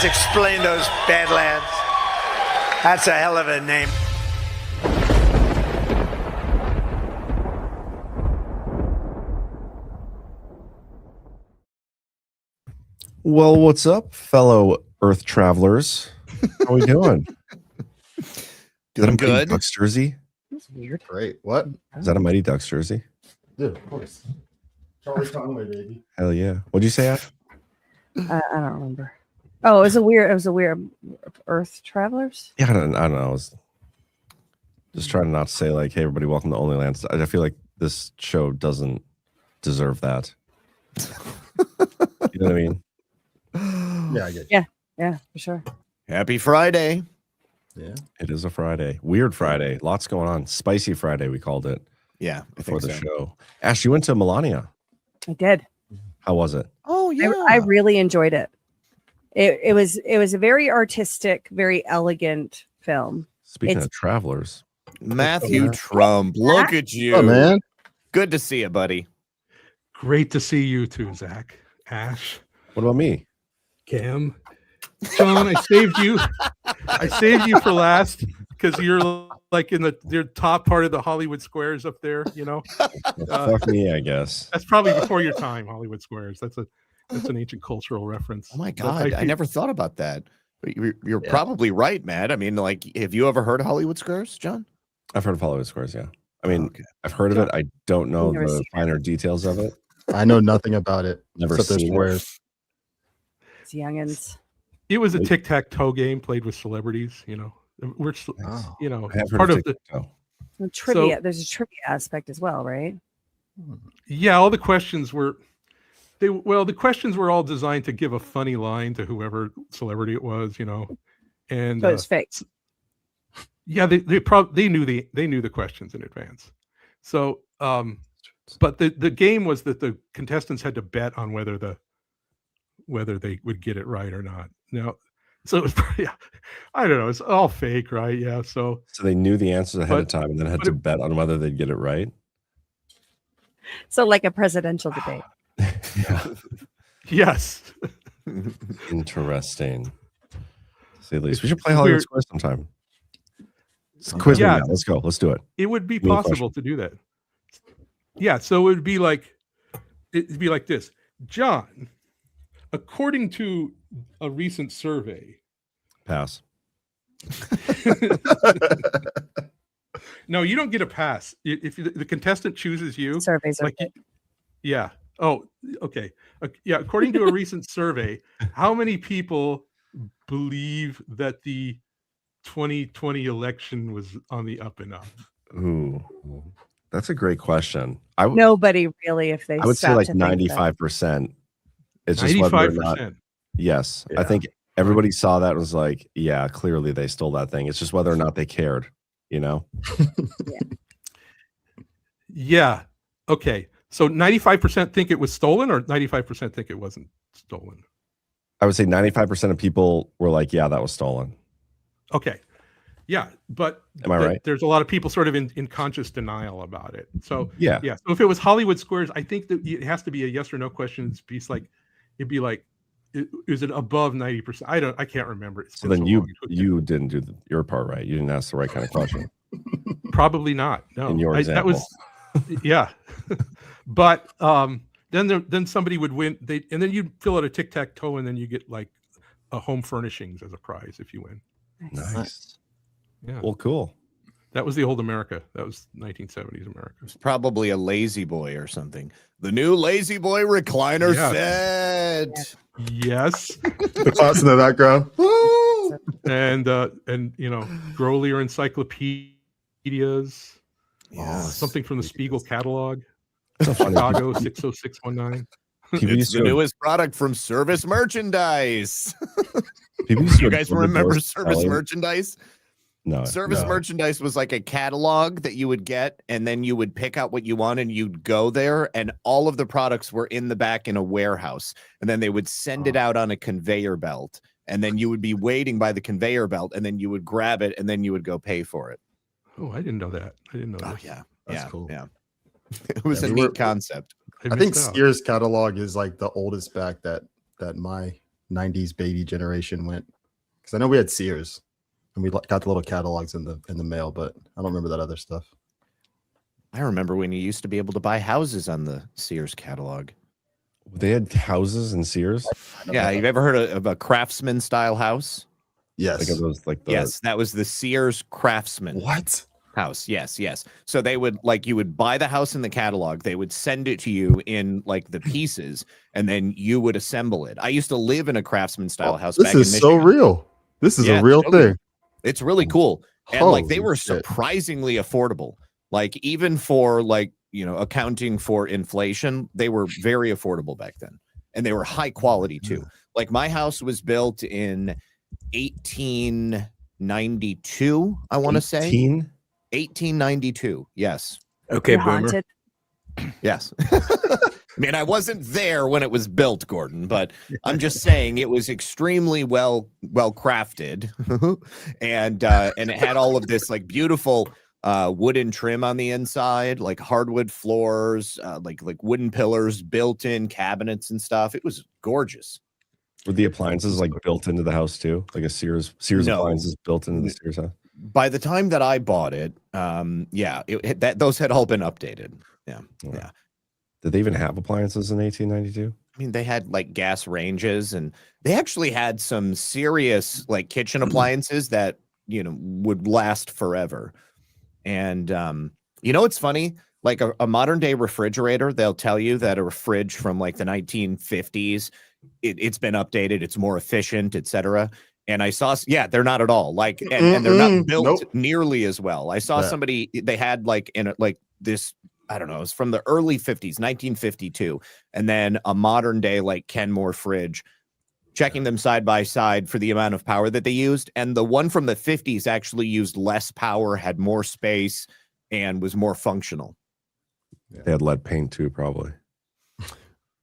Let's explain those Badlands. That's a hell of a name. Well, what's up, fellow Earth travelers? How are we doing? Doing good. Ducks jersey? That's weird. Great. What? Is that a Mighty Ducks jersey? Dude, of course. Charlie Conway, baby. Hell yeah. What'd you say, Ash? I don't remember. Oh, it was a weird Earth Travelers. Yeah, I don't know. I was just trying not to say like, hey, everybody, welcome to OnlyLands. I feel like this show doesn't deserve that. You know what I mean? Yeah, I get you. Yeah, for sure. Happy Friday. Yeah. It is a Friday. Weird Friday. Lots going on. Spicy Friday, we called it. Yeah, Before the show. Ash, you went to Melania. I did. How was it? Oh yeah. I really enjoyed it. It was a very artistic, very elegant film. Speaking of travelers. Matthew Trump. Look at you. Oh, man. Good to see you, buddy. Great to see you too, Zach. Ash. What about me? Cam. John, I saved you. I saved you for last because you're like in the top part of the Hollywood Squares up there, you know. Fuck me, I guess. That's probably before your time, Hollywood Squares. That's an ancient cultural reference. Oh my God, I never thought about that. But you're probably right, Matt. I mean, like, have you ever heard of Hollywood Squares, John? I've heard of Hollywood Squares, yeah. I mean, I've heard of it. I don't know the finer details of it. I know nothing about it. Never except seen there's it. It's youngins. It was a tic-tac-toe game played with celebrities, you know. We're you know, I have heard part of of the Well, trivia. There's a trivia aspect as well, right? yeah, all the questions were the questions were all designed to give a funny line to whoever celebrity it was, you know. And So it's fake. yeah, they knew the questions in advance. So but the game was that the contestants had to bet on whether they would get it right or not. Now, so it was I don't know, it's all fake, right? Yeah. So they knew the answers ahead of time and then had to bet on whether they'd get it right. So like a presidential debate. Yeah. Yes. Interesting. To say the least. We should play Hollywood Squares sometime. Quiz me now. Let's go. Let's do it. It would be possible to do that. Yeah, so it would be like this. John, according to a recent survey. Pass. No, you don't get a pass. If the contestant chooses you. Surveys are fake. Yeah. Oh, okay. Yeah, according to a recent survey, how many people believe that the 2020 election was on the up and up? Ooh. That's a great question. Nobody really, if they I would say stop like to think 95%. It's just whether or not. Yes. Yeah. I think everybody saw that and was like, yeah, clearly they stole that thing. It's just whether or not they cared, you know? Yeah. Okay. So 95% think it was stolen or 95% think it wasn't stolen? I would say 95% of people were like, yeah, that was stolen. Okay. Yeah, but am I right? There's a lot of people sort of in conscious denial about it. So yeah. So if it was Hollywood Squares, I think that it has to be a yes or no question. It's like it'd be like, is it above 90%? I can't remember. So then you didn't do your part right. You didn't ask the right kind of question. Probably not. No. In your example. That was yeah. But then somebody would win. And then you'd fill out a tic-tac-toe, and then you get like a home furnishings as a prize if you win. Nice. Yeah. Well, cool. That was the old America. That was 1970s America. It's probably a Lazy Boy or something. The new Lazy Boy recliner set. Yes. The class in the background. and you know, Grolier encyclopedias. Yeah. Something from the Spiegel catalog. Chicago 60619. It's the newest product from Service Merchandise. You guys remember Service Merchandise? No. Service Merchandise was like a catalog that you would get, and then you would pick out what you want, and you'd go there, and all of the products were in the back in a warehouse, and then they would send it out on a conveyor belt, and then you would be waiting by the conveyor belt, and then you would grab it, and then you would go pay for it. Oh, I didn't know that. I didn't know that. Oh, yeah. That's cool. Yeah. It was a neat concept. I think Sears catalog is like the oldest back that my '90s baby generation went. Because I know we had Sears, and we got the little catalogs in the mail, but I don't remember that other stuff. I remember when you used to be able to buy houses on the Sears catalog. They had houses in Sears. Yeah, you've ever heard of a Craftsman style house? Yes. Like those, like the, Yes, that was the Sears Craftsman What? house. Yes. So they would you would buy the house in the catalog. They would send it to you in like the pieces, and then you would assemble it. I used to live in a Craftsman style house. This back in is so Michigan. real. This is Yeah, a real totally. thing. It's really cool. And like they Holy were shit. surprisingly affordable. Like even for like, accounting for inflation, they were very affordable back then. And they were high quality too. Like my house was built in 1892, I want to say. 1892. Yes. Okay, You're boomer. haunted. Yes. I mean, I wasn't there when it was built, Gordon, but I'm just saying it was extremely well crafted. and it had all of this like beautiful wooden trim on the inside, like hardwood floors, like wooden pillars, built-in cabinets and stuff. It was gorgeous. were the appliances like built into the house too? Like a Sears No. appliances built into the Sears house? By the time that I bought it, those had all been updated. Yeah. Did they even have appliances in 1892? I mean, they had like gas ranges, and they actually had some serious like kitchen appliances that, would last forever. And, it's funny, like a modern day refrigerator, they'll tell you that a fridge from like the 1950s, it's been updated, it's more efficient, etc. And I saw, they're not at all like, and they're not built nearly as well. I saw somebody, they had like this, I don't know, it was from the early 50s, 1952. And then a modern day, like Kenmore fridge, checking them side by side for the amount of power that they used. And the one from the 50s actually used less power, had more space, and was more functional. They had lead paint too, probably.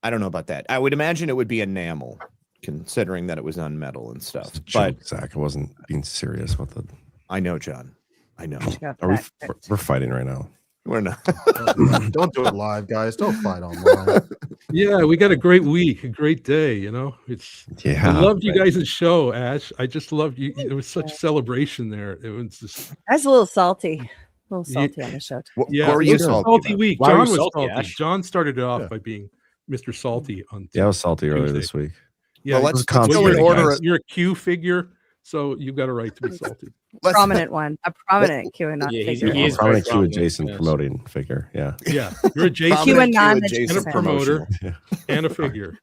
I don't know about that. I would imagine it would be enamel, considering that it was on metal and stuff. It's a But joke, Zach, I wasn't being serious with it. I know, John. I know. We're fighting right now. We're not. Don't do it live, guys. Don't fight online. Yeah, we got a great week, a great day. It's Yeah. I loved you guys' show, Ash. I just loved you. It was such celebration there. It was just I was a little salty on the show. yeah. What were it you was a salty salty about? week. Why were John you was salty, salty. Ash? John started it off by being Mr. Salty on. Yeah, I was salty earlier Tuesday. this week. Yeah, Well, let's go go in Concentrate, order. guys. You're a Q figure, so you got a right to be salty. Let's- Prominent one, a prominent QAnon Yeah, figure. he is Prominent very Q prominent, adjacent yes. promoting figure. Yeah. Yeah, you're a Jason Prominent QAnon Q adjacent. adjacent And a promoter. promotional. and a figure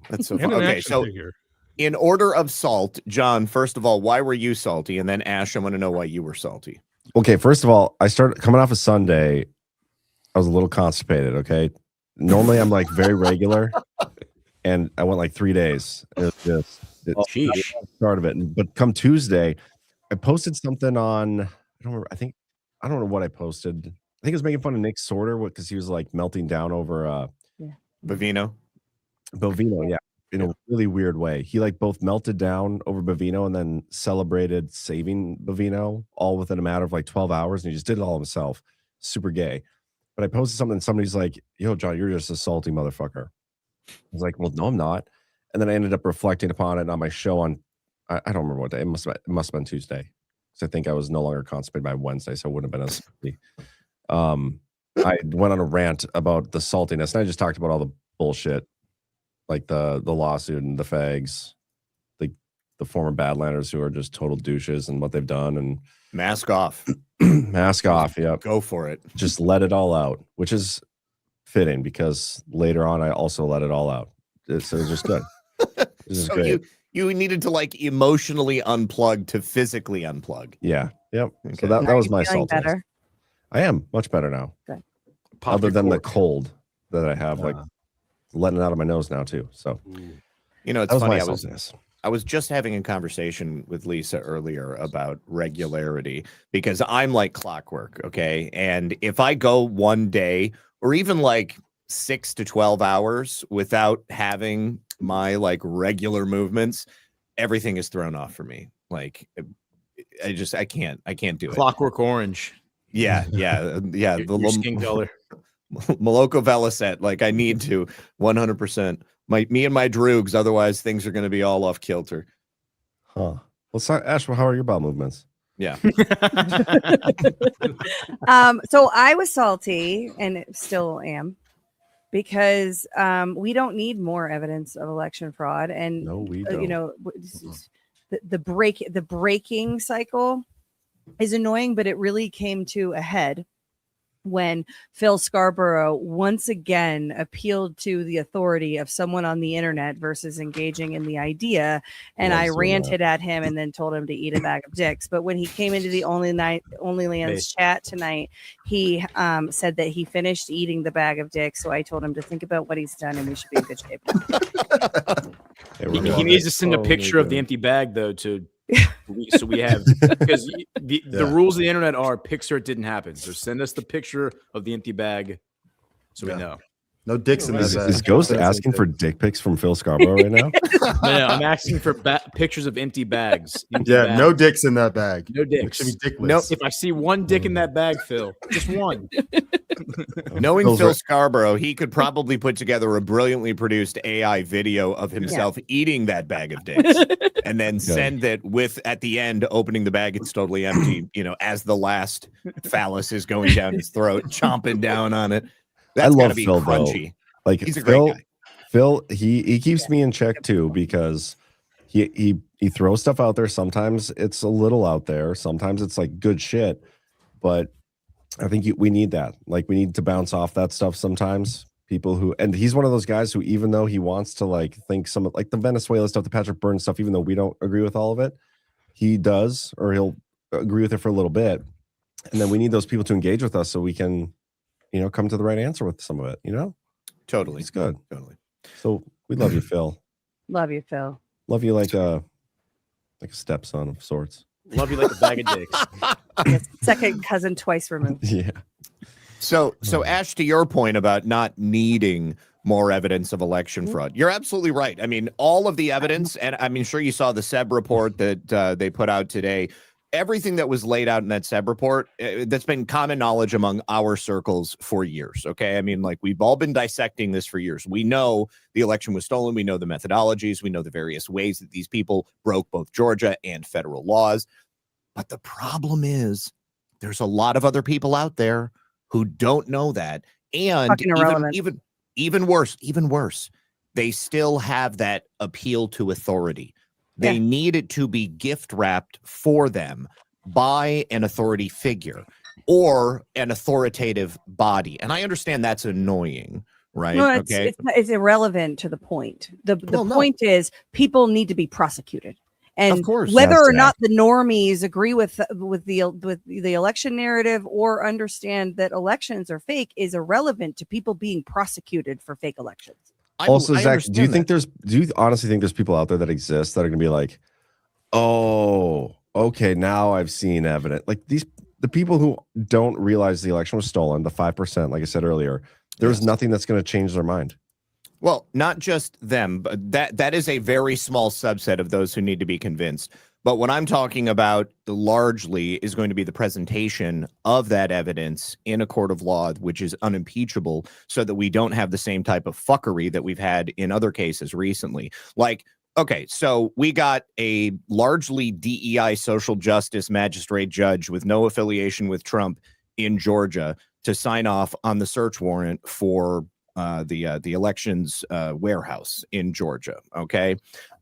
That's so and fun. an Okay, action so figure. in order of salt, John, first of all, why were you salty? And then Ash, I want to know why you were salty. Okay, first of all, I started coming off a Sunday. I was a little constipated. Okay. Normally I'm like very regular, and I went like 3 days. It's Sheesh. the start of it. But come Tuesday, I posted something on, I don't remember. I don't know what I posted. I think it was making fun of Nick Sorter because he was like melting down over Bovino. Bovino. Yeah. In a really weird way. He like both melted down over Bovino and then celebrated saving Bovino all within a matter of like 12 hours. And he just did it all himself. Super gay. But I posted something and somebody's like, yo, John, you're just a salty motherfucker. I was like, well, no, I'm not. And then I ended up reflecting upon it on my show on, I don't remember what day. It must have been Tuesday. Because I think I was no longer constipated by Wednesday, so it wouldn't have been as salty. I went on a rant about the saltiness, and I just talked about all the bullshit, like the lawsuit and the fags, the former Badlanders who are just total douches and what they've done, and Mask off. mask off. Yep. Go for it. Just let it all out, which is fitting because later on I also let it all out. So it's just good. This is So great. you needed to like emotionally unplug to physically unplug. Yeah. Yep. Okay. So that Are was you my feeling saltiness. better? I am much better now. Good. Other than the cold that I have, like letting it out of my nose now too. So You know, it's that was funny. my I was saltiness. I was just having a conversation with Lisa earlier about regularity because I'm like clockwork, okay? And if I go one day or even like 6 to 12 hours without having my like regular movements, everything is thrown off for me. Like I can't do it. Clockwork Orange. Yeah. The Your skin color. Moloko Velocet, like I need to 100% me and my droogs. Otherwise, things are going to be all off kilter. Huh. Well, Ash, how are your bowel movements? Yeah. So I was salty and still am because we don't need more evidence of election fraud. And No, we don't. you know, the breaking cycle is annoying, but it really came to a head when Phil Scarborough once again appealed to the authority of someone on the internet versus engaging in the idea. And I ranted at him and then told him to eat a bag of dicks. But when he came into the OnlyLands chat tonight, he said that he finished eating the bag of dicks. So I told him to think about what he's done and we should be in good shape now. He needs to send a picture of the empty bag, though, so we have, because the rules of the internet are picture it didn't happen. So send us the picture of the empty bag so we know. No dicks in that bag. Is Ghost asking for dick pics from Phil Scarborough right now? No, I'm asking for pictures of empty bags. Yeah, no dicks in that bag. No dicks. Should be dickless. No, If I see one dick in that bag, Phil, just one. Knowing Phil Scarborough, he could probably put together a brilliantly produced AI video of himself eating that bag of dicks and then send it with, at the end, opening the bag, it's totally empty, you know, as the last phallus is going down his throat, chomping down on it. That's I love be Phil, crunchy. though. Like, he's a great guy. Phil, he keeps me in check too, because he throws stuff out there. Sometimes it's a little out there. Sometimes it's like good shit. But I think we need that. Like, we need to bounce off that stuff sometimes. People who, and he's one of those guys who, even though he wants to like think some of like the Venezuela stuff, the Patrick Byrne stuff, even though we don't agree with all of it, he does, or he'll agree with it for a little bit. And then we need those people to engage with us so we can, you know, come to the right answer with some of it, you know? Totally. It's good. Totally. So we love you, Phil. Love you, Phil. Love you like a stepson of sorts. Love you like a bag of dicks. Yes, second cousin twice removed. Yeah. So Ash, to your point about not needing more evidence of election fraud, you're absolutely right. I mean, all of the evidence, and I mean, sure, you saw the SEB report that they put out today. Everything that was laid out in that SEB report, that's been common knowledge among our circles for years. Okay. I mean, like, we've all been dissecting this for years. We know the election was stolen. We know the methodologies. We know the various ways that these people broke both Georgia and federal laws. But the problem is there's a lot of other people out there who don't know that. And even worse, they still have that appeal to authority. They need it to be gift wrapped for them by an authority figure or an authoritative body. And I understand that's annoying, right? No, it's irrelevant to the point. The point is people need to be prosecuted. And of course, whether or not the normies agree with the election narrative or understand that elections are fake is irrelevant to people being prosecuted for fake elections. Also, Zach, do you honestly think there's people out there that exist that are going to be like, oh, okay, now I've seen evidence? Like, the people who don't realize the election was stolen, the 5%, like I said earlier, there's nothing that's going to change their mind. Well, not just them, but that is a very small subset of those who need to be convinced. But what I'm talking about largely is going to be the presentation of that evidence in a court of law, which is unimpeachable, so that we don't have the same type of fuckery that we've had in other cases recently. Like, okay, so we got a largely DEI social justice magistrate judge with no affiliation with Trump in Georgia to sign off on the search warrant for the elections warehouse in Georgia. Okay.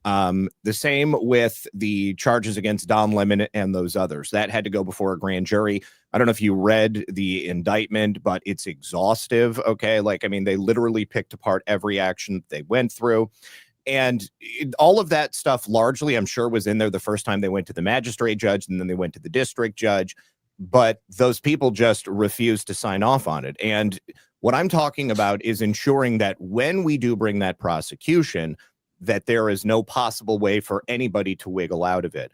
The same with the charges against Don Lemon and those others that had to go before a grand jury. I don't know if you read the indictment, but it's exhaustive. Okay. Like, I mean, they literally picked apart every action they went through. And all of that stuff largely, I'm sure, was in there the first time they went to the magistrate judge, and then they went to the district judge. But those people just refused to sign off on it. And what I'm talking about is ensuring that when we do bring that prosecution, that there is no possible way for anybody to wiggle out of it.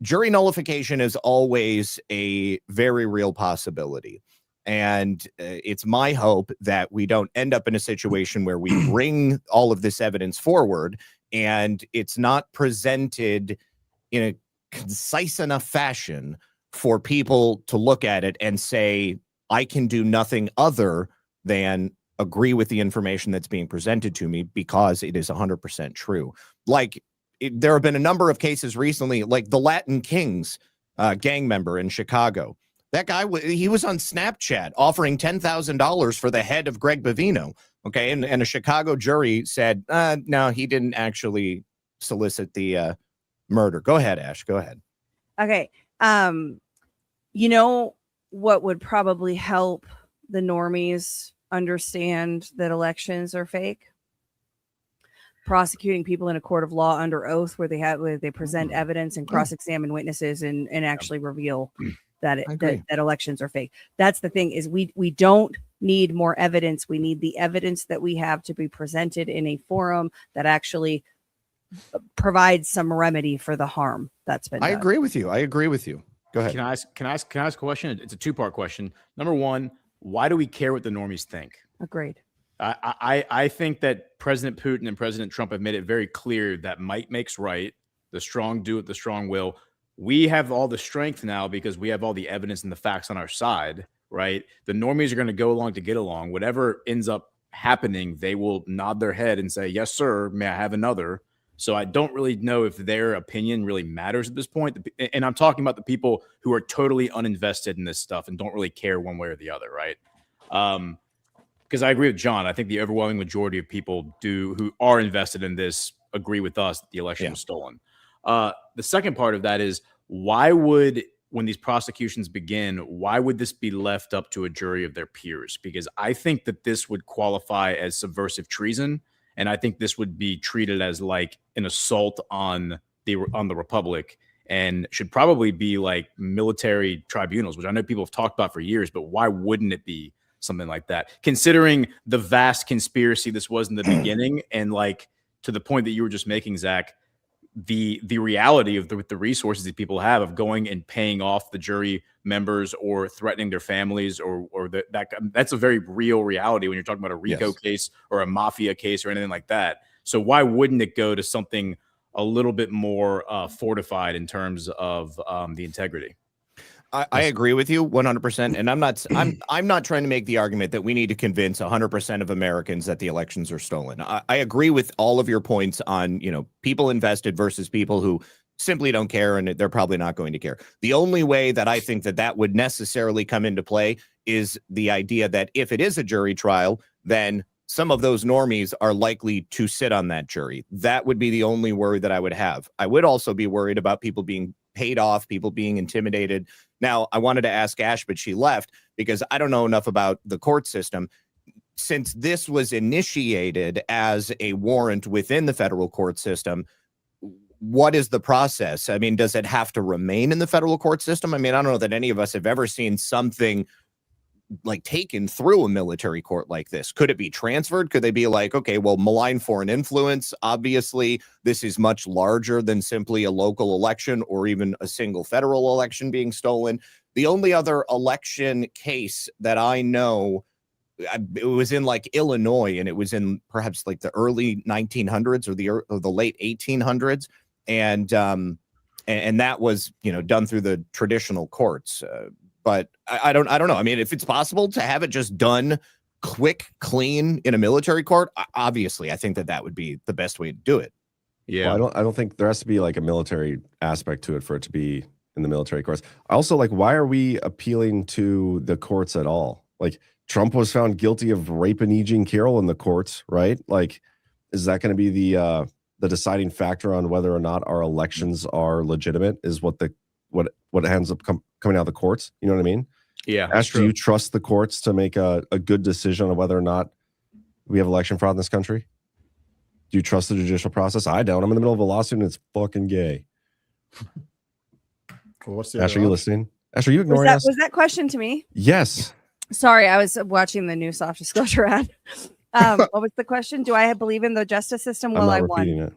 Jury nullification is always a very real possibility. And it's my hope that we don't end up in a situation where we bring all of this evidence forward and it's not presented in a concise enough fashion for people to look at it and say, I can do nothing other than agree with the information that's being presented to me because it is 100% true. Like there have been a number of cases recently, like the Latin Kings gang member in Chicago. That guy, he was on Snapchat offering $10,000 for the head of Greg Bavino. Okay. And a Chicago jury said, no, he didn't actually solicit the murder. Go ahead, Ash. Go ahead. Okay. You know what would probably help the normies understand that elections are fake? Prosecuting people in a court of law under oath where they present evidence and cross-examine witnesses and actually reveal that that elections are fake. That's the thing, is we don't need more evidence. We need the evidence that we have to be presented in a forum that actually provides some remedy for the harm that's been done. I agree with you. Go ahead. Can I ask a question? It's a two-part question. Number one, why do we care what the normies think? Agreed. I think that President Putin and President Trump have made it very clear that might makes right. The strong do it, the strong will. We have all the strength now because we have all the evidence and the facts on our side, right? The normies are going to go along to get along. Whatever ends up happening, they will nod their head and say, yes, sir, may I have another? So I don't really know if their opinion really matters at this point. And I'm talking about the people who are totally uninvested in this stuff and don't really care one way or the other, right? Because I agree with John. I think the overwhelming majority of people who are invested in this agree with us that the election was stolen. The second part of that is, why would, when these prosecutions begin, why would this be left up to a jury of their peers? Because I think that this would qualify as subversive treason. And I think this would be treated as like an assault on the Republic, and should probably be like military tribunals, which I know people have talked about for years, but why wouldn't it be something like that, considering the vast conspiracy this was in the beginning? And like, to the point that you were just making, Zach, the reality of the resources that people have of going and paying off the jury members or threatening their families, or that's a very real reality when you're talking about a RICO case or a mafia case or anything like that. So why wouldn't it go to something a little bit more fortified in terms of the integrity? I agree with you 100%, and I'm not trying to make the argument that we need to convince 100% of Americans that the elections are stolen. I agree with all of your points on, people invested versus people who simply don't care, and they're probably not going to care. The only way that I think that would necessarily come into play is the idea that if it is a jury trial, then some of those normies are likely to sit on that jury. That would be the only worry that I would have. I would also be worried about people being paid off, people being intimidated. Now, I wanted to ask Ash, but she left because I don't know enough about the court system. Since this was initiated as a warrant within the federal court system, what is the process? I mean, does it have to remain in the federal court system? I mean, I don't know that any of us have ever seen something like taken through a military court like this. Could it be transferred? Could they be like, okay, well, malign foreign influence, obviously this is much larger than simply a local election or even a single federal election being stolen. The only other election case that I know, it was in like Illinois, and it was in perhaps like the early 1900s or the late 1800s, and that was done through the traditional courts. But I don't know. I mean, if it's possible to have it just done quick, clean in a military court, obviously, I think that would be the best way to do it. Yeah, well, I don't think there has to be like a military aspect to it for it to be in the military courts. Also, like, why are we appealing to the courts at all? Like, Trump was found guilty of raping E. Jean Carroll in the courts, right? Like, is that going to be the deciding factor on whether or not our elections are legitimate? Is what ends up coming out of the courts? You know what I mean? Yeah. Ash, do you trust the courts to make a good decision on whether or not we have election fraud in this country? Do you trust the judicial process? I don't. I'm in the middle of a lawsuit and it's fucking gay. Well, Ash, are you listening? Ash, are you ignoring us? Was that question to me? Yes. Sorry, I was watching the new soft disclosure ad. What was the question? Do I believe in the justice system? Well, I won.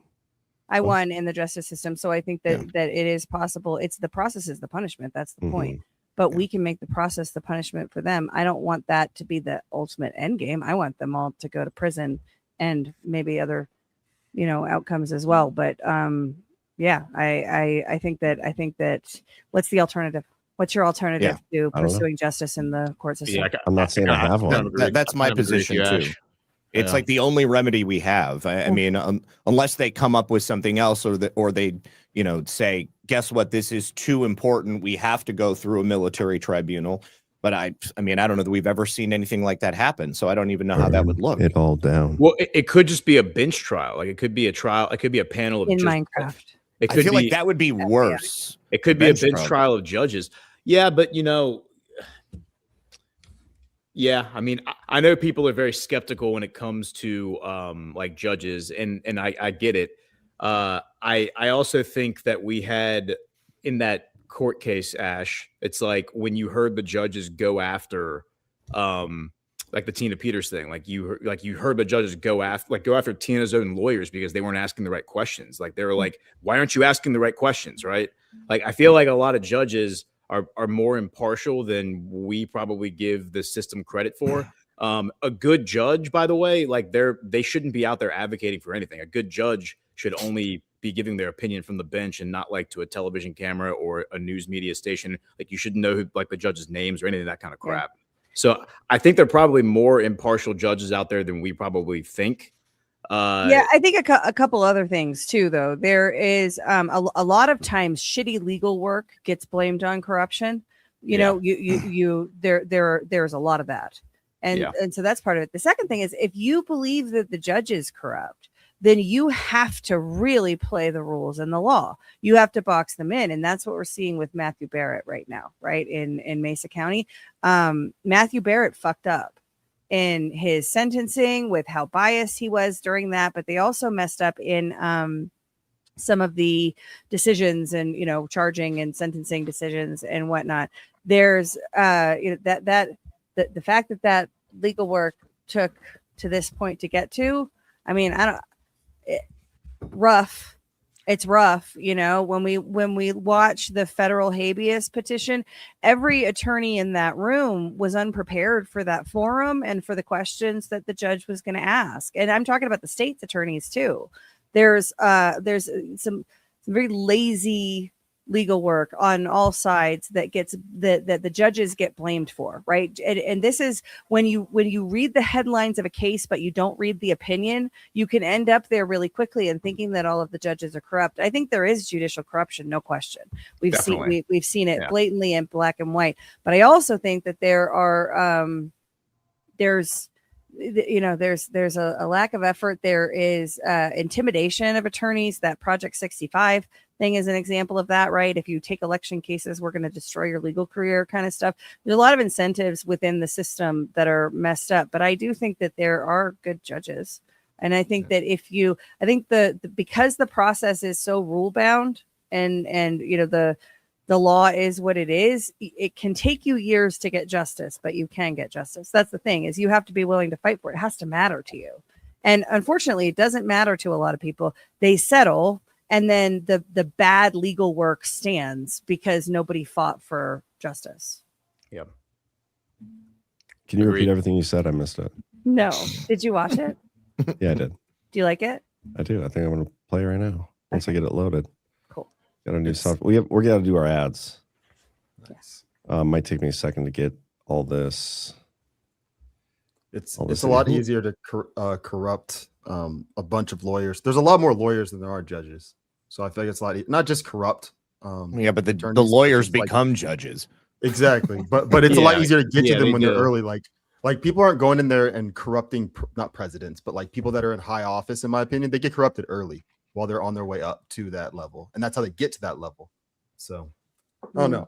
I won in the justice system. So I think that it is possible. It's the process is the punishment. That's the point. But we can make the process the punishment for them. I don't want that to be the ultimate end game. I want them all to go to prison and maybe other, outcomes as well. But I think that what's the alternative? What's your alternative to I don't know. pursuing justice in the court system? Yeah, I'm not saying I have one. That's my position too. It's like the only remedy we have. I mean, unless they come up with something else, or they, say, guess what? This is too important. We have to go through a military tribunal. But I mean, I don't know that we've ever seen anything like that happen. So I don't even know how that would look. It all down. Well, it could just be a bench trial. Like it could be a trial. It could be a panel of In just, Minecraft. It I could feel be, like that would be worse. It could be a bench trial of judges. Yeah, but yeah, I mean, I know people are very skeptical when it comes to like judges, and I get it. I also think that we had in that court case, Ash, it's like when you heard the judges go after like the Tina Peters thing, like you heard the judges go after Tina's own lawyers because they weren't asking the right questions. Like they were like, why aren't you asking the right questions? Right. Like I feel like a lot of judges are more impartial than we probably give the system credit for. A good judge, by the way, like they shouldn't be out there advocating for anything. A good judge should only be giving their opinion from the bench and not like to a television camera or a news media station. Like you shouldn't know who, like the judges' names or any of that kind of crap. Yeah. So I think there are probably more impartial judges out there than we probably think. Yeah, I think a couple other things too, though. There is a lot of times shitty legal work gets blamed on corruption. There's a lot of that. And so that's part of it. The second thing is if you believe that the judge is corrupt, then you have to really play the rules and the law. You have to box them in. And that's what we're seeing with Matthew Barrett right now, right? In Mesa County. Matthew Barrett fucked up in his sentencing with how biased he was during that, but they also messed up in some of the decisions and, charging and sentencing decisions and whatnot. There's the fact that legal work took to this point to get to, I mean, rough. It's rough, when we watch the federal habeas petition, every attorney in that room was unprepared for that forum and for the questions that the judge was going to ask. And I'm talking about the state's attorneys too. There's some very lazy legal work on all sides that the judges get blamed for, right? And this is when you read the headlines of a case but you don't read the opinion, you can end up there really quickly and thinking that all of the judges are corrupt. I think there is judicial corruption, no question. We've seen it blatantly in black and white, but I also think that there are there's a lack of effort. There is intimidation of attorneys. That Project 65 thing is an example of that, right? If you take election cases, we're going to destroy your legal career kind of stuff. There's a lot of incentives within the system that are messed up, but I do think that there are good judges. And I think that because the process is so rule bound and the law is what it is, it can take you years to get justice, but you can get justice. That's the thing, is you have to be willing to fight for it. It has to matter to you. And unfortunately, it doesn't matter to a lot of people. They settle, and then the bad legal work stands because nobody fought for justice. Yep. Can you repeat everything you said? I missed it. No. Did you watch it? Yeah, I did. Do you like it? I do. I think I'm going to play right now once I get it loaded. Cool. Got a new stuff. We're going to do our ads. Nice. Might take me a second to get all this. It's a lot easier to corrupt a bunch of lawyers. There's a lot more lawyers than there are judges. So I feel like it's a lot not just corrupt. But the lawyers become judges. Exactly. But it's a lot easier to get to them when they're early. Like people aren't going in there and corrupting, not presidents, but like people that are in high office, in my opinion, they get corrupted early while they're on their way up to that level. And that's how they get to that level. So, I don't know.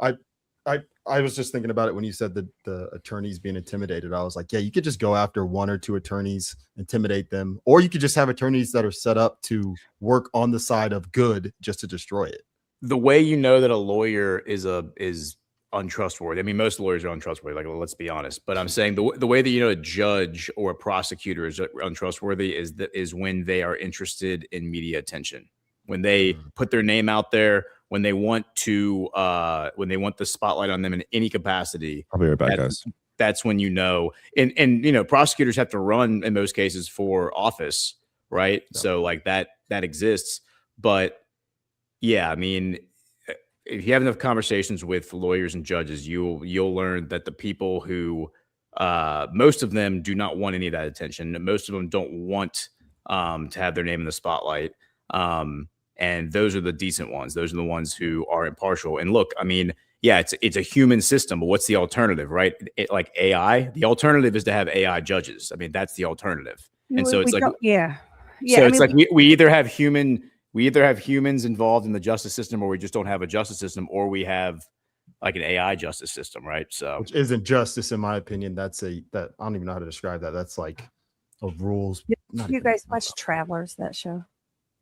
I was just thinking about it when you said that the attorneys being intimidated. I was like, yeah, you could just go after one or two attorneys, intimidate them, or you could just have attorneys that are set up to work on the side of good just to destroy it. The way you know that a lawyer is untrustworthy. I mean, most lawyers are untrustworthy. Like, let's be honest. But I'm saying the way that you know a judge or a prosecutor is untrustworthy is when they are interested in media attention, when they put their name out there, when they want the spotlight on them in any capacity. I'll be right back, guys. That's when you know. And prosecutors have to run in most cases for office, right? Yeah. So like that exists. But yeah, I mean, if you have enough conversations with lawyers and judges, you'll learn that the people who most of them do not want any of that attention. Most of them don't want to have their name in the spotlight. And those are the decent ones. Those are the ones who are impartial. And look, I mean, yeah, it's a human system, but what's the alternative, right? Like AI, the alternative is to have AI judges. I mean, that's the alternative. And so it's like, yeah. So it's like we either have humans involved in the justice system, or we just don't have a justice system, or we have like an AI justice system, right? So which isn't justice, in my opinion. That I don't even know how to describe that. That's like of rules. You guys watch Travelers, that show?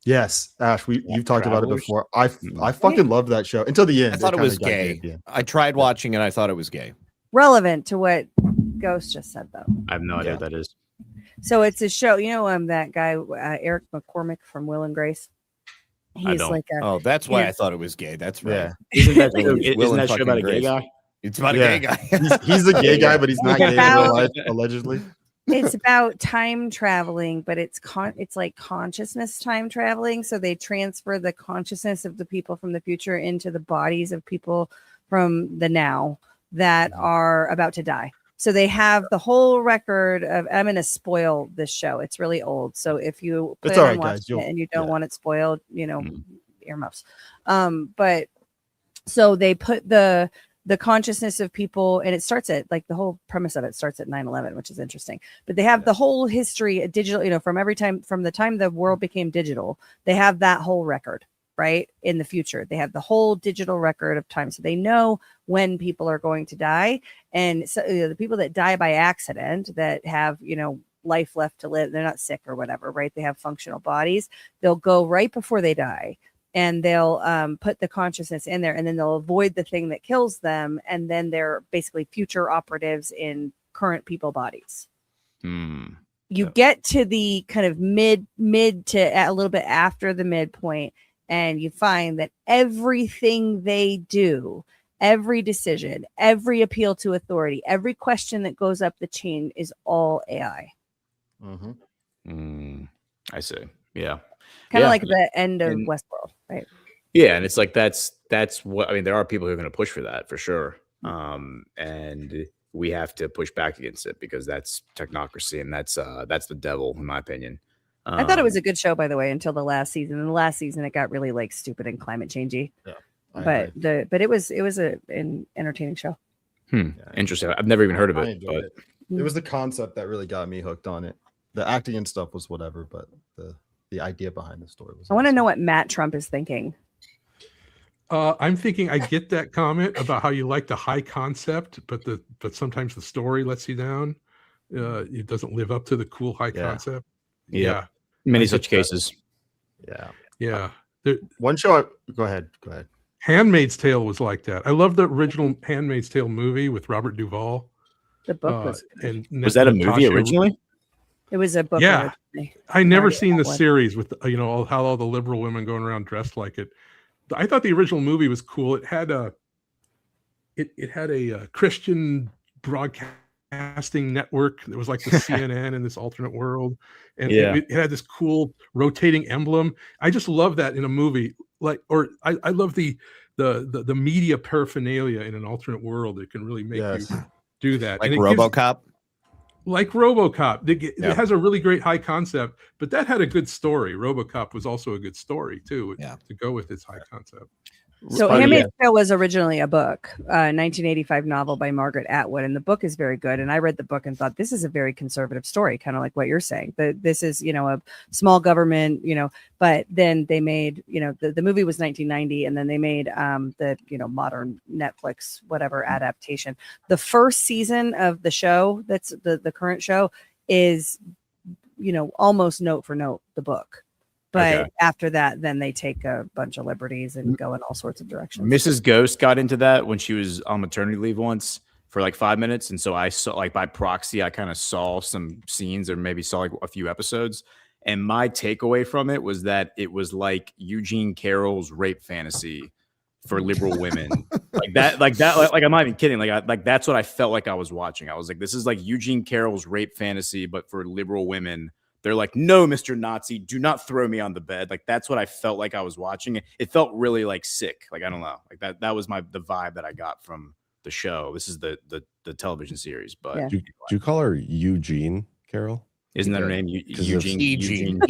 Yes, Ash, you've talked about it before. I fucking loved that show until the end. I thought it was gay. I tried watching and I thought it was gay. Relevant to what Ghost just said, though. I have no idea what that is. So it's a show. You know, that guy Eric McCormick from Will and Grace. He's like that's why I thought it was gay. That's right. Yeah. Isn't that show about a gay guy? It's about a gay guy. he's a gay guy, but he's not gay in real life, allegedly. It's about time traveling, but it's like consciousness time traveling. So they transfer the consciousness of the people from the future into the bodies of people from the now that are about to die. So they have the whole record of. I'm going to spoil this show. It's really old. So if you plan on watching it and you don't want it spoiled, earmuffs. But so they put the consciousness of people, and it starts at like the whole premise of it starts at 9/11, which is interesting. But they have the whole history digital, from the time the world became digital, they have that whole record, right? In the future, they have the whole digital record of time. So they know when people are going to die. And so the people that die by accident that have, life left to live, they're not sick or whatever, right? They have functional bodies. They'll go right before they die. And they'll put the consciousness in there, and then they'll avoid the thing that kills them. And then they're basically future operatives in current people bodies. You get to the kind of mid to a little bit after the midpoint, and you find that everything they do, every decision, every appeal to authority, every question that goes up the chain is all AI. I see. Yeah. Kind of like the end of Westworld, right? Yeah, and it's like that's what I mean. There are people who are going to push for that for sure, and we have to push back against it because that's technocracy, and that's the devil, in my opinion. I thought it was a good show, by the way, until the last season. In the last season, it got really like stupid and climate changey. Yeah, but it was an entertaining show. Interesting. I've never even heard of it. But it was the concept that really got me hooked on it. The acting and stuff was whatever, but the idea behind the story was. I want to know what Matt Trump is thinking. I'm thinking I get that comment about how you like the high concept, but sometimes the story lets you down. It doesn't live up to the cool high concept. Yeah. Many such cases. Yeah. One show. Go ahead. Handmaid's Tale was like that. I love the original Handmaid's Tale movie with Robert Duvall. The book was. Was that a movie originally? It was a book. Yeah, I never seen the series with how all the liberal women going around dressed like it. I thought the original movie was cool. It had a Christian broadcasting network that was like the CNN in this alternate world, and it had this cool rotating emblem. I just love that in a movie. I love the media paraphernalia in an alternate world. It can really make you do that. Like RoboCop. Like RoboCop, it has a really great high concept, but that had a good story. RoboCop was also a good story too, to go with its high concept. So Handmaid's Tale was originally a book, 1985 novel by Margaret Atwood, and the book is very good. And I read the book and thought this is a very conservative story, kind of like what you're saying. This is, a small government, but then they made, the movie was 1990, and then they made the, modern Netflix, whatever adaptation. The first season of the show, that's the current show, is, almost note for note the book. But after that, then they take a bunch of liberties and go in all sorts of directions. Mrs. Ghost got into that when she was on maternity leave once for like 5 minutes. And so I saw, like by proxy, I kind of saw some scenes or maybe saw like a few episodes. And my takeaway from it was that it was like Eugene Carroll's rape fantasy for liberal women. Like I'm not even kidding. Like that's what I felt like I was watching. I was like, this is like Eugene Carroll's rape fantasy, but for liberal women. They're like, no, Mr. Nazi, do not throw me on the bed. Like, that's what I felt like I was watching. It felt really like sick. Like, I don't know. Like that was the vibe that I got from the show. This is the television series, but Yeah. Do you call her Eugene, Carol? isn't that her name? Eugene.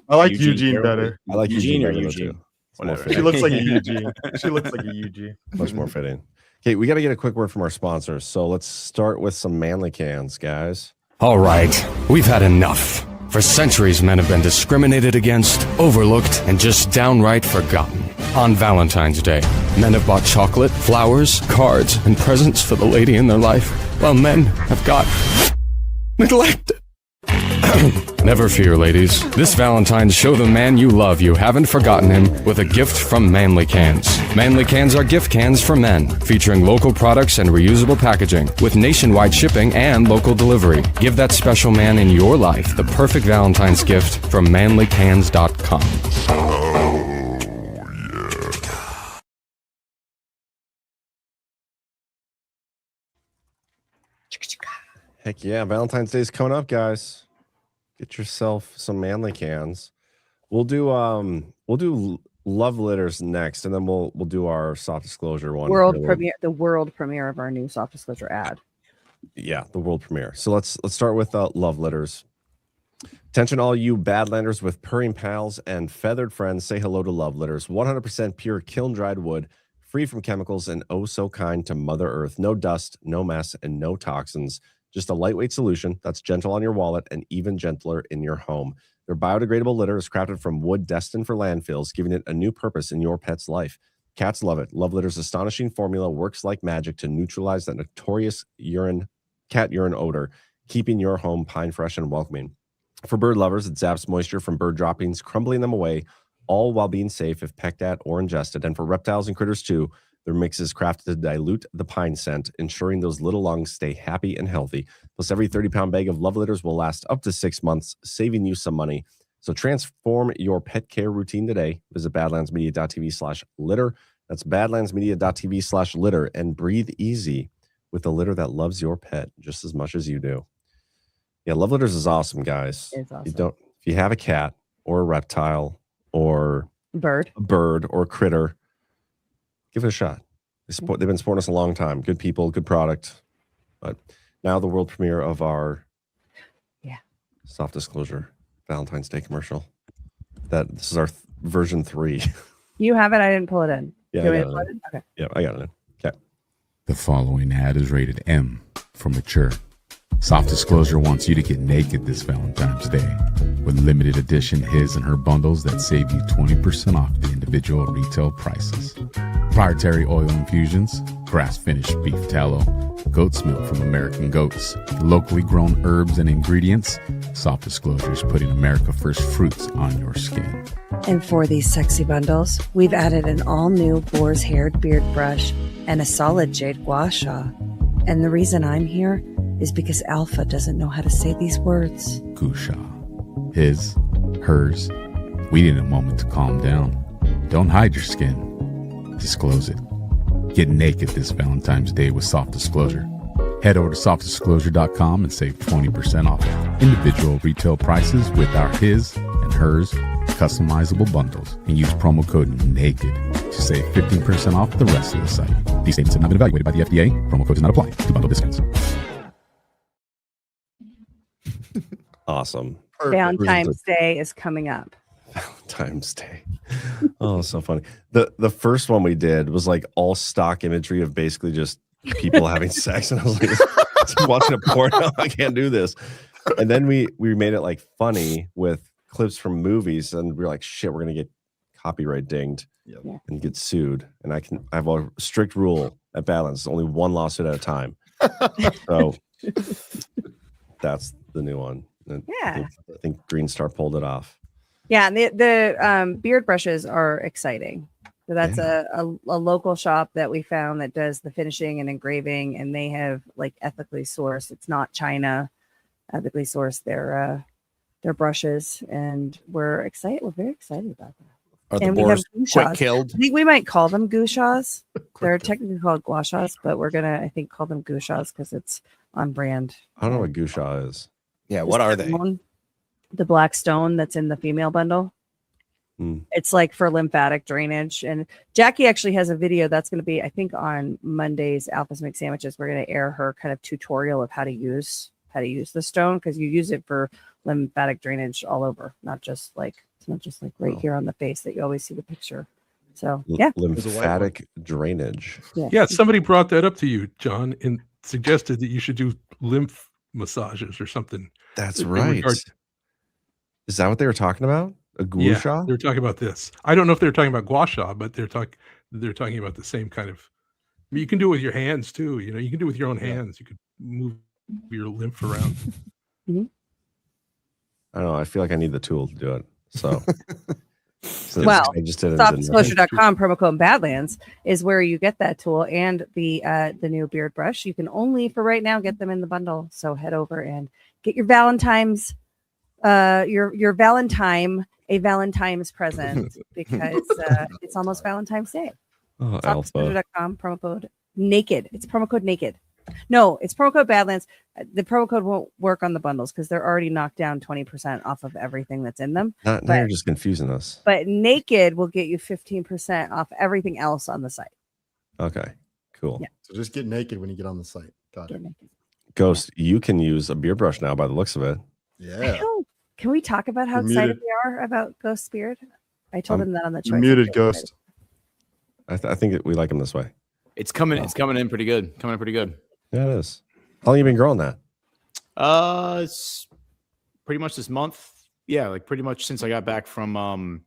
I like Eugene Eugene Carroll. better. I like Eugene or better, though, Eugene? too. It's more Whatever. She fitting. looks like a Eugene. She looks like a Eugene. Much more fitting. Okay, we got to get a quick word from our sponsors. So let's start with some manly cans, guys. All right, we've had enough. For centuries, men have been discriminated against, overlooked, and just downright forgotten. On Valentine's Day, men have bought chocolate, flowers, cards, and presents for the lady in their life, while men have got neglected. Never fear, ladies. This Valentine's, show the man you love you haven't forgotten him with a gift from Manly Cans. Manly Cans are gift cans for men, featuring local products and reusable packaging, with nationwide shipping and local delivery. Give that special man in your life the perfect Valentine's gift from manlycans.com. Heck yeah, Valentine's Day is coming up, guys. Get yourself some manly cans. We'll do love letters next, and then we'll do our soft disclosure one. The world premiere of our new soft disclosure ad. Yeah, the world premiere. So let's start with love letters. Attention, all you Badlanders with purring pals and feathered friends, say hello to love letters. 100% pure kiln-dried wood, free from chemicals, and oh so kind to Mother Earth. No dust, no mess, and no toxins. Just a lightweight solution that's gentle on your wallet and even gentler in your home. Their biodegradable litter is crafted from wood destined for landfills, giving it a new purpose in your pet's life. Cats love it. Love Litter's astonishing formula works like magic to neutralize that notorious cat urine odor, keeping your home pine fresh and welcoming. For bird lovers, it zaps moisture from bird droppings, crumbling them away, all while being safe if pecked at or ingested. And for reptiles and critters too, their mix is crafted to dilute the pine scent, ensuring those little lungs stay happy and healthy. Plus, every 30-pound bag of love litters will last up to 6 months, saving you some money. So transform your pet care routine today. Visit badlandsmedia.tv/litter. That's badlandsmedia.tv/litter, and breathe easy with a litter that loves your pet just as much as you do. Yeah, love litters is awesome, guys. It's awesome. If you have a cat or a reptile or a bird or a critter, give it a shot. They've been supporting us a long time. Good people, good product. But now the world premiere of our soft disclosure Valentine's Day commercial. This is our version 3. You have it. I didn't pull it in. Yeah, Do I you got want it me to pull it in? Okay. Yeah, I got it in. Okay. The following ad is rated M for mature. Soft Disclosure wants you to get naked this Valentine's Day with limited edition his and her bundles that save you 20% off the individual retail prices. Proprietary oil infusions, grass-finished beef tallow, goat's milk from American goats, locally grown herbs and ingredients. Soft Disclosure is putting America First fruits on your skin. And for these sexy bundles, we've added an all-new boar's haired beard brush and a solid jade gua sha. And the reason I'm here is because Alpha doesn't know how to say these words. Gusha. His, hers. We need a moment to calm down. Don't hide your skin. Disclose it. Get naked this Valentine's Day with Soft Disclosure. Head over to softdisclosure.com and save 20% off individual retail prices with our his and hers customizable bundles, and use promo code NAKED to save 15% off the rest of the site. These statements have not been evaluated by the FDA. Promo code does not apply to bundle discounts. Awesome. Valentine's Day is coming up. Valentine's Day. Oh, so funny. The first one we did was like all stock imagery of basically just people having sex, and I was like, I'm watching a porno. I can't do this. And then we made it like funny with clips from movies, and we were like, shit, we're gonna get copyright dinged and get sued. And I have a strict rule at Badlands: only one lawsuit at a time. So that's the new one. And I think Green Star pulled it off. Yeah, and the beard brushes are exciting. So that's a local shop that we found that does the finishing and engraving, and they have like ethically sourced. It's not China, ethically sourced their brushes, and we're excited. We're very excited about that. Are the and boars we have quick killed? I think we might call them gushas. They're technically called gua shas, but we're gonna, I think, call them gushas because it's on brand. I don't know what gusha is. Yeah, what are they? the black stone that's in the female bundle. It's like for lymphatic drainage. And Jackie actually has a video that's going to be, I think, on Monday's Alphas Make Sandwiches. We're going to air her kind of tutorial of how to use the stone, because you use it for lymphatic drainage all over, not just like right here on the face that you always see the picture. So yeah, lymphatic drainage. Yeah, somebody brought that up to you, John, and suggested that you should do lymph massages or something. That's right. Is that what they were talking about? A gua sha? They're talking about this. I don't know if they're talking about gua sha, but they're talking about the same kind of. I mean, you can do it with your hands too. You know, you can do it with your own hands. You could move your lymph around. I don't know. I feel like I need the tool to do it. So, well, I just did softdisclosure.com promo code Badlands is where you get that tool and the new beard brush. You can only for right now get them in the bundle. So head over and get your Valentine's your Valentine's present because it's almost Valentine's Day. Softdisclosure.com promo code naked. It's promo code naked. No, it's promo code Badlands. The promo code won't work on the bundles because they're already knocked down 20% off of everything that's in them. Now you're just confusing us. But naked will get you 15% off everything else on the site. Okay, cool. Yeah. So just get naked when you get on the site. Got it. Ghost, you can use a beard brush now by the looks of it. Yeah. Can we talk about how excited we are about Ghost's beard? I told him that on the chat. Muted, Ghost. I think we like him this way. It's coming. It's coming in pretty good. Yeah, it is. How long you been growing that? It's pretty much this month. Yeah, like pretty much since I got back from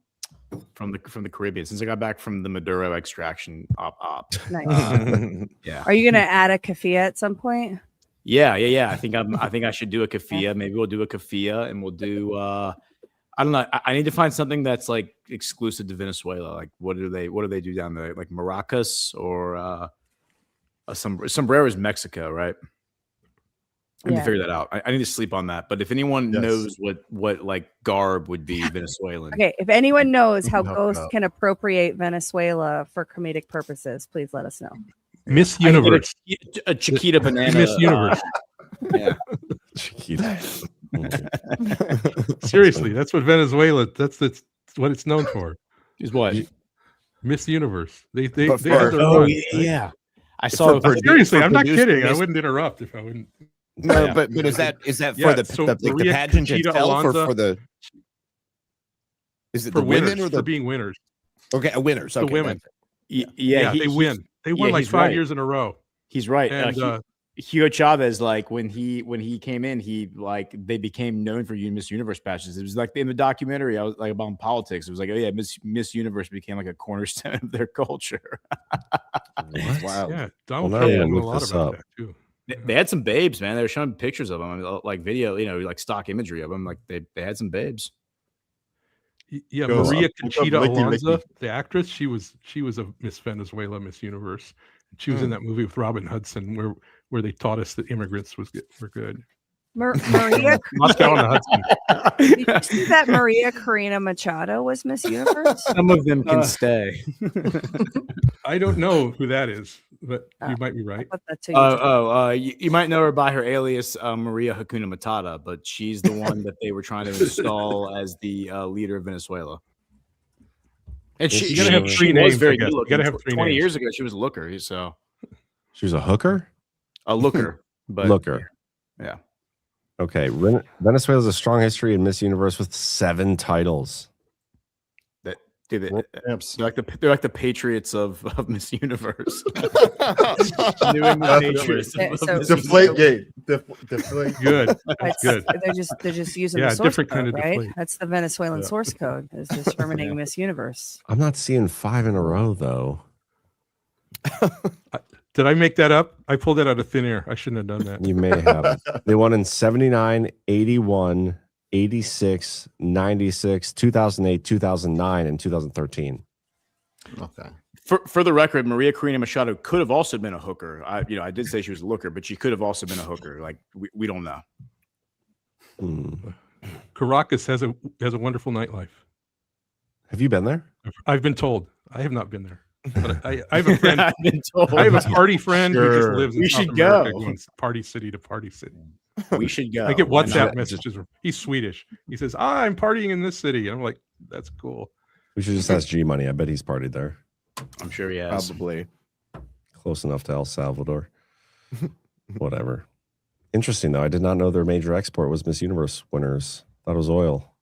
the Caribbean. Since I got back from the Maduro extraction op. Nice. Yeah. Are you gonna add a keffiyeh at some point? Yeah. I think I should do a keffiyeh. Maybe we'll do a keffiyeh, and we'll do. I don't know. I need to find something that's like exclusive to Venezuela. Like, what do they do down there? Like maracas or sombrero is Mexico, right? I need to figure that out. I need to sleep on that. But if anyone knows what like garb would be Venezuelan. Okay, if anyone knows how Ghost can appropriate Venezuela for comedic purposes, please let us know. Miss Universe. A Chiquita banana. Miss Universe. Yeah. Chiquita. Seriously, that's what Venezuela. That's what it's known for. Is what? Miss Universe. They have their oh run, yeah. right? I saw it. Seriously, I'm not kidding. I wouldn't interrupt if I wouldn't. No, but is that for the pageant itself or for the? Is it for the winners, women or for being winners? Okay, winners. Okay, the women. Yeah, they win. They won like 5 years in a row. He's right. And Hugo Chavez, like when he came in, they became known for Miss Universe patches. It was like in the documentary, I was like about politics. It was like, oh yeah, Miss Universe became like a cornerstone of their culture. Wow. Yeah, Donald Trump knew a lot about that too. They had some babes, man. They were showing pictures of them, like video, like stock imagery of them. Like they had some babes. Yeah, Maria Conchita Alonso, the actress, she was a Miss Venezuela, Miss Universe. She was in that movie with Robin Hudson where they taught us that immigrants were good. Maria Moscow on the Hudson. Did you see that Maria Corina Machado was Miss Universe? Some of them can stay. I don't know who that is, but you might be right. You might know her by her alias Maria Hakuna Matata, but she's the one that they were trying to install as the leader of Venezuela. And she gotta have three names. Very good looking. You gotta have 20 years ago, she was a looker. So she was a hooker. A looker, but looker. Yeah. Okay, Venezuela has a strong history in Miss Universe with 7 titles. They're like the Patriots of Miss Universe. New England Patriots. Deflate gate. Deflate. Good. Good. They're just using the source code, right? That's the Venezuelan source code is determining Miss Universe. I'm not seeing 5 in a row though. Did I make that up? I pulled that out of thin air. I shouldn't have done that. You may have. They won in 79, 81, 86, 96, 2008, 2009, and 2013. Okay. For the record, Maria Corina Machado could have also been a hooker. I did say she was a looker, but she could have also been a hooker. Like we don't know. Caracas has a wonderful nightlife. Have you been there? I've been told. I have not been there. But I have a friend. I have a party friend who just lives in South America, going party city to party city. We should go. I get Why WhatsApp not? messages. He's Swedish. He says, I'm partying in this city. And I'm like, that's cool. We should just ask G Money. I bet he's partied there. I'm sure he has. Probably. Close enough to El Salvador. Whatever. Interesting, though. I did not know their major export was Miss Universe winners. Thought it was oil.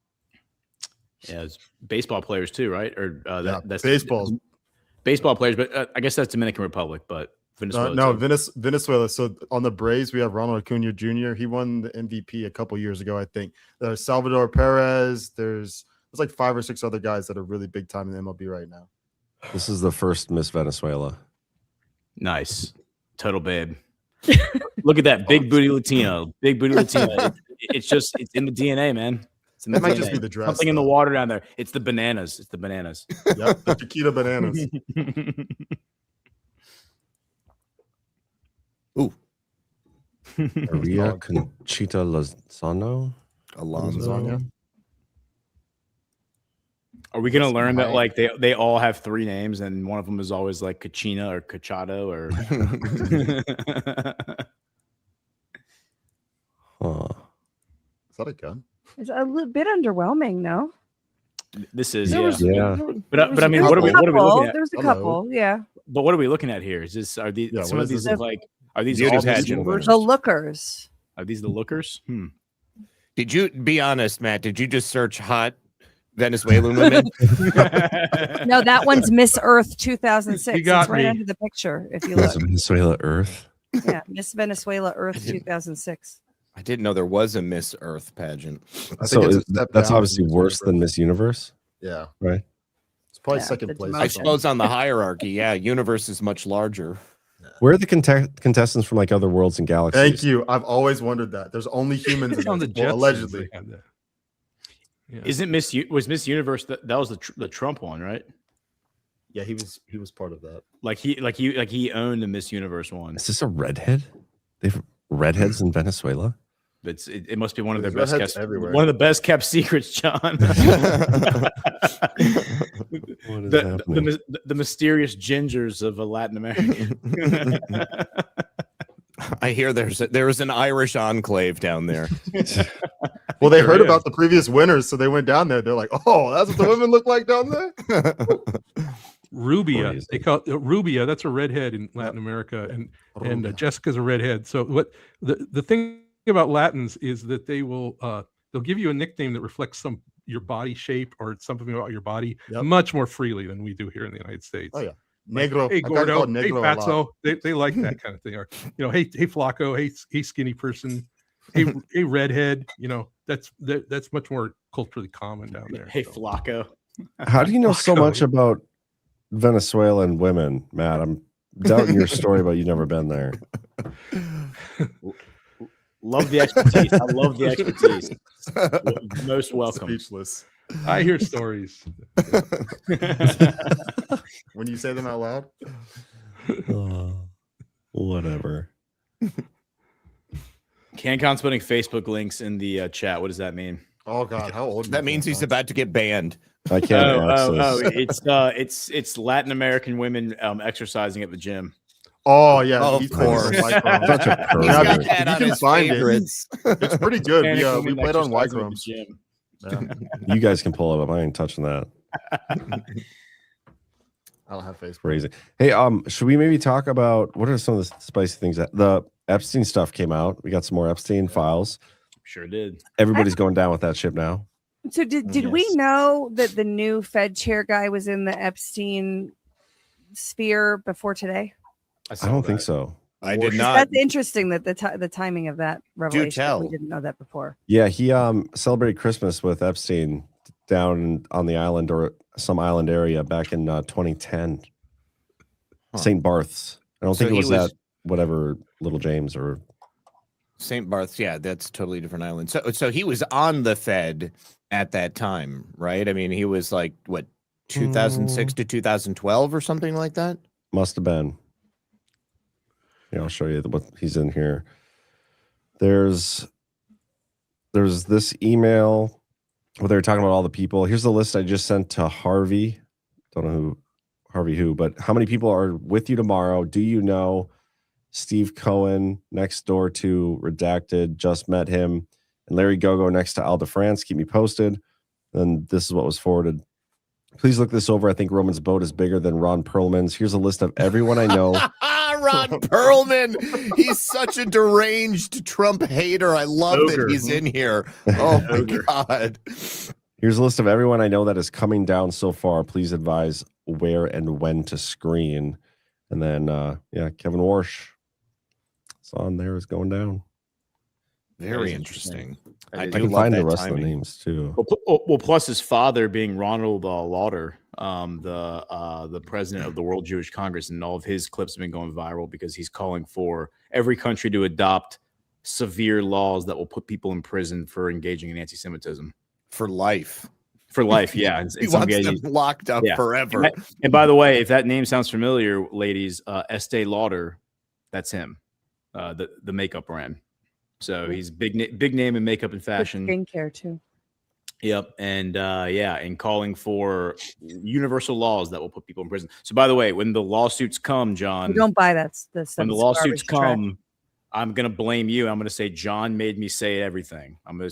Yeah, it's baseball players too, right? Or that's baseball players, but I guess that's Dominican Republic, but Venezuela. No, Venezuela. So on the Braves, we have Ronald Acuna Jr. He won the MVP a couple years ago, I think. There's Salvador Perez. There's like 5 or 6 other guys that are really big time in the MLB right now. This is the first Miss Venezuela. Nice. Total babe. Look at that big booty Latino. Big booty Latino. It's in the DNA, man. That might just be the dress. Something in the water down there. It's the bananas. It's the bananas. Yep, the Chiquita bananas. Ooh. Maria Conchita Lozano? Lasagna. Are we gonna learn that like they all have 3 names and one of them is always like Kachina or Cachado or Is that a gun? It's a little bit underwhelming, no? This is Yeah. But I mean, what are we looking at? There's a couple, yeah. But what are we looking at here? Is this are these some of these like are these Beauty all pageant winners. The lookers. Are these the lookers? Did you be honest, Matt? Did you just search hot Venezuelan women? No, that one's Miss Earth 2006. You got it's right me. under the picture if you Miss look. Venezuela Earth. Yeah, Miss Venezuela Earth 2006. I didn't know there was a Miss Earth pageant. I So think it's a step that's down obviously from Miss worse than Universe. Miss Universe, Yeah, right? it's probably Yeah, second the place. I demotion. suppose on the hierarchy, yeah, universe is much larger. Where are the contestants from like other worlds and galaxies? Thank you. I've always wondered that. There's only humans in on the it. Well, Jetsons, allegedly. they had that. Yeah. Isn't Miss Universe that was the Trump one, right? Yeah, he was part of that. Like he owned the Miss Universe one. Is this a redhead? They have redheads in Venezuela? It must be one of their There's best redheads kept everywhere. one of the best kept secrets, John. What is happening? the mysterious gingers of Latin America. I hear there is an Irish enclave down there. Well, they heard is. about the previous winners, so they went down there. They're like, "Oh, that's what the women look like down there." Rubia. Crazy. They call it Rubia. That's a redhead in Latin America, and Jessica's a redhead. So what the thing about Latins is that they'll give you a nickname that reflects your body shape or something about your body much more freely than we do here in the United States. Oh yeah, negro. Hey I've gotten Gordo, called hey negro a lot. Fatso. They like that kind of thing. Or hey Flaco, hey skinny person, hey redhead. That's much more culturally common down there. Hey so. Flacco. How do you know so much about Venezuelan women, Matt? I'm doubting your story about you've never been there. Love the expertise. I love the expertise. Most welcome. Speechless. I hear stories. When you say them out loud. Whatever. CanCon's putting Facebook links in the chat. What does that mean? Oh God, how old? That means he's about to get banned. I can't access. It's Latin American women exercising at the gym. Oh yeah, Oh, he's of course. Such a pervert. He's got if that you on can his find favorites. it's pretty good. Hispanic We women played on exercising at the Wycromes. gym. Yeah. You guys can pull it up. I ain't touching that. I don't have Facebook. Crazy. Hey, should we maybe talk about what are some of the spicy things that the Epstein stuff came out? We got some more Epstein files. Sure did. Everybody's going down with that ship now. So did we know that the new Fed chair guy was in the Epstein sphere before today? I don't think so. I did Because not. That's interesting that the timing of that revelation. tell. We didn't know that before. Yeah, he celebrated Christmas with Epstein down on the island or some island area back in 2010. St. Barth's. I don't think it was that whatever Little James or St. Barth's. Yeah, that's a totally different island. So he was on the Fed at that time, right? I mean, he was like what 2006 to 2012 or something like that. must have been. Yeah, I'll show you what he's in here. There's this email where they're talking about all the people. Here's the list I just sent to Harvey. Don't know who, but how many people are with you tomorrow? Do you know? Steve Cohen next door to Redacted. Just met him. And Larry Gogo next to Al DeFrance. Keep me posted. And this is what was forwarded. Please look this over. I think Roman's boat is bigger than Ron Perlman's. Here's a list of everyone I know. Ron Perlman. He's such a deranged Trump hater. I love that he's in here. Oh my God. Here's a list of everyone I know that is coming down so far. Please advise where and when to screen. And then, Kevin Warsh. It's on there. Is going down. Very interesting. I can find the rest of the names too. Well, plus his father being Ronald Lauder, the president of the World Jewish Congress, and all of his clips have been going viral because he's calling for every country to adopt severe laws that will put people in prison for engaging in anti-Semitism for life. For life, yeah. He wants them locked up forever. And by the way, if that name sounds familiar, ladies, Estee Lauder, that's him, the makeup brand. So he's big name in makeup and fashion. Skincare too. Yep. And and calling for universal laws that will put people in prison. So by the way, when the lawsuits come, John, you don't buy that. When the lawsuits come, I'm gonna blame you. I'm gonna say John made me say everything. I'm gonna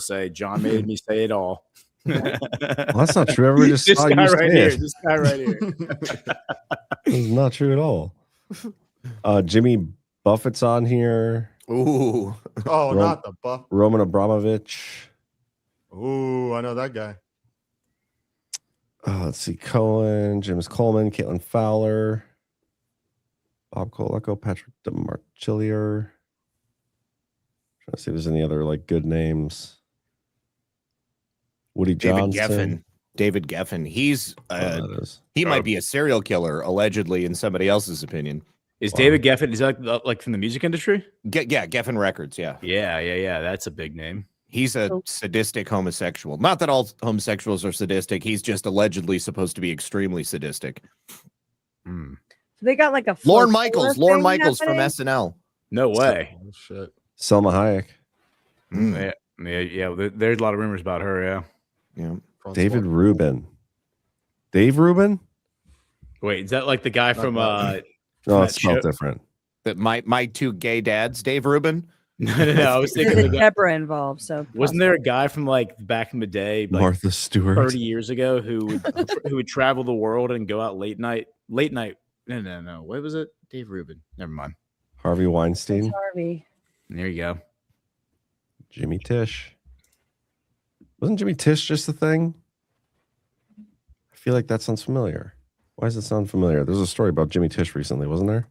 say John made me say it all. Well, that's not true. Everybody just saw you say it. This guy right here. It's not true at all. Jimmy Buffett's on here. Ooh. Oh, not the Buff. Roman Abramovich. Ooh, I know that guy. Let's see. Cohen, James Coleman, Caitlin Fowler, Bob Colecco, Patrick DeMarchillier. Trying to see if there's any other good names. Woody Johnson. David Geffen. He's he might be a serial killer, allegedly, in somebody else's opinion. Is David Geffen, is that like from the music industry? Yeah, Geffen Records, yeah. Yeah. That's a big name. He's a sadistic homosexual. Not that all homosexuals are sadistic. He's just allegedly supposed to be extremely sadistic. So they got like a Lorne Michaels from SNL. No way. Oh, shit. Selma Hayek. Yeah. There's a lot of rumors about her. Yeah. David Rubin. Dave Rubin? Wait, is that like the guy from No, it's spelled different. That my two gay dads, Dave Rubin. No. I was thinking There's a Deborah involved. So wasn't there a guy from back in the day, Martha Stewart, 30 years ago, who would travel the world and go out late night? No. What was it? Dave Rubin. Never mind. Harvey Weinstein. Harvey. There you go. Jimmy Tish. Wasn't Jimmy Tish just a thing? I feel like that sounds familiar. Why does it sound familiar? There's a story about Jimmy Tish recently, wasn't there?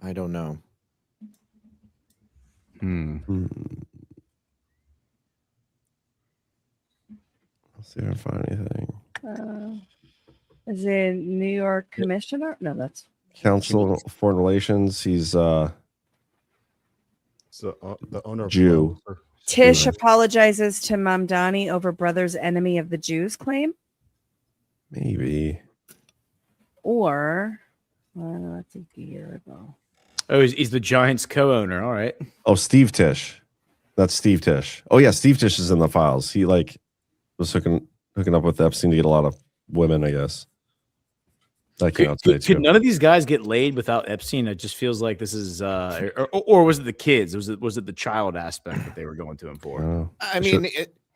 I don't know. Let's see if I can find anything. Is it New York commissioner? No, that's Council of Foreign Relations. He's the owner of Jew. Tish apologizes to Mamdani over brother's enemy of the Jews claim. Maybe. Or, that's a year ago. Oh, he's the Giants co-owner. All right. Oh, Steve Tish. That's Steve Tish. Oh yeah, Steve Tish is in the files. He was hooking up with Epstein to get a lot of women, I guess. Could none of these guys get laid without Epstein? It just feels like this is, or was it the kids? Was it the child aspect that they were going to him for? I mean,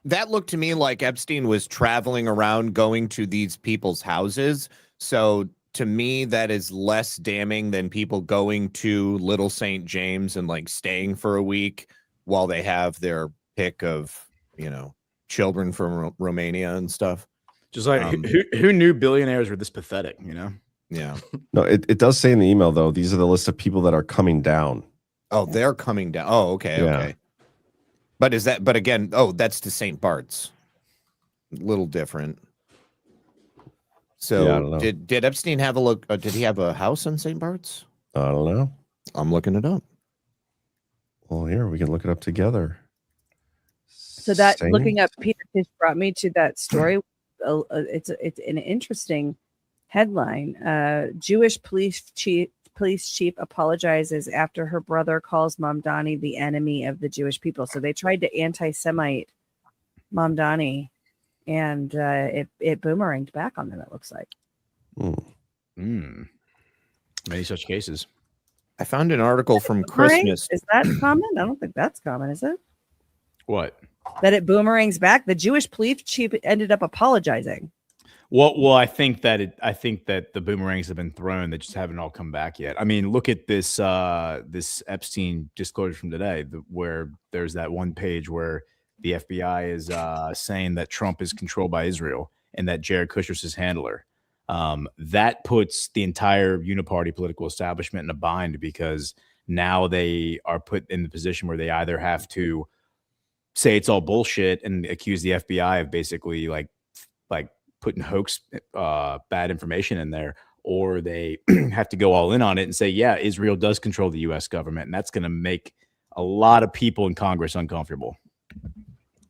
that looked to me like Epstein was traveling around, going to these people's houses. So to me, that is less damning than people going to Little St. James and staying for a week while they have their pick of, children from Romania and stuff. Just who knew billionaires were this pathetic, Yeah. No, it does say in the email, though, these are the list of people that are coming down. Oh, they're coming down. Oh, okay. Yeah. Okay. But again, that's to St. Bart's. A little different. So I don't know. Did Epstein have a look? Did he have a house in St. Bart's? I don't know. I'm looking it up. Well, here we can look it up together. So that looking up Peter Tish brought me to that story. It's an interesting headline. Jewish police chief apologizes after her brother calls Mamdani the enemy of the Jewish people. So they tried to anti-Semite Mamdani, and it boomeranged back on them. It looks like. Many such cases. I found an article from Boomerang? Christmas. Is that common? I don't think that's common, is it? What? That it boomerangs back? The Jewish police chief ended up apologizing. Well, I think that the boomerangs have been thrown. They just haven't all come back yet. I mean, look at this this Epstein disclosure from today, where there's that one page where the FBI is saying that Trump is controlled by Israel and that Jared Kushner's his handler. That puts the entire uniparty political establishment in a bind, because now they are put in the position where they either have to say it's all bullshit and accuse the FBI of basically like putting hoax, bad information in there, or they have to go all in on it and say, yeah, Israel does control the U.S. government, and that's going to make a lot of people in Congress uncomfortable.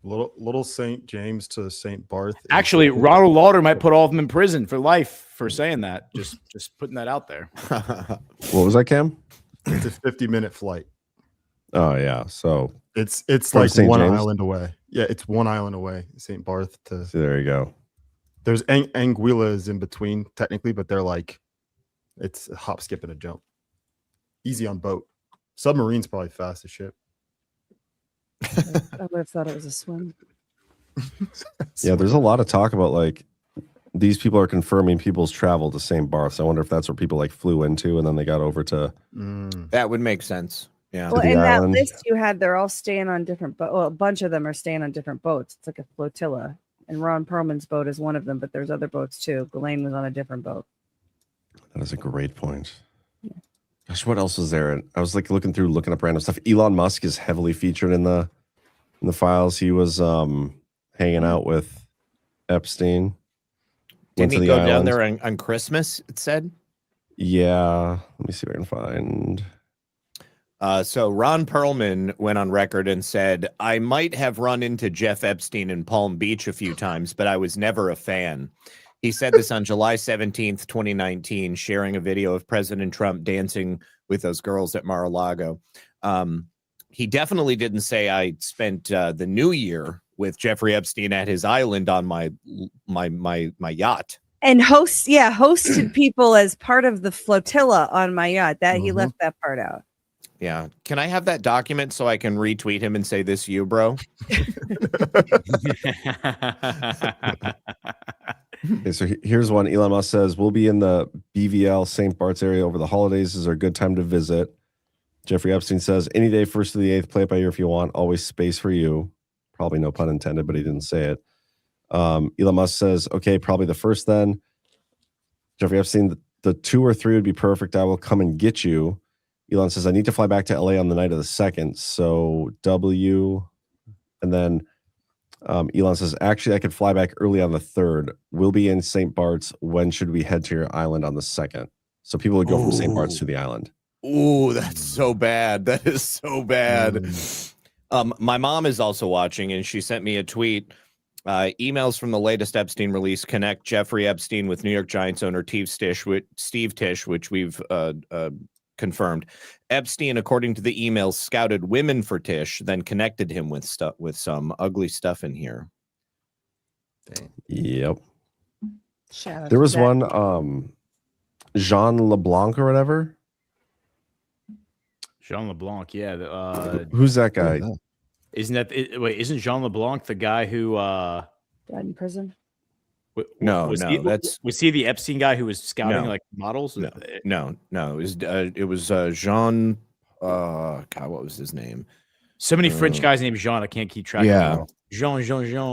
Little St. James to St. Barth. Actually, Ronald Lauder might put all of them in prison for life for saying that. Just putting that out there. What was that, Cam? It's a 50-minute flight. Oh yeah, so it's from like St. one James? island away. Yeah, it's one island away. St. Barth to. See, there you go. There's Anguilla is in between technically, but they're like, it's a hop, skip, and a jump. Easy on boat. Submarine's probably fast as shit. I would have thought it was a swim. Yeah, there's a lot of talk about like these people are confirming people's travel to St. Barth. I wonder if that's where people like flew into and then they got over to. That would make sense. Yeah. Well, the in that island. list you had, they're all staying on different boats. Well, a bunch of them are staying on different boats. It's like a flotilla. And Ron Perlman's boat is one of them, but there's other boats too. Ghislaine was on a different boat. That is a great point. Yeah. Gosh, what else was there? I was like looking up random stuff. Elon Musk is heavily featured in the files. He was hanging out with Epstein. Didn't he go down there on Christmas, it said? Yeah. Let me see if I can find. So Ron Perlman went on record and said, I might have run into Jeff Epstein in Palm Beach a few times, but I was never a fan. He said this on July 17th, 2019, sharing a video of President Trump dancing with those girls at Mar-a-Lago. He definitely didn't say I spent the new year with Jeffrey Epstein at his island on my yacht. And hosted people as part of the flotilla on my yacht. That he left that part out. Yeah. Can I have that document so I can retweet him and say this you, bro? Okay, so here's one. Elon Musk says, we'll be in the BVL St. Bart's area over the holidays. This is a good time to visit. Jeffrey Epstein says, any day, 1st to the 8th, play it by ear if you want. Always space for you. Probably no pun intended, but he didn't say it. Elon Musk says, okay, probably the 1st then. Jeffrey Epstein, the 2 or 3 would be perfect. I will come and get you. Elon says, I need to fly back to LA on the night of the 2nd. So W. And then Elon says, actually, I could fly back early on the 3rd. We'll be in St. Bart's. When should we head to your island on the 2nd? So people would go from St. Bart's to the island. Ooh, that's so bad. That is so bad. My mom is also watching, and she sent me a tweet. Emails from the latest Epstein release connect Jeffrey Epstein with New York Giants owner Steve Tisch, which we've confirmed. Epstein, according to the emails, scouted women for Tisch, then connected him with some ugly stuff in here. Dang. Yep. Shout out There to was Zach. one, Jean LeBlanc or whatever. Jean LeBlanc, yeah. Who's that guy? Isn't Jean LeBlanc the guy who Died in prison. Was he the Epstein guy who was scouting like models? No. It was Jean. God, what was his name? So many French guys named Jean. I can't keep track. Yeah. of them. Jean.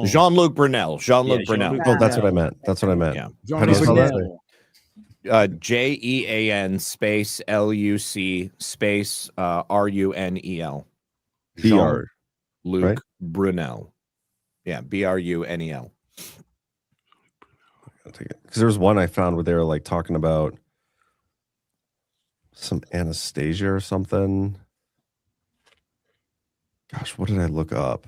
Jean-Luc Brunel. Jean-Luc Brunel. Jean-Luc Oh, that's what I meant. That's what I meant. Yeah. How do you spell that? JEAN space LUC space RUNEL. BR. Luc right? Brunel. Yeah, BRUNEL. Because there was one I found where they were like talking about some Anastasia or something. Gosh, what did I look up?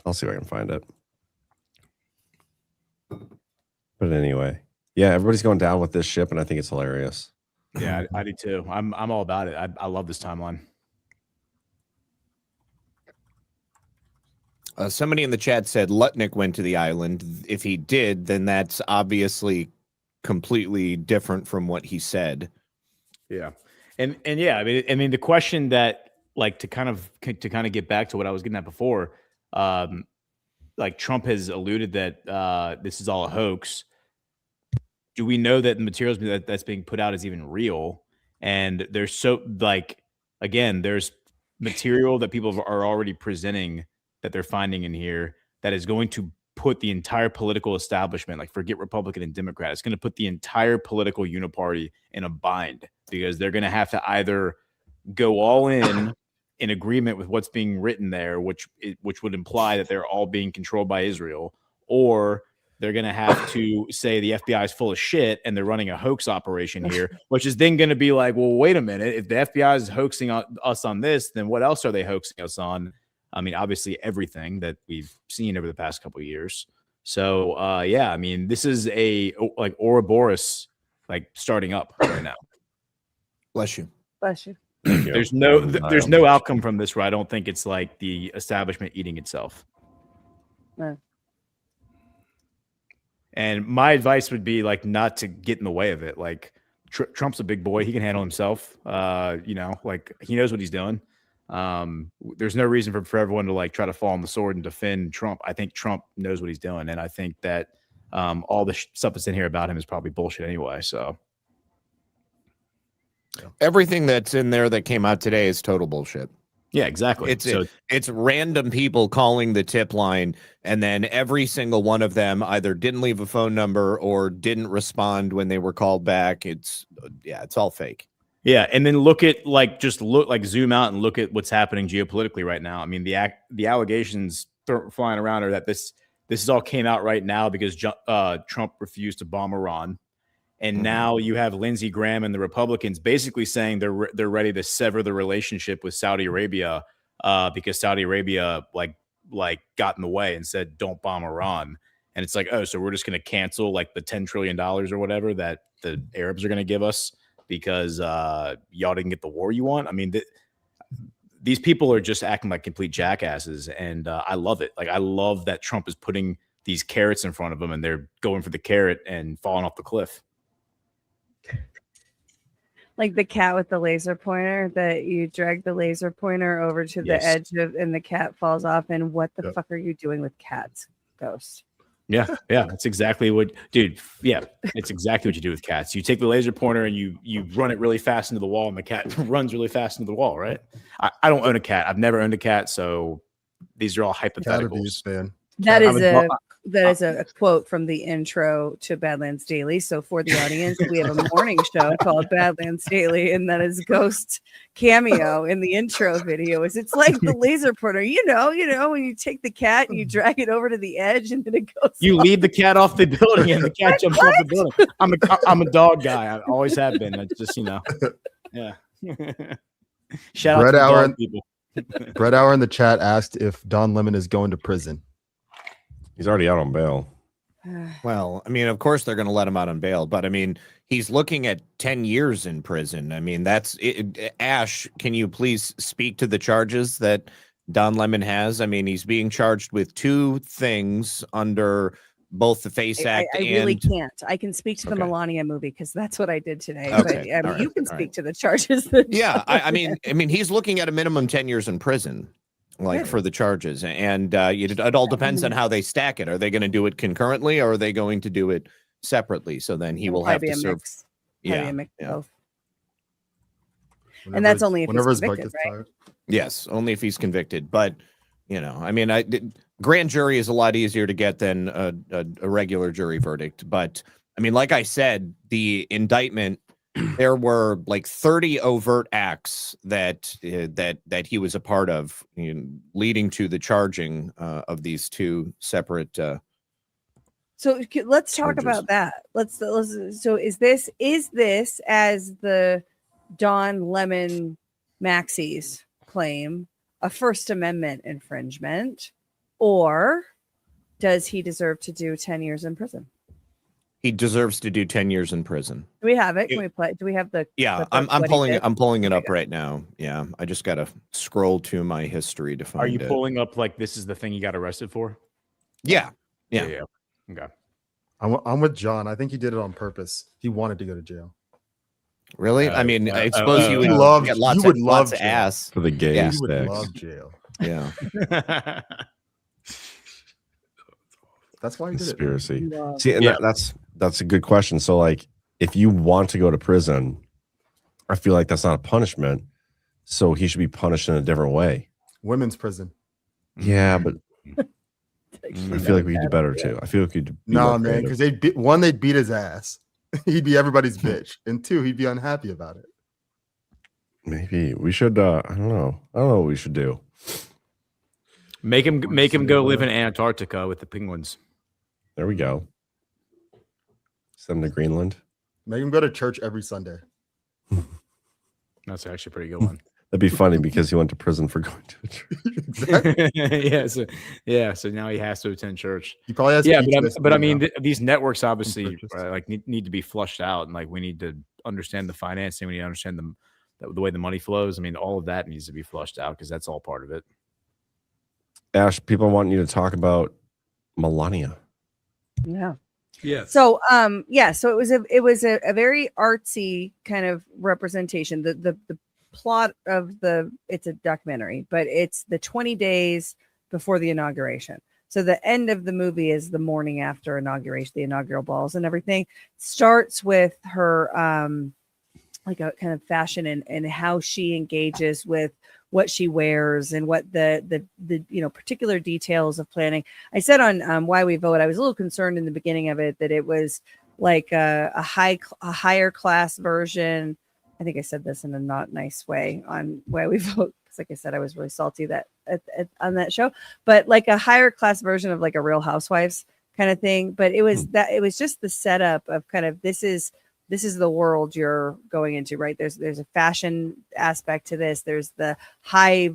I'll see if I can find it. But anyway, yeah, everybody's going down with this ship, and I think it's hilarious. Yeah, I do too. I'm all about it. I love this timeline. Somebody in the chat said Lutnick went to the island. If he did, then that's obviously completely different from what he said. Yeah. And yeah, I mean the question that, like, to kind of get back to what I was getting at before, like Trump has alluded that this is all a hoax. Do we know that the materials that's being put out is even real? And there's so, like, again, there's material that people are already presenting that they're finding in here that is going to put the entire political establishment, like forget Republican and Democrat, it's going to put the entire political uniparty in a bind, because they're going to have to either go all in agreement with what's being written there, which would imply that they're all being controlled by Israel, or they're going to have to say the FBI is full of shit and they're running a hoax operation here, which is then going to be like, well, wait a minute. If the FBI is hoaxing us on this, then what else are they hoaxing us on? I mean, obviously everything that we've seen over the past couple of years. So, yeah, I mean, this is a like Ouroboros, like starting up right now. Bless you. Bless you. There's no outcome from this where I don't think it's like the establishment eating itself. No. And my advice would be like not to get in the way of it. Like Trump's a big boy; he can handle himself. You know, like he knows what he's doing. There's no reason for everyone to like try to fall on the sword and defend Trump. I think Trump knows what he's doing, and I think that all the stuff that's in here about him is probably bullshit anyway. So everything that's in there that came out today is total bullshit. yeah, exactly. It's random people calling the tip line, and then every single one of them either didn't leave a phone number or didn't respond when they were called back. It's all fake. Yeah, and then zoom out and look at what's happening geopolitically right now. I mean, the allegations flying around are that this is all came out right now because Trump refused to bomb Iran. And now you have Lindsey Graham and the Republicans basically saying they're ready to sever the relationship with Saudi Arabia because Saudi Arabia like got in the way and said don't bomb Iran. And it's like, oh, so we're just going to cancel like the $10 trillion or whatever that the Arabs are going to give us because y'all didn't get the war you want. I mean, these people are just acting like complete jackasses, and I love it. Like I love that Trump is putting these carrots in front of them, and they're going for the carrot and falling off the cliff. Like the cat with the laser pointer, that you drag the laser pointer over to the edge of, and the cat falls off. And what the fuck are you doing with cats, Ghost? Yeah, that's exactly what, dude. Yeah, it's exactly what you do with cats. You take the laser pointer and you run it really fast into the wall, and the cat runs really fast into the wall, right? I don't own a cat. I've never owned a cat, so these are all hypotheticals. Fan. That is a quote from the intro to Badlands Daily. So for the audience, we have a morning show called Badlands Daily, and that is Ghost's cameo in the intro video. It's like the laser pointer, you know, when you take the cat and you drag it over to the edge, and then it goes. You leave the cat off the building, and the cat jumps off the building. I'm a dog guy. I always have been. It's just, yeah. Shout out to dog people. Brett Hour in the chat asked if Don Lemon is going to prison. He's already out on bail. Well, I mean, of course they're going to let him out on bail, but I mean, he's looking at 10 years in prison. I mean, that's it. Ash, can you please speak to the charges that Don Lemon has? I mean, he's being charged with 2 things under both the FACE Act I really can't. I can speak to the Melania movie because that's what I did today. Okay. But I mean, you can speak to the charges. I mean, he's looking at a minimum 10 years in prison. For the charges, and it all depends on how they stack it. Are they going to do it concurrently, or are they going to do it separately? So then he will have to serve. Both. And that's only if he's convicted, right? Yes, only if he's convicted. But I mean, grand jury is a lot easier to get than a regular jury verdict. But I mean, like I said, the indictment. There were like 30 overt acts that he was a part of, leading to the charging of these 2 separate. So let's talk about that. Let's. So is this as the Don Lemon Maxey's claim a First Amendment infringement, or does he deserve to do 10 years in prison? He deserves to do 10 years in prison. Do we have it? Can we play? Do we have the? Yeah, I'm pulling it up right now. Yeah, I just got to scroll to my history to find it. Are you pulling up like this is the thing he got arrested for? Yeah. Okay. I'm with John. I think he did it on purpose. He wanted to go to jail. Really? I mean, I suppose you would get lots of ass for the gay He sticks. would love jail. Yeah. That's why he did it. Conspiracy. See, and that's a good question. So, like, if you want to go to prison, I feel like that's not a punishment. So he should be punished in a different way. Women's prison. Yeah, but I feel like we could do better too. I feel like we could. No, man, because they'd beat his ass. He'd be everybody's bitch, and two, he'd be unhappy about it. Maybe we should. I don't know. I don't know what we should do. Make him go live in Antarctica with the penguins. There we go. Send him to Greenland. Make him go to church every Sunday. That's actually a pretty good one. That'd be funny because he went to prison for going to church. So now he has to attend church. He probably has. Yeah, but I mean, these networks obviously like need to be flushed out, and like we need to understand the financing. We need to understand the way the money flows. I mean, all of that needs to be flushed out because that's all part of it. Ash, people want you to talk about Melania. Yeah. Yeah. So so it was a very artsy kind of representation. The plot of it's a documentary, but it's the 20 days before the inauguration. So the end of the movie is the morning after inauguration, the inaugural balls and everything. Starts with her like a kind of fashion and how she engages with what she wears and what the particular details of planning. I said on Why We Vote, I was a little concerned in the beginning of it that it was like a higher class version. I think I said this in a not nice way on Why We Vote, because like I said, I was really salty that on that show, but like a higher class version of like a Real Housewives kind of thing. But it was it was just the setup of kind of this is the world you're going into, right? There's a fashion aspect to this. There's the high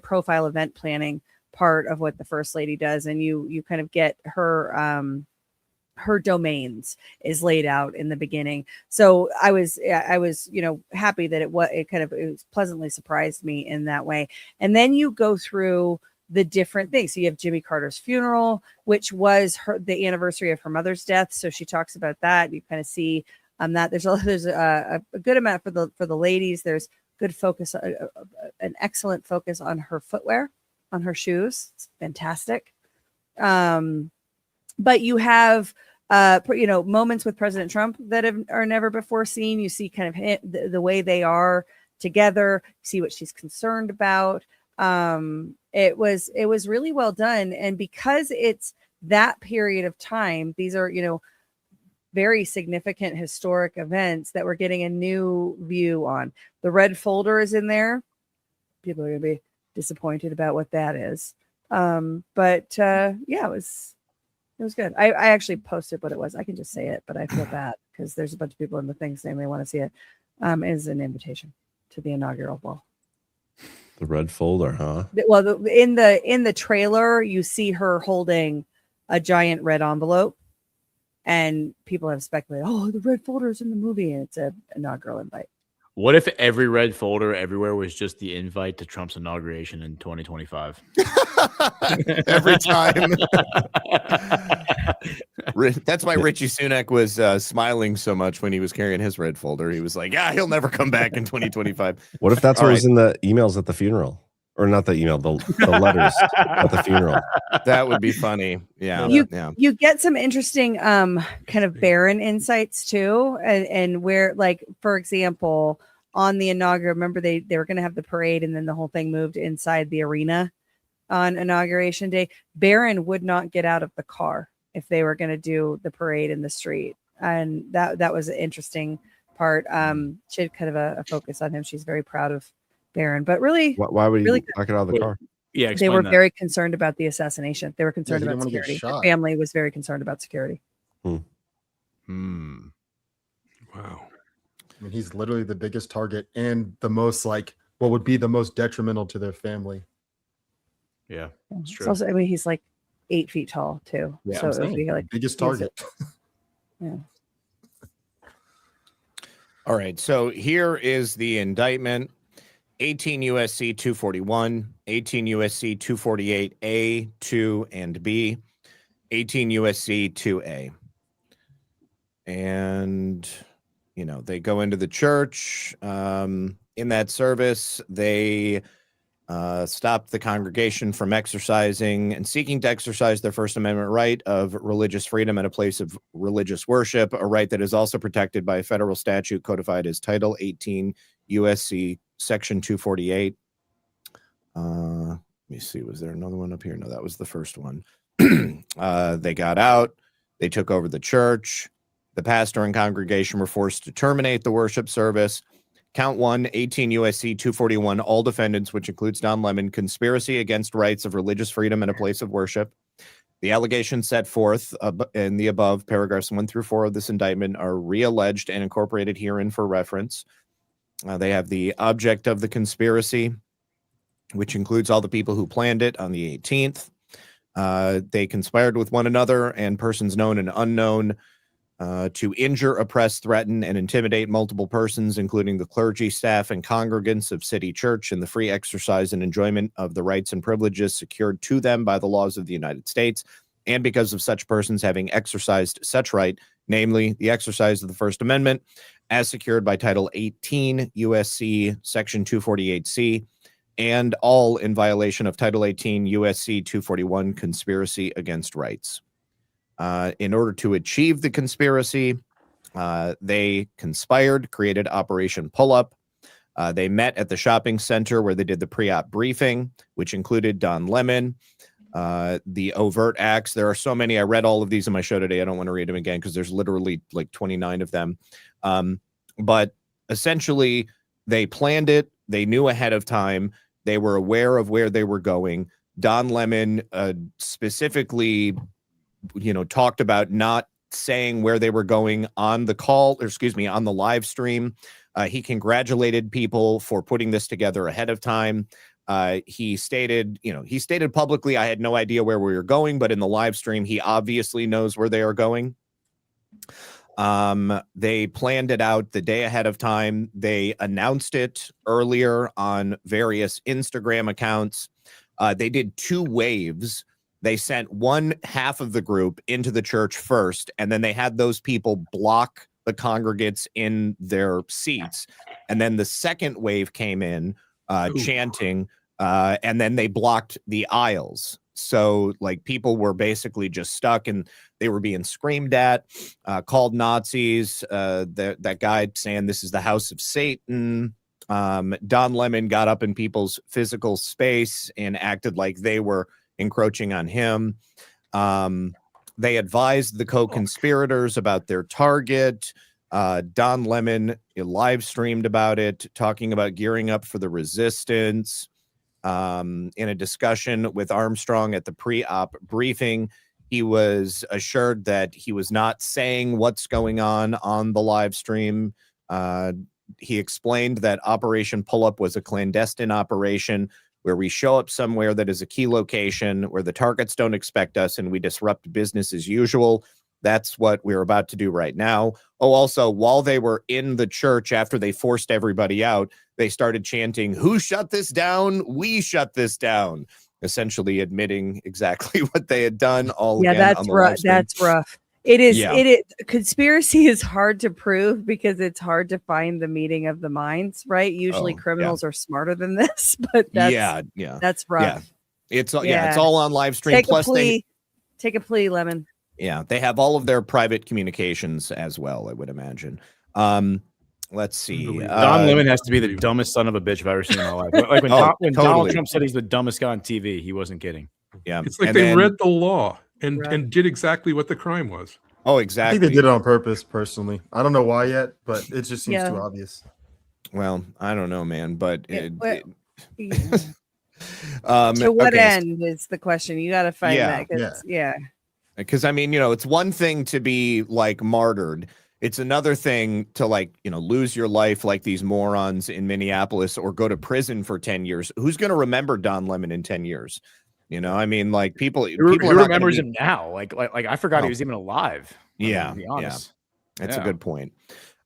profile event planning part of what the First Lady does, and you kind of get her domains is laid out in the beginning. So I was happy that it was pleasantly surprised me in that way. And then you go through the different things. So you have Jimmy Carter's funeral, which was the anniversary of her mother's death. So she talks about that. You kind of see that there's a good amount for the ladies. There's good focus, an excellent focus on her footwear, on her shoes. It's fantastic. But you have moments with President Trump that are never before seen. You see kind of the way they are together. You see what she's concerned about. It was really well done, and because it's that period of time, these are very significant historic events that we're getting a new view on. The red folder is in there. People are going to be disappointed about what that is, but it was good. I actually posted what it was. I can just say it, but I feel bad because there's a bunch of people in the thing saying they want to see it. Is an invitation to the inaugural ball. The red folder, huh? Well, in the trailer, you see her holding a giant red envelope, and people have speculated, "Oh, the red folder is in the movie," and it's an inaugural invite. What if every red folder everywhere was just the invite to Trump's inauguration in 2025? Every time. That's why Richie Sunak was smiling so much when he was carrying his red folder. He was like, "Yeah, he'll never come back in 2025." What if that's what was in the emails at the funeral? Or not the email, the letters at the funeral. That would be funny. Yeah. You get some interesting kind of barren insights too. And where, like, for example, on the inaugural, remember they were going to have the parade and then the whole thing moved inside the arena on inauguration day. Barron would not get out of the car if they were going to do the parade in the street. And that was an interesting part. She had kind of a focus on him. She's very proud of Barron, but really, why would he not get out of the car? Yeah, they were very concerned about the assassination. They were concerned about security. The family was very concerned about security. Wow. I mean, he's literally the biggest target and the most, like, what would be the most detrimental to their family. Yeah, it's true. Also, I mean, he's like 8 feet tall too. Yeah, so it would be like biggest target. Yeah. All right. So here is the indictment. 18 USC 241, 18 USC 248 A, 2, and B. 18 USC 2A. And, you know, they go into the church. In that service, they stopped the congregation from exercising and seeking to exercise their First Amendment right of religious freedom at a place of religious worship, a right that is also protected by a federal statute codified as Title 18 USC Section 248. Let me see, was there another one up here? No, that was the first one. They got out. They took over the church. The pastor and congregation were forced to terminate the worship service. Count 1, 18 USC 241, all defendants, which includes Don Lemon, conspiracy against rights of religious freedom in a place of worship. The allegations set forth in the above paragraphs 1 through 4 of this indictment are re-alleged and incorporated herein for reference. They have the object of the conspiracy, which includes all the people who planned it on the 18th. They conspired with one another and persons known and unknown to injure, oppress, threaten, and intimidate multiple persons, including the clergy, staff, and congregants of City Church, in the free exercise and enjoyment of the rights and privileges secured to them by the laws of the United States, and because of such persons having exercised such right, namely the exercise of the First Amendment, as secured by Title 18 USC Section 248C, and all in violation of Title 18 USC 241, conspiracy against rights. In order to achieve the conspiracy, they conspired, created Operation Pull-Up. They met at the shopping center where they did the pre-op briefing, which included Don Lemon. The overt acts, there are so many. I read all of these in my show today. I don't want to read them again because there's literally like 29 of them. But essentially, they planned it. They knew ahead of time. They were aware of where they were going. Don Lemon specifically, talked about not saying where they were going on the call, or excuse me, on the live stream. He congratulated people for putting this together ahead of time. He stated publicly, I had no idea where we were going, but in the live stream, he obviously knows where they are going. They planned it out the day ahead of time. They announced it earlier on various Instagram accounts. They did 2 waves. They sent one half of the group into the church first, and then they had those people block the congregants in their seats. And then the second wave came in chanting, and then they blocked the aisles. So like people were basically just stuck and they were being screamed at, called Nazis. That guy saying this is the house of Satan. Don Lemon got up in people's physical space and acted like they were encroaching on him. They advised the co-conspirators about their target. Don Lemon live streamed about it, talking about gearing up for the resistance. In a discussion with Armstrong at the pre-op briefing, he was assured that he was not saying what's going on the live stream. He explained that Operation Pull-Up was a clandestine operation where we show up somewhere that is a key location where the targets don't expect us and we disrupt business as usual. That's what we're about to do right now. Oh, also, while they were in the church after they forced everybody out, they started chanting, "Who shut this down? We shut this down," essentially admitting exactly what they had done. That's rough. That's rough. It is. Yeah. It is. Conspiracy is hard to prove because it's hard to find the meeting of the minds, right? Usually criminals are smarter than this, but that's that's rough. Yeah. It's all on live stream. Take a plea, Lemon. Yeah, they have all of their private communications as well, I would imagine. Let's see. Don Lemon has to be the dumbest son of a bitch I've ever seen in my life. Like when Donald Trump said he's the dumbest guy on TV, he wasn't kidding. Yeah, it's like they read the law and did exactly what the crime was. Oh, exactly. I think they did it on purpose, personally. I don't know why yet, but it just seems too obvious. Well, I don't know, man, but to what end is the question? You got to find that. Because I mean, it's one thing to be like martyred. It's another thing to lose your life like these morons in Minneapolis or go to prison for 10 years. Who's going to remember Don Lemon in 10 years? I mean, like people who remembers him now. Like I forgot he was even alive. To be honest. That's a good point.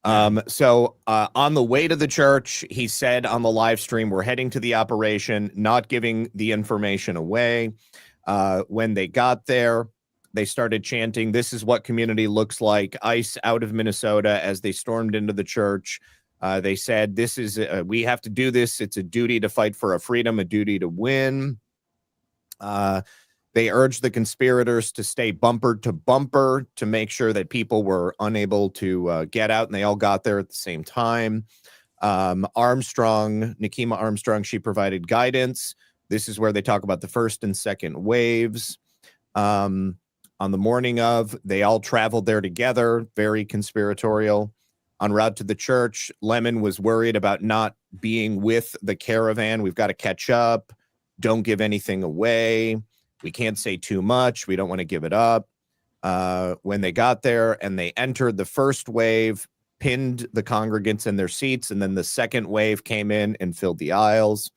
So on the way to the church, he said on the live stream, we're heading to the operation, not giving the information away. When they got there, They started chanting, "This is what community looks like." ICE out of Minnesota as they stormed into the church. They said, "This is we have to do this. It's a duty to fight for our freedom, a duty to win." They urged the conspirators to stay bumper to bumper to make sure that people were unable to get out, and they all got there at the same time. Nikema Armstrong, she provided guidance. This is where they talk about the first and second waves. On the morning of, they all traveled there together, very conspiratorial. En route to the church, Lemon was worried about not being with the caravan. We've got to catch up. Don't give anything away. We can't say too much. We don't want to give it up. When they got there and they entered, the first wave pinned the congregants in their seats, and then the second wave came in and filled the aisles.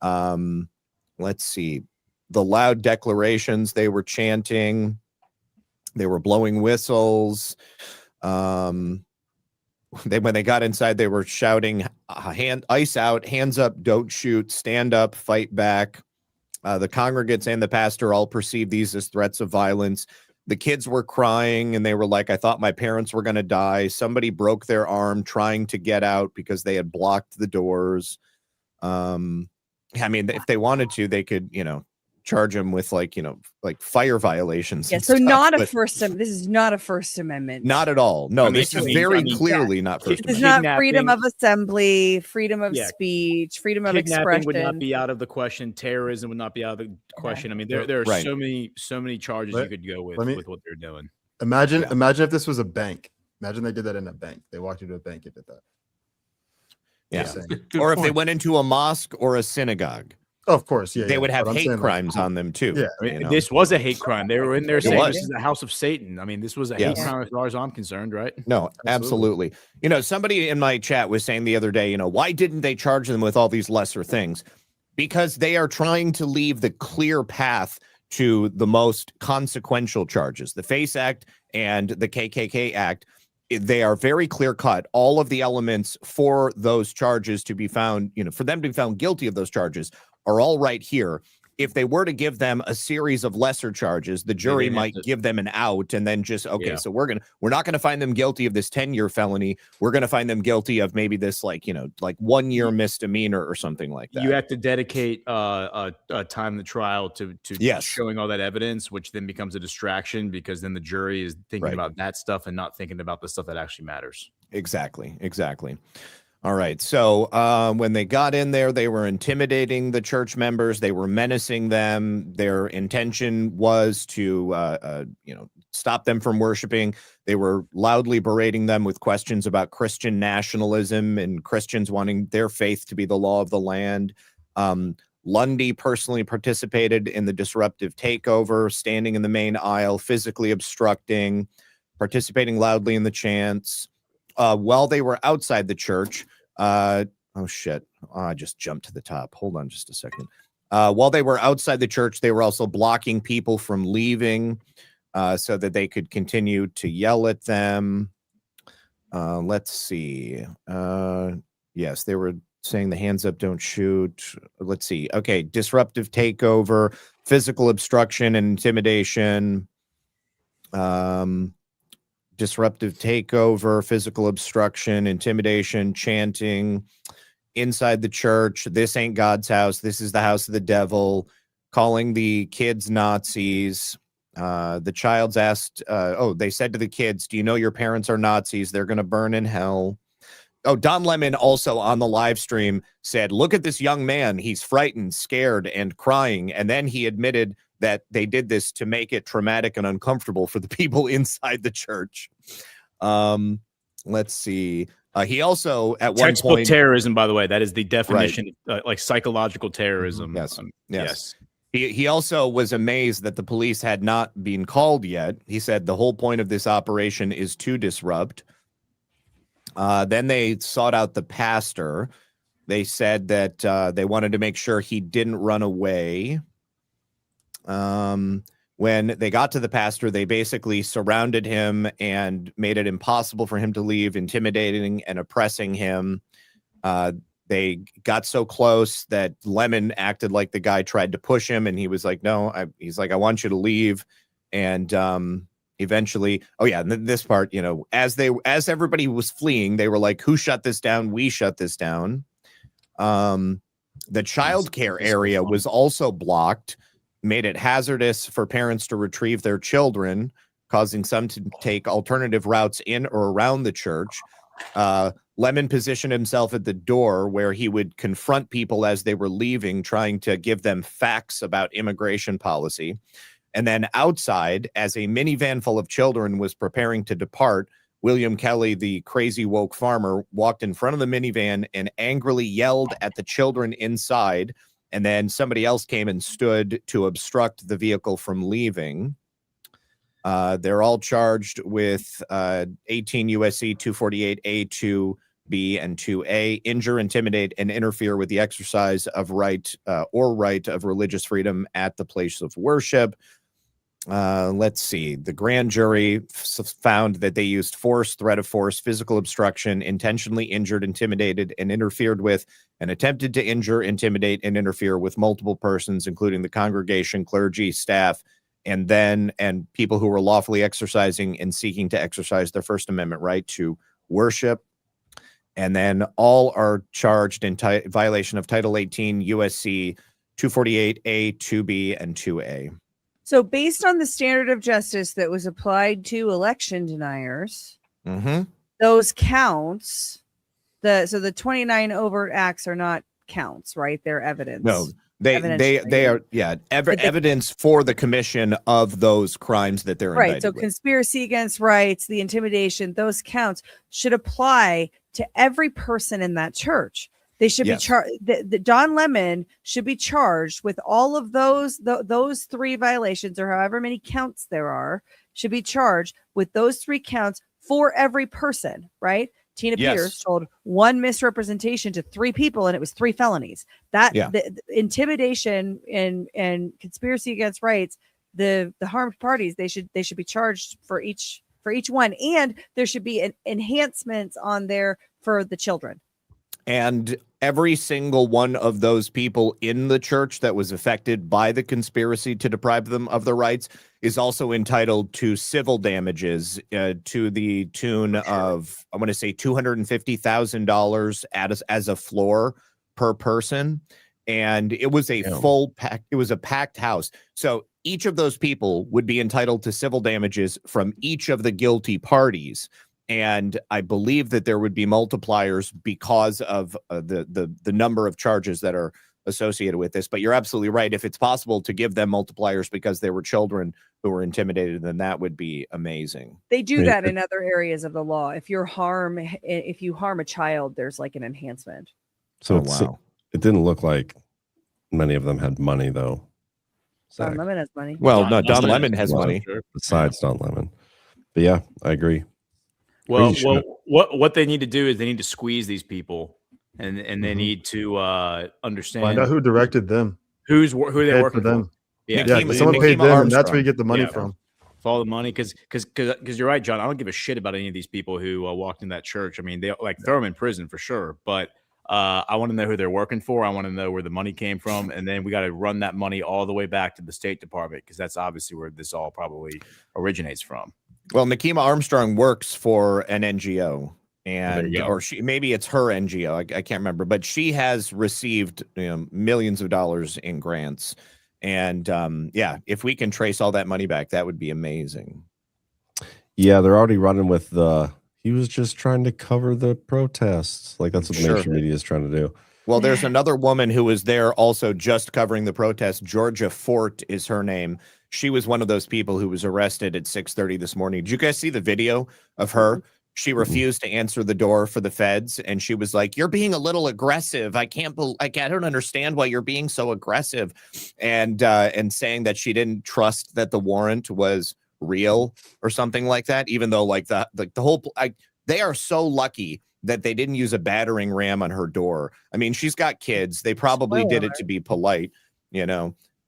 Let's see. The loud declarations they were chanting. They were blowing whistles. When they got inside, they were shouting, "Ice out, hands up, don't shoot, stand up, fight back." The congregants and the pastor all perceived these as threats of violence. The kids were crying and they were like, "I thought my parents were going to die." Somebody broke their arm trying to get out because they had blocked the doors. I mean, if they wanted to, they could, charge them with like fire violations. Yeah, so this is not a First Amendment. Not at all. No, this is very clearly not First It's Amendment. not freedom of assembly, freedom of speech, freedom of expression. Would not be out of the question. Terrorism would not be out of the question. I mean, there are so many charges you could go with what they're doing. Imagine if this was a bank. Imagine they did that in a bank. They walked into a bank and did that. Yeah. Or if they went into a mosque or a synagogue. Oh, of course, they would have hate crimes on them too. Yeah, I mean, this was a hate crime. They were in there saying this is the house of Satan. I mean, this was a hate crime as far as I'm concerned, right? No, absolutely. Somebody in my chat was saying the other day, why didn't they charge them with all these lesser things? Because they are trying to leave the clear path to the most consequential charges. The FACE Act and the KKK Act, they are very clear cut. All of the elements for those charges to be found, for them to be found guilty of those charges are all right here. If they were to give them a series of lesser charges, the jury might give them an out and then just, so we're not going to find them guilty of this 10-year felony. We're going to find them guilty of maybe this 1 year misdemeanor or something like that. You have to dedicate a time in the trial to showing all that evidence, which then becomes a distraction because then the jury is thinking about that stuff and not thinking about the stuff that actually matters. Exactly. All right. So when they got in there, they were intimidating the church members. They were menacing them. Their intention was to, stop them from worshiping. They were loudly berating them with questions about Christian nationalism and Christians wanting their faith to be the law of the land. Lundy personally participated in the disruptive takeover, standing in the main aisle, physically obstructing, participating loudly in the chants. While they were outside the church, I just jumped to the top. Hold on just a second. While they were outside the church, they were also blocking people from leaving so that they could continue to yell at them. Let's see. Yes, they were saying the hands up, don't shoot. Let's see. Okay, disruptive takeover, physical obstruction and intimidation. Disruptive takeover, physical obstruction, intimidation, chanting inside the church. This ain't God's house. This is the house of the devil. Calling the kids Nazis. The child's asked, they said to the kids, "Do you know your parents are Nazis? They're going to burn in hell." Oh, Don Lemon also on the live stream said, "Look at this young man. He's frightened, scared, and crying." And then he admitted that they did this to make it traumatic and uncomfortable for the people inside the church. Let's see. He also at one point terrorism, by the way, that is the definition, like psychological terrorism. Yes. He also was amazed that the police had not been called yet. He said the whole point of this operation is to disrupt. Then they sought out the pastor. They said that they wanted to make sure he didn't run away. When they got to the pastor, they basically surrounded him and made it impossible for him to leave, intimidating and oppressing him. They got so close that Lemon acted like the guy tried to push him, and he was like, "No." He's like, "I want you to leave." And eventually, oh yeah, this part, you know, as everybody was fleeing, they were like, who shut this down? We shut this down. The childcare area was also blocked, made it hazardous for parents to retrieve their children, causing some to take alternative routes in or around the church. Lemon positioned himself at the door where he would confront people as they were leaving, trying to give them facts about immigration policy. And then outside, as a minivan full of children was preparing to depart, William Kelly, the crazy woke farmer, walked in front of the minivan and angrily yelled at the children inside. And then somebody else came and stood to obstruct the vehicle from leaving. They're all charged with 18 USC 248A, 2B, and 2A, injure, intimidate, and interfere with the exercise of right of religious freedom at the place of worship. Let's see. The grand jury found that they used force, threat of force, physical obstruction, intentionally injured, intimidated, and interfered with, and attempted to injure, intimidate, and interfere with multiple persons, including the congregation, clergy, staff, and people who were lawfully exercising and seeking to exercise their First Amendment right to worship. And then all are charged in violation of Title 18 USC 248A, 2B, and 2A. So based on the standard of justice that was applied to election deniers, those counts, the 29 overt acts are not counts, right? They're evidence. No, they are evidence for the commission of those crimes that they're right. So with. Conspiracy against rights, the intimidation, those counts should apply to every person in that church. They should be charged. Don Lemon should be charged with all of those three violations, or however many counts there are, should be charged with those three counts for every person, right? Tina Peters told one misrepresentation to three people, and it was 3 felonies. The intimidation and conspiracy against rights, the harmed parties, they should be charged for each one, and there should be enhancements on there for the children. And every single one of those people in the church that was affected by the conspiracy to deprive them of their rights is also entitled to civil damages to the tune of, I want to say, $250,000 as a floor per person. And it was a packed house. So each of those people would be entitled to civil damages from each of the guilty parties. And I believe that there would be multipliers because of the number of charges that are associated with this. But you're absolutely right. If it's possible to give them multipliers because they were children who were intimidated, then that would be amazing. They do that in other areas of the law. If you harm a child, there's like an enhancement. So wow. It didn't look like many of them had money, though. Don Lemon has money. Well, no, Don Lemon has money. Besides Don Lemon. But yeah, I agree. Well, what they need to do is they need to squeeze these people, and they need to understand. Find out who directed them. Who they're working for them. Someone paid them, and that's where you get the money from. Follow the money, because you're right, John. I don't give a shit about any of these people who walked in that church. I mean, they throw them in prison for sure, but I want to know who they're working for. I want to know where the money came from, and then we got to run that money all the way back to the State Department, because that's obviously where this all probably originates from. Well, Nakima Armstrong works for an NGO, or maybe it's her NGO. I can't remember, but she has received millions of dollars in grants. And if we can trace all that money back, that would be amazing. Yeah, they're already running with he was just trying to cover the protests. Like that's what the mainstream media is trying to do. Well, there's another woman who was there also just covering the protest. Georgia Fort is her name. She was one of those people who was arrested at 6:30 this morning. Did you guys see the video of her? She refused to answer the door for the feds, and she was like, "You're being a little aggressive. I don't understand why you're being so aggressive," and saying that she didn't trust that the warrant was real or something like that. Even though they are so lucky that they didn't use a battering ram on her door. I mean, she's got kids. They probably did it to be polite,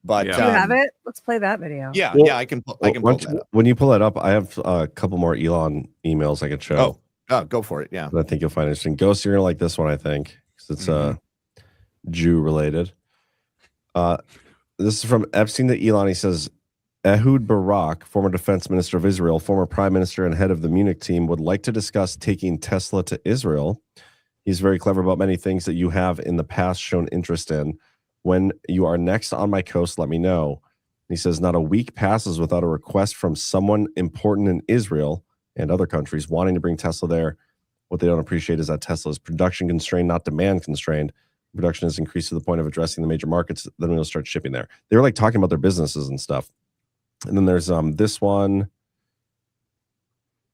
But do you have it? Let's play that video. Yeah, I can pull that up. When you pull that up, I have a couple more Elon emails I could show. Oh, go for it. Yeah, I think you'll find interesting. Ghost, you're gonna like this one, I think, because it's Jew related. This is from Epstein to Elon. He says, Ehud Barak, former defense minister of Israel, former prime minister and head of the Munich team, would like to discuss taking Tesla to Israel. He's very clever about many things that you have in the past shown interest in. When you are next on my coast, let me know. He says, not a week passes without a request from someone important in Israel and other countries wanting to bring Tesla there. What they don't appreciate is that Tesla is production constrained, not demand constrained. Production has increased to the point of addressing the major markets. Then we'll start shipping there. They were like talking about their businesses and stuff. And then there's this one.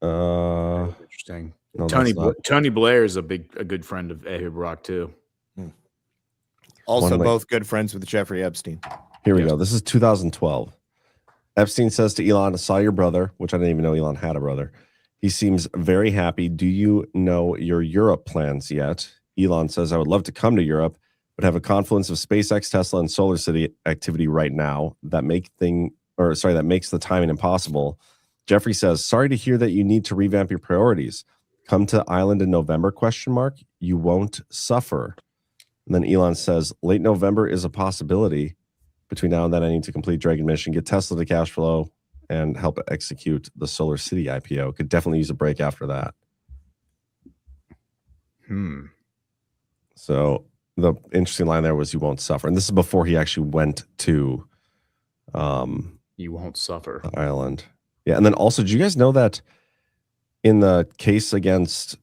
Interesting. No, Tony Blair is a good friend of Ehud Barak too. Also, both good friends with Jeffrey Epstein. Here we go. This is 2012. Epstein says to Elon, I saw your brother, which I didn't even know Elon had a brother. He seems very happy. Do you know your Europe plans yet? Elon says, I would love to come to Europe, but have a confluence of SpaceX, Tesla, and Solar City activity right now that makes the timing impossible. Jeffrey says, sorry to hear that you need to revamp your priorities. Come to Island in November, ? You won't suffer. And then Elon says, late November is a possibility. Between now and then, I need to complete Dragon mission, get Tesla to cash flow, and help execute the Solar City IPO. Could definitely use a break after that. So the interesting line there was, you won't suffer. And this is before he actually went to you won't suffer the island. Yeah. And then also, do you guys know that in the case against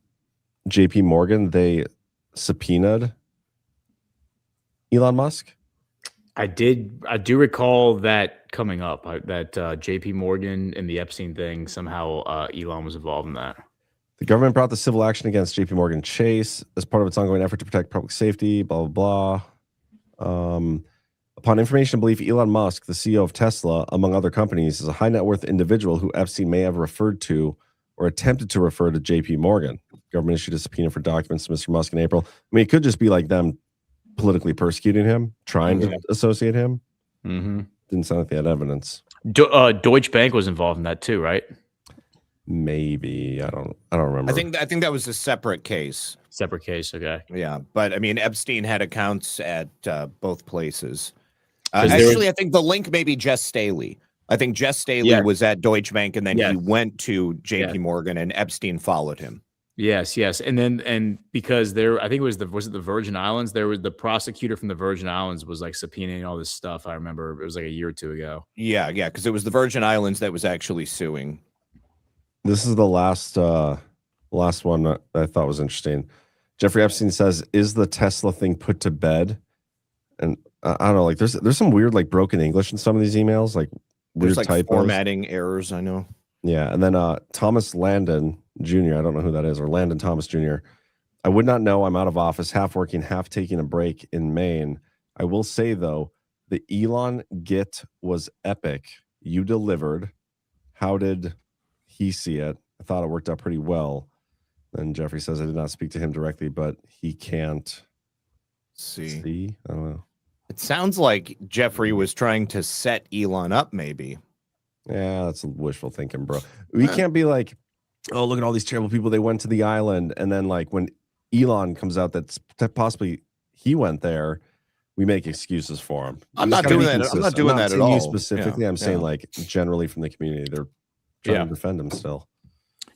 JP Morgan, they subpoenaed Elon Musk? I do recall that coming up, that JP Morgan and the Epstein thing, somehow Elon was involved in that. The government brought the civil action against JP Morgan Chase as part of its ongoing effort to protect public safety, blah, blah, blah. Upon information and belief, Elon Musk, the CEO of Tesla, among other companies, is a high net worth individual who Epstein may have referred to or attempted to refer to JP Morgan. The government issued a subpoena for documents to Mr. Musk in April. I mean, it could just be like them politically persecuting him, trying to associate him. Didn't sound like they had evidence. Deutsche Bank was involved in that too, right? Maybe. I don't remember. I think that was a separate case. Separate case, okay. Yeah, but I mean, Epstein had accounts at both places. Actually, I think the link may be Jess Staley. I think Jess Staley was at Deutsche Bank, and then he went to JP Morgan, and Epstein followed him. Yes, and because there, I think was it the Virgin Islands? There was the prosecutor from the Virgin Islands was like subpoenaing all this stuff. I remember it was like a year or two ago. Yeah, because it was the Virgin Islands that was actually suing. This is the last one that I thought was interesting. Jeffrey Epstein says, "Is the Tesla thing put to bed?" And I don't know, like there's some weird like broken English in some of these emails, like weird there's like typos. formatting errors. I know. Yeah, and then Thomas Landon Jr. I don't know who that is, or Landon Thomas Jr. I would not know. I'm out of office, half working, half taking a break in Maine. I will say though, the Elon get was epic. You delivered. How did he see it? I thought it worked out pretty well. And Jeffrey says, I did not speak to him directly, but he can't see. I don't know. It sounds like Jeffrey was trying to set Elon up, maybe. Yeah, that's wishful thinking, bro. We can't be like, oh, look at all these terrible people. They went to the island. And then like when Elon comes out that possibly he went there, we make excuses for him. I'm not doing that. I'm not doing that at all. You specifically, I'm saying like generally from the community, they're trying to defend him still.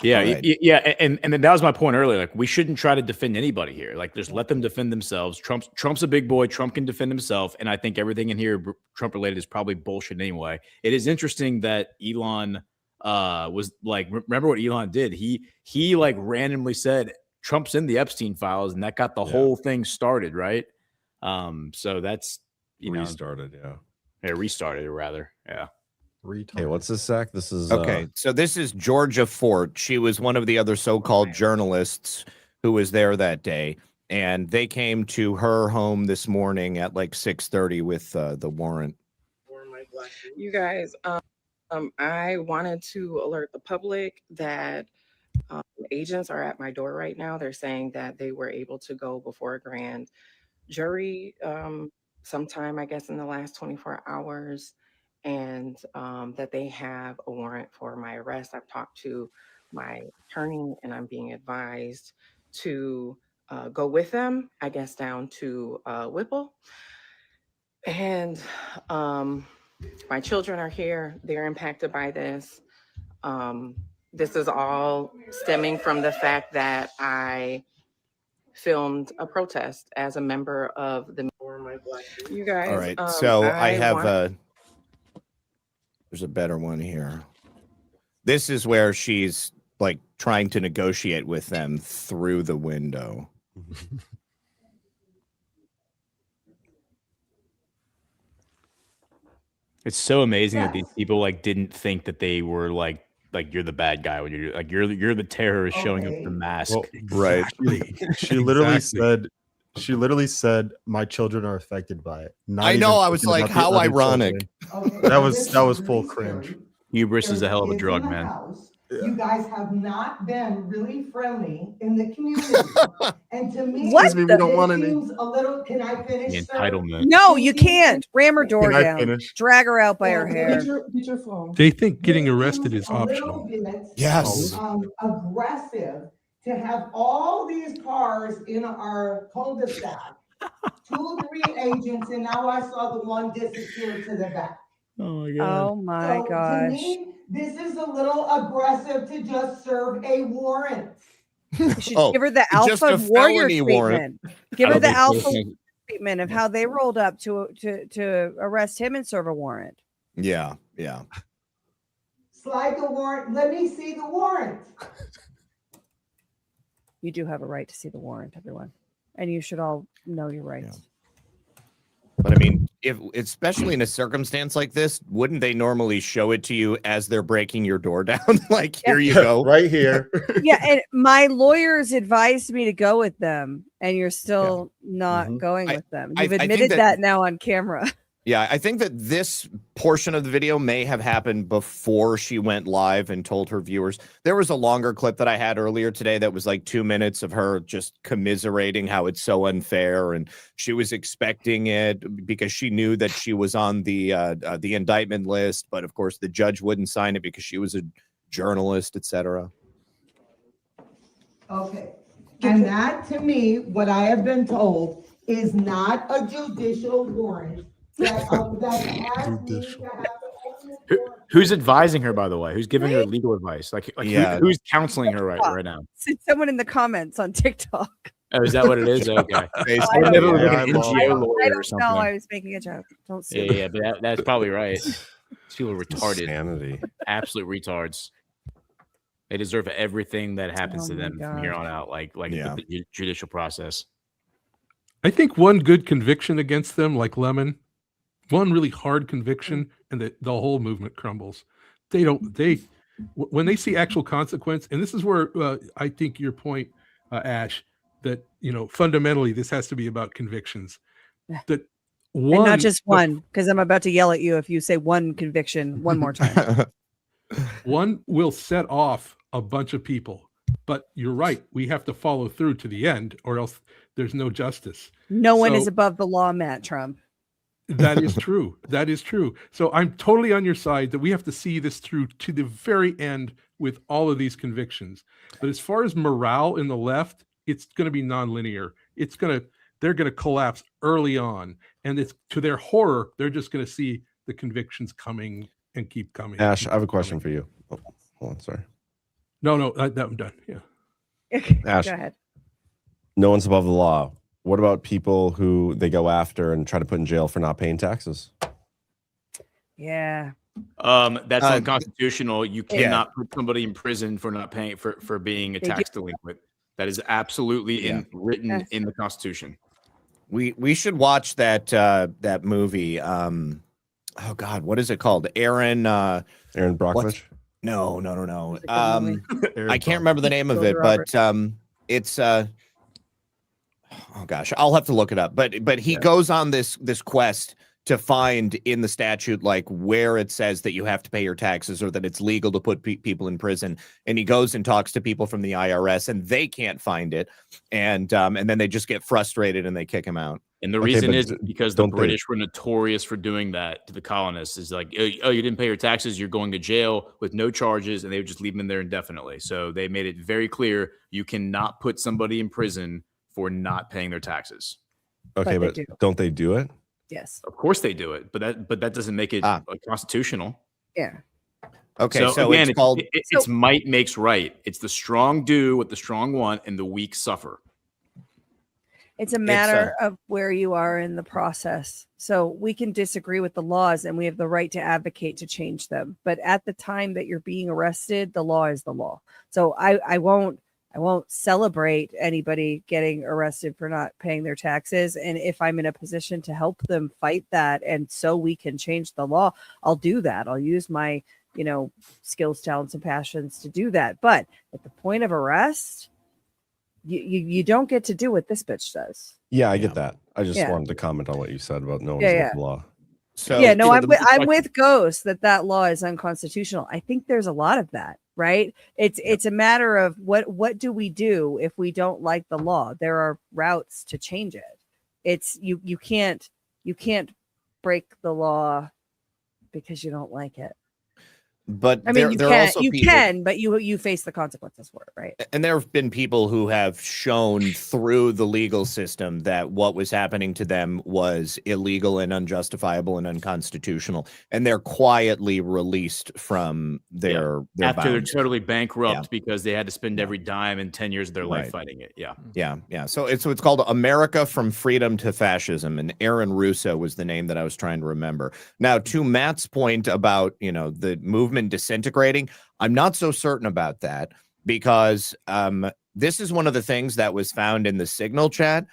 Yeah, right. And then that was my point earlier. Like we shouldn't try to defend anybody here. Like just let them defend themselves. Trump's a big boy. Trump can defend himself, and I think everything in here Trump related is probably bullshit anyway. It is interesting that Elon was like, remember what Elon did? He like randomly said Trump's in the Epstein files, and that got the whole thing started, right? So that's restarted, restarted rather, yeah. Hey, what's this, Zach? This is okay. So this is Georgia Fort. She was one of the other so-called journalists who was there that day, and they came to her home this morning at like 6:30 with the warrant. You guys, I wanted to alert the public that agents are at my door right now. They're saying that they were able to go before a grand jury sometime, I guess, in the last 24 hours. And that they have a warrant for my arrest. I've talked to my attorney, and I'm being advised to go with them, I guess, down to Whipple. And My children are here. They're impacted by this. This is all stemming from the fact that I filmed a protest as a member of the. You guys. All right. So I have there's a better one here. This is where she's like trying to negotiate with them through the window. It's so amazing that these people like didn't think that they were like you're the bad guy when you're the terrorist showing up the mask. Well, Exactly. She literally said, "My children are affected by it." Not I know. even I was thinking like, about the how other ironic. children. That was full cringe. Hubris is a hell of a drug, man. You guys have not been really friendly in the community. And to me, What? Excuse me, we don't want any. seems a little, can I finish? The sir? entitlement. No, you can't. Ram her door Can I down. finish? Drag her out by her Get hair. your phone. They think getting It arrested seems is a little optional. bit, Yes. aggressive to have all these cars in our cul-de-sac. 2 or 3 agents, and now I saw the one disappear to the back. Oh my god. Oh my So, to gosh. me, this is a little aggressive to just serve a warrant. You should Oh, give her the just alpha a warrior felony warrant. treatment. Give I her don't the think alpha so. treatment of how they rolled up to arrest him and serve a warrant. Yeah. Yeah. Slide the warrant. Let me see the warrant. You do have a right to see the warrant, everyone. And you should all know your rights. But I mean, if especially in a circumstance like this, wouldn't they normally show it to you as they're breaking your door down? Like, here you go. Right here. Yeah, and my lawyers advised me to go with them, and you're still not going with them. I You've think admitted that- that now on camera. Yeah, I think that this portion of the video may have happened before she went live and told her viewers. There was a longer clip that I had earlier today that was like 2 minutes of her just commiserating how it's so unfair, and she was expecting it because she knew that she was on the indictment list, but of course the judge wouldn't sign it because she was a journalist, etc. Okay. And that, to me, what I have been told, is not a judicial warrant. That has me to have a Who's advising her, by the way? Who's giving her legal advice? Like Yeah. who's counseling her right now? It's someone in the comments on TikTok. Oh, is that what it is? Okay. Basically, I never yeah. like an NGO I lawyer or don't something. know. I was making a joke. Don't see. Yeah, but that's probably right. These people are retarded, Insanity. absolute retards. They deserve everything that happens Oh to my them from here God. on out, like Yeah. the judicial process. I think one good conviction against them, like Lemon, one really hard conviction, and the whole movement crumbles. When they see actual consequence, and this is where I think your point, Ash, that fundamentally this has to be about convictions. That one, And not just one, because I'm about to yell at you if you say one conviction one more time. one will set off a bunch of people. But you're right, we have to follow through to the end, or else there's no justice. No one So- is above the law, Matt Trump. That is true. That is true. So I'm totally on your side that we have to see this through to the very end with all of these convictions. But as far as morale in the left, it's going to be nonlinear. They're going to collapse early on, and it's to their horror, they're just going to see the convictions coming and keep coming. Ash, I have a question for you. Oh, hold on, sorry. No, I'm done. Yeah. Ash. Go ahead. No one's above the law. What about people who they go after and try to put in jail for not paying taxes? Yeah. That's unconstitutional. You Yeah. cannot put somebody in prison for not paying for being a They tax delinquent. That is absolutely written in the Constitution. We should watch that movie. Oh God, what is it called? Aaron Brockovich? No. What's it called, movie? I can't remember the name of it, Robert. but it's oh gosh, I'll have to look it up. But he goes on this quest to find in the statute like where it says that you have to pay your taxes or that it's legal to put people in prison, and he goes and talks to people from the IRS and they can't fiid it, and then they just get frustrated and they kick him out. And the Okay, reason but is because the don't they- British were notorious for doing that to the colonists. Is like, oh, you didn't pay your taxes, you're going to jail with no charges, and they would just leave them there indefinitely. So they made it very clear you cannot put somebody in prison for not paying their taxes. Okay, But they but do. don't they do it? Yes. Of course they do it, but that doesn't make it constitutional. Yeah. Okay, so again, it's called it's might makes right. It's the strong do what the strong want, and the weak suffer. It's a matter of where you are in the process. So we can disagree with the laws and we have the right to advocate to change them. But at the time that you're being arrested, the law is the law. So I won't celebrate anybody getting arrested for not paying their taxes. And if I'm in a position to help them fight that and so we can change the law, I'll do that. I'll use my, skills, talents, and passions to do that. But at the point of arrest, you don't get to do what this bitch does. Yeah, I get that. I just wanted to comment on what you said about no one's the law. So I'm with Ghost that law is unconstitutional. I think there's a lot of that, right? It's a matter of what do we do if we don't like the law? There are routes to change it. It's you can't break the law because you don't like it. But I mean, you can, but you face the consequences for it, right? And there have been people who have shown through the legal system that what was happening to them was illegal and unjustifiable and unconstitutional, and they're quietly released from their after bounds. they're totally bankrupt because they had to spend every dime in 10 years of their life fighting it. Yeah. So it's called America from Freedom to Fascism, and Aaron Russo was the name that I was trying to remember. Now, to Matt's point about the movement disintegrating, I'm not so certain about that, because this is one of the things that was found in the Signal chat.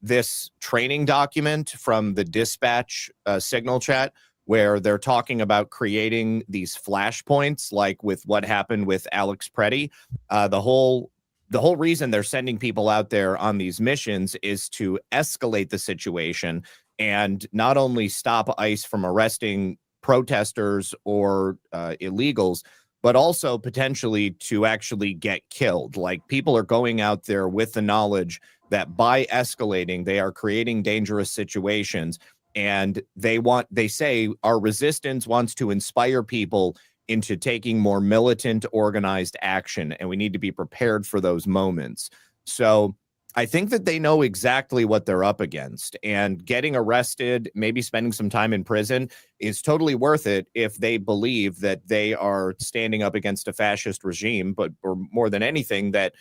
This training document from the Dispatch Signal chat, where they're talking about creating these flashpoints, like with what happened with Alex Preddy. The whole reason they're sending people out there on these missions is to escalate the situation and not only stop ICE from arresting protesters or illegals, but also potentially to actually get killed. Like, people are going out there with the knowledge that by escalating, they are creating dangerous situations. And they say our resistance wants to inspire people into taking more militant, organized action. And we need to be prepared for those moments. So I think that they know exactly what they're up against, and getting arrested, maybe spending some time in prison, is totally worth it if they believe that they are standing up against a fascist regime, or more than anything, that,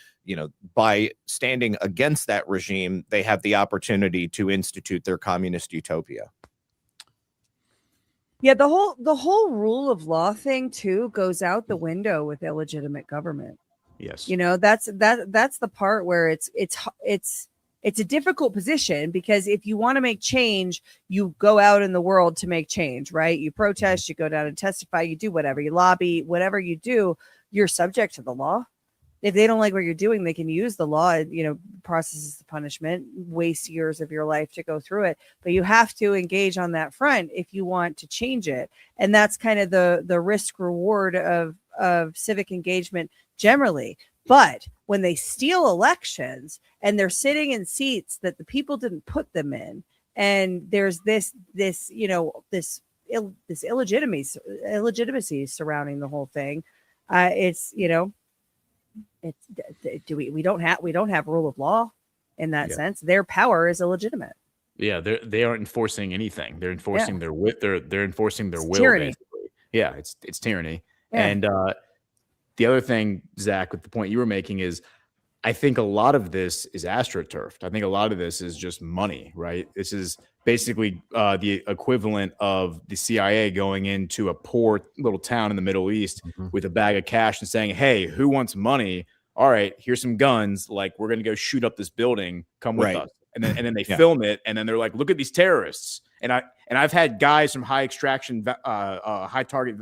by standing against that regime, they have the opportunity to institute their communist utopia. Yeah, the whole rule of law thing too goes out the window with illegitimate government. Yes. That's the part where it's a difficult position, because if you want to make change, you go out in the world to make change, right? You protest, you go down and testify, you do whatever, you lobby, whatever you do, you're subject to the law. If they don't like what you're doing, they can use the law, processes the punishment, waste years of your life to go through it. But you have to engage on that front if you want to change it. And that's kind of the risk reward of civic engagement generally. But when they steal elections and they're sitting in seats that the people didn't put them in, and there's this illegitimacy surrounding the whole thing, we don't have rule of law in that sense. Their power is illegitimate. Yeah, they aren't enforcing anything. They're enforcing their enforcing their will. Tyranny. Basically. Yeah, it's tyranny. Yeah. And the other thing, Zach, with the point you were making, is I think a lot of this is astroturfed. I think a lot of this is just money, right? This is basically the equivalent of the CIA going into a poor little town in the Middle East with a bag of cash and saying, "Hey, who wants money? All right, here's some guns. Like, we're going to go shoot up this building. Come with us." And then they film it, and then they're like, "Look at these terrorists." And I've had guys from high extraction, high target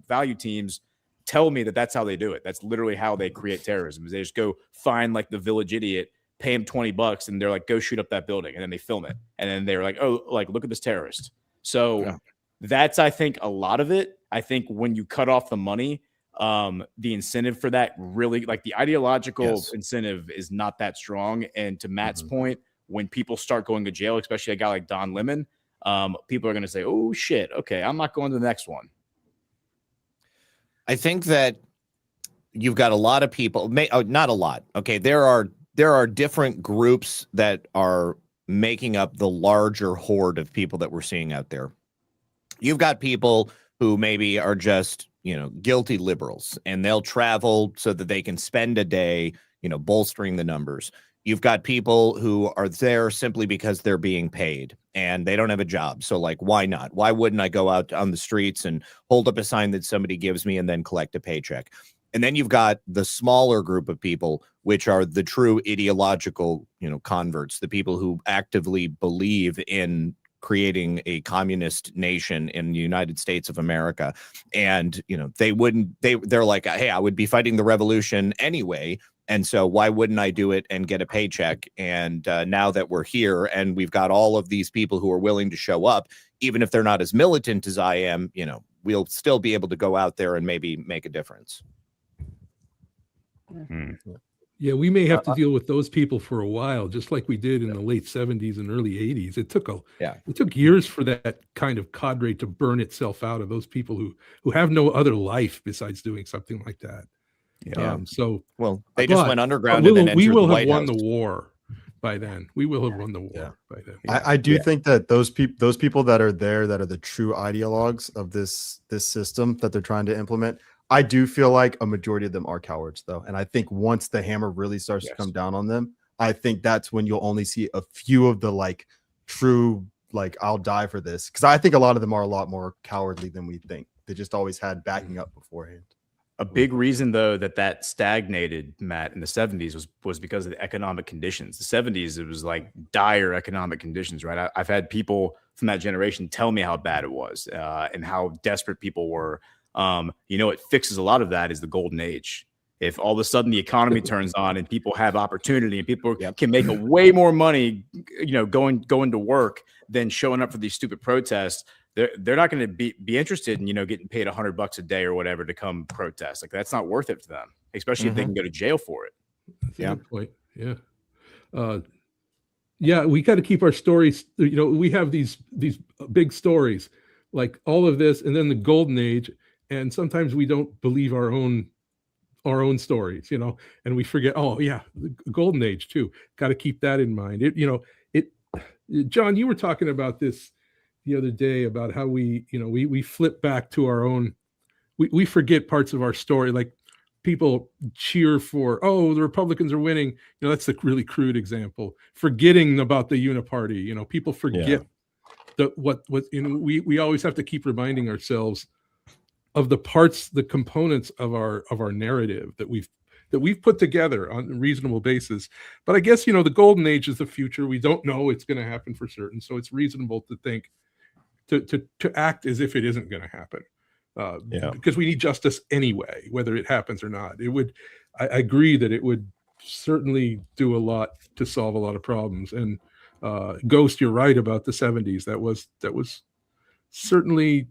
value teams tell me that that's how they do it. That's literally how they create terrorism. Is they just go find like the village idiot, pay him $20, and they're like, "Go shoot up that building," and then they film it, and then they're like, "Oh, like, look at this terrorist." So that's, I think, a lot of it. I think when you cut off the money, the incentive for that, really, like, the ideological incentive is not that strong. And to Matt's point, when people start going to jail, especially a guy like Don Lemon, people are going to say, "Oh shit, okay, I'm not going to the next one." I think that you've got a lot of people, not a lot. Okay, there are different groups that are making up the larger horde of people that we're seeing out there. You've got people who maybe are just, guilty liberals, and they'll travel so that they can spend a day, bolstering the numbers. You've got people who are there simply because they're being paid and they don't have a job. So like, why not? Why wouldn't I go out on the streets and hold up a sign that somebody gives me and then collect a paycheck? And then you've got the smaller group of people, which are the true ideological, converts, the people who actively believe in creating a communist nation in the United States of America. And, they're like, hey, I would be fighting the revolution anyway. And so why wouldn't I do it and get a paycheck? And now that we're here and we've got all of these people who are willing to show up, even if they're not as militant as I am, we'll still be able to go out there and maybe make a difference. Yeah, we may have to deal with those people for a while, just like we did in the late 70s and early 80s. It took years for that kind of cadre to burn itself out of those people who have no other life besides doing something like that. Yeah. They just went underground. We will have won the war by then. We will have won the war by then. I do think that those people that are there, that are the true ideologues of this system that they're trying to implement, I do feel like a majority of them are cowards, though. And I think once the hammer really starts to come down on them, I think that's when you'll only see a few of the true, I'll die for this. Because I think a lot of them are a lot more cowardly than we think. They just always had backing up beforehand. A big reason, though, that stagnated, Matt, in the 70s was because of the economic conditions. The 70s, it was like dire economic conditions, right? I've had people from that generation tell me how bad it was and how desperate people were. It fixes a lot of that is the golden age. If all of a sudden the economy turns on and people have opportunity and people can make way more money, going to work than showing up for these stupid protests, they're not going to be interested in, getting paid $100 a day or whatever to come protest. Like that's not worth it to them, especially if they can go to jail for it. That's a good point. Yeah. We got to keep our stories. We have these big stories like all of this, and then the golden age. And sometimes we don't believe our own stories, and we forget, the golden age too. Got to keep that in mind. John, you were talking about this the other day about how we flip back to our own, we forget parts of our story. Like people cheer for, the Republicans are winning. That's the really crude example, forgetting about the uniparty. People forget we always have to keep reminding ourselves of the components of our narrative that we've put together on a reasonable basis. But I guess, the golden age is the future. We don't know it's going to happen for certain. So it's reasonable to think, to act as if it isn't going to happen. Because we need justice anyway, whether it happens or not. I agree that it would certainly do a lot to solve a lot of problems. And Ghost, you're right about the 70s. That was certainly,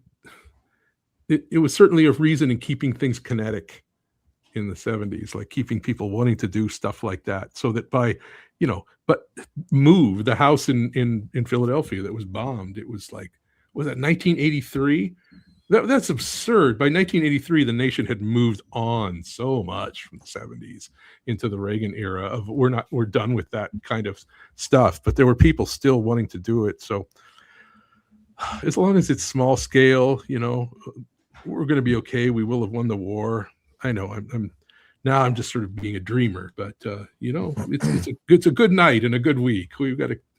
it was certainly a reason in keeping things kinetic in the 70s, like keeping people wanting to do stuff like that, so that but move the house in Philadelphia that was bombed. It was like, was that 1983? That's absurd. By 1983, the nation had moved on so much from the 70s into the Reagan era of we're done with that kind of stuff. But there were people still wanting to do it. So as long as it's small scale, we're going to be okay. We will have won the war. I know I'm just sort of being a dreamer, but it's a good night and a good week. I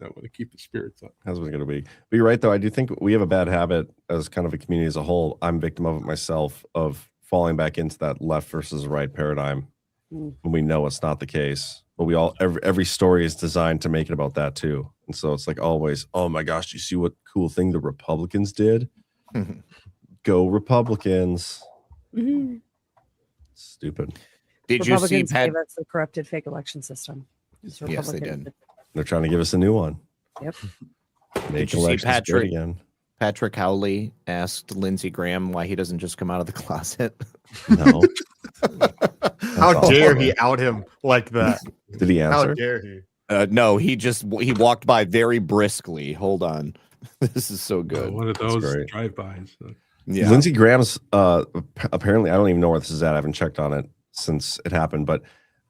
want to keep the spirits up. That's what's going to be. But you're right, though. I do think we have a bad habit as kind of a community as a whole. I'm a victim of it myself, of falling back into that left versus right paradigm when we know it's not the case. But every story is designed to make it about that too. And so it's like always, oh my gosh, you see what cool thing the Republicans did? Go Republicans. Stupid. Did you see gave us the corrupted fake election system? Yes, they did. They're trying to give us a new one. Yep. Make Did you see elections good again. Patrick Howley asked Lindsey Graham why he doesn't just come out of the closet. No. How dare he out him like that? Did he answer? How dare he? No, he walked by very briskly. Hold on. This is so good. One of those drive-bys. Yeah. Lindsey Graham's apparently, I don't even know where this is at. I haven't checked on it since it happened, but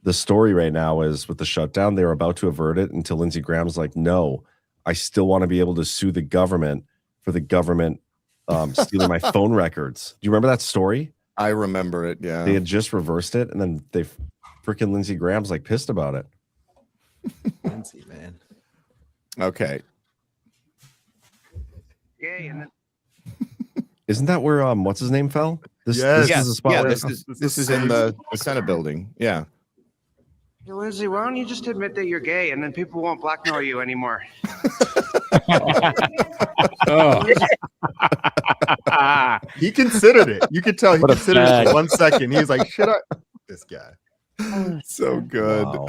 the story right now is with the shutdown, they were about to avert it until Lindsey Graham's like, no, I still want to be able to sue the government for the government stealing my phone records. Do you remember that story? I remember it. Yeah, they had just reversed it, and then they freaking Lindsey Graham's like pissed about it. Lindsey, man. Okay. Yay, and then Isn't that where what's his name fell? This yes. is the spot. Yeah, where this is in the Senate building. Yeah. Hey, Lindsay, why don't you just admit that you're gay, and then people won't blackmail you anymore? Oh. He considered it. You could tell he What a considered it fag. for 1 second. He was like, "Shut up, this guy." So good. Wow.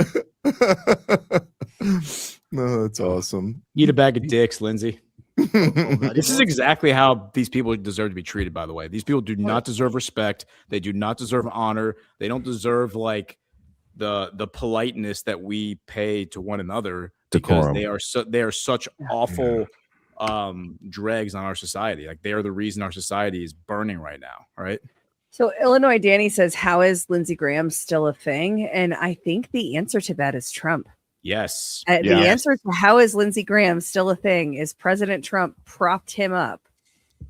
No, that's awesome. Eat a bag of dicks, Lindsay. Not This is even- exactly how these people deserve to be treated, by the way. These people do not deserve respect. They do not deserve honor. They don't deserve like the politeness that we pay to one another, because Decorum. they are such awful dregs on our society. Like, they are the reason our society is burning right now, right? So Illinois Danny says, how is Lindsey Graham still a thing? And I think the answer to that is Trump. Yes. The answer to how is Lindsey Graham still a thing is President Trump propped him up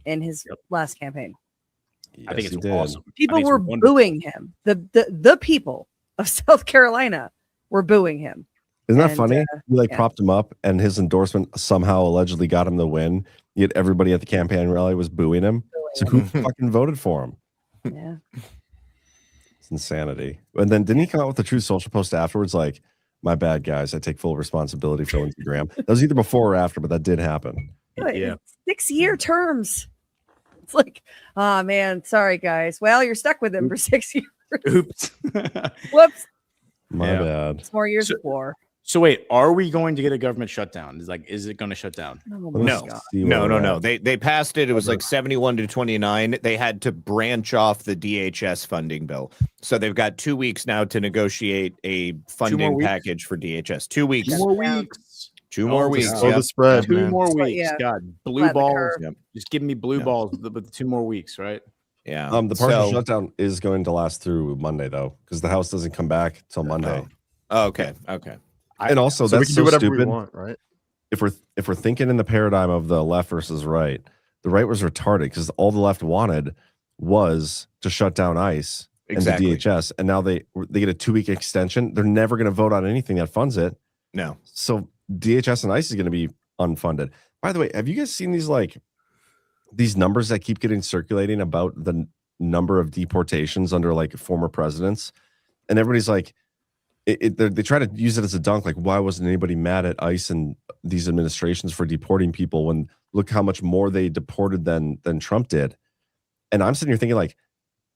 in his last campaign. I think Yes, it's he did. awesome. People were booing him. The people of South Carolina were booing him. Isn't that And, funny? He like yeah. propped him up, and his endorsement somehow allegedly got him the win. Yet everybody at the campaign rally was booing him. So who fucking voted for him? Yeah. It's insanity. And then didn't he come out with the Truth Social post afterwards? Like, my bad, guys. I take full responsibility for Lindsey Graham. That was either before or after, but that did happen. Yeah. 6-year terms. It's like, oh man, sorry guys. Well, you're stuck with him for 6 years. Oops. Whoops. My Yeah. bad. It's more years of war. So wait, are we going to get a government shutdown? Is it going to shut down? Oh, Let's No, see where we're no. at. They passed it. It was like 71-29. They had to branch off the DHS funding bill. So they've got 2 weeks now to negotiate a funding weeks? package for DHS. 2 weeks. 2 more weeks. 2 more Oh, weeks. God. Slow Yep. the spread, 2 man. more But, weeks. yeah. God, blue Flatten the balls. curve. Yep. Just give me blue Yeah. balls with 2 more weeks, right? Yeah. The partial So- shutdown is going to last through Monday, though, because the House doesn't come back till Monday. Oh, okay. Okay. And also, So we that's can so do whatever stupid. we want, right? If we're thinking in the paradigm of the left versus right, the right was retarded because all the left wanted was to shut down ICE Exactly. and the DHS, and now they get a 2-week extension. They're never going to vote on anything that funds it. No. So DHS and ICE is going to be unfunded. By the way, have you guys seen these numbers that keep getting circulating about the number of deportations under like former presidents? And everybody's like, they try to use it as a dunk. Like, why wasn't anybody mad at ICE and these administrations for deporting people when look how much more they deported than Trump did? And I'm sitting here thinking, like,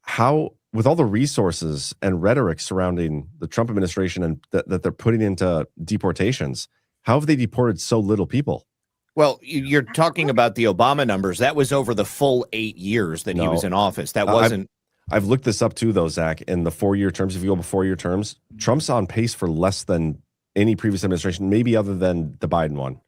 how, with all the resources and rhetoric surrounding the Trump administration and that they're putting into deportations, how have they deported so little people? Well, you're talking about the Obama numbers. That was over the full 8 years that he No. was in office. That I've- wasn't. I've looked this up too, though, Zach. In the 4-year terms, if you go by 4-year terms, Trump's on pace for less than any previous administration, maybe other than the Biden one.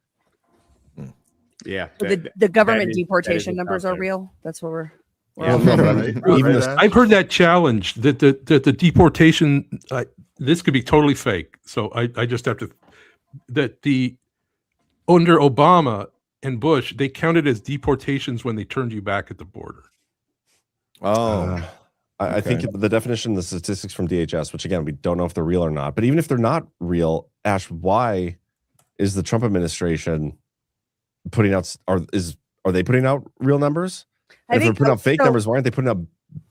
Yeah. So the government that is deportation what's numbers out are there. real. That's what we're Well, no, but Right? even Right, this- Ash? I've heard that challenge that the deportation, this could be totally fake. So I just have to, that under Obama and Bush, they counted as deportations when they turned you back at the border. Oh, I think Okay. the definition, the statistics from DHS, which again, we don't know if they're real or not, but even if they're not real, Ash, why is the Trump administration putting out, are they putting out real numbers? I If they're think putting out fake so. numbers, why aren't they putting out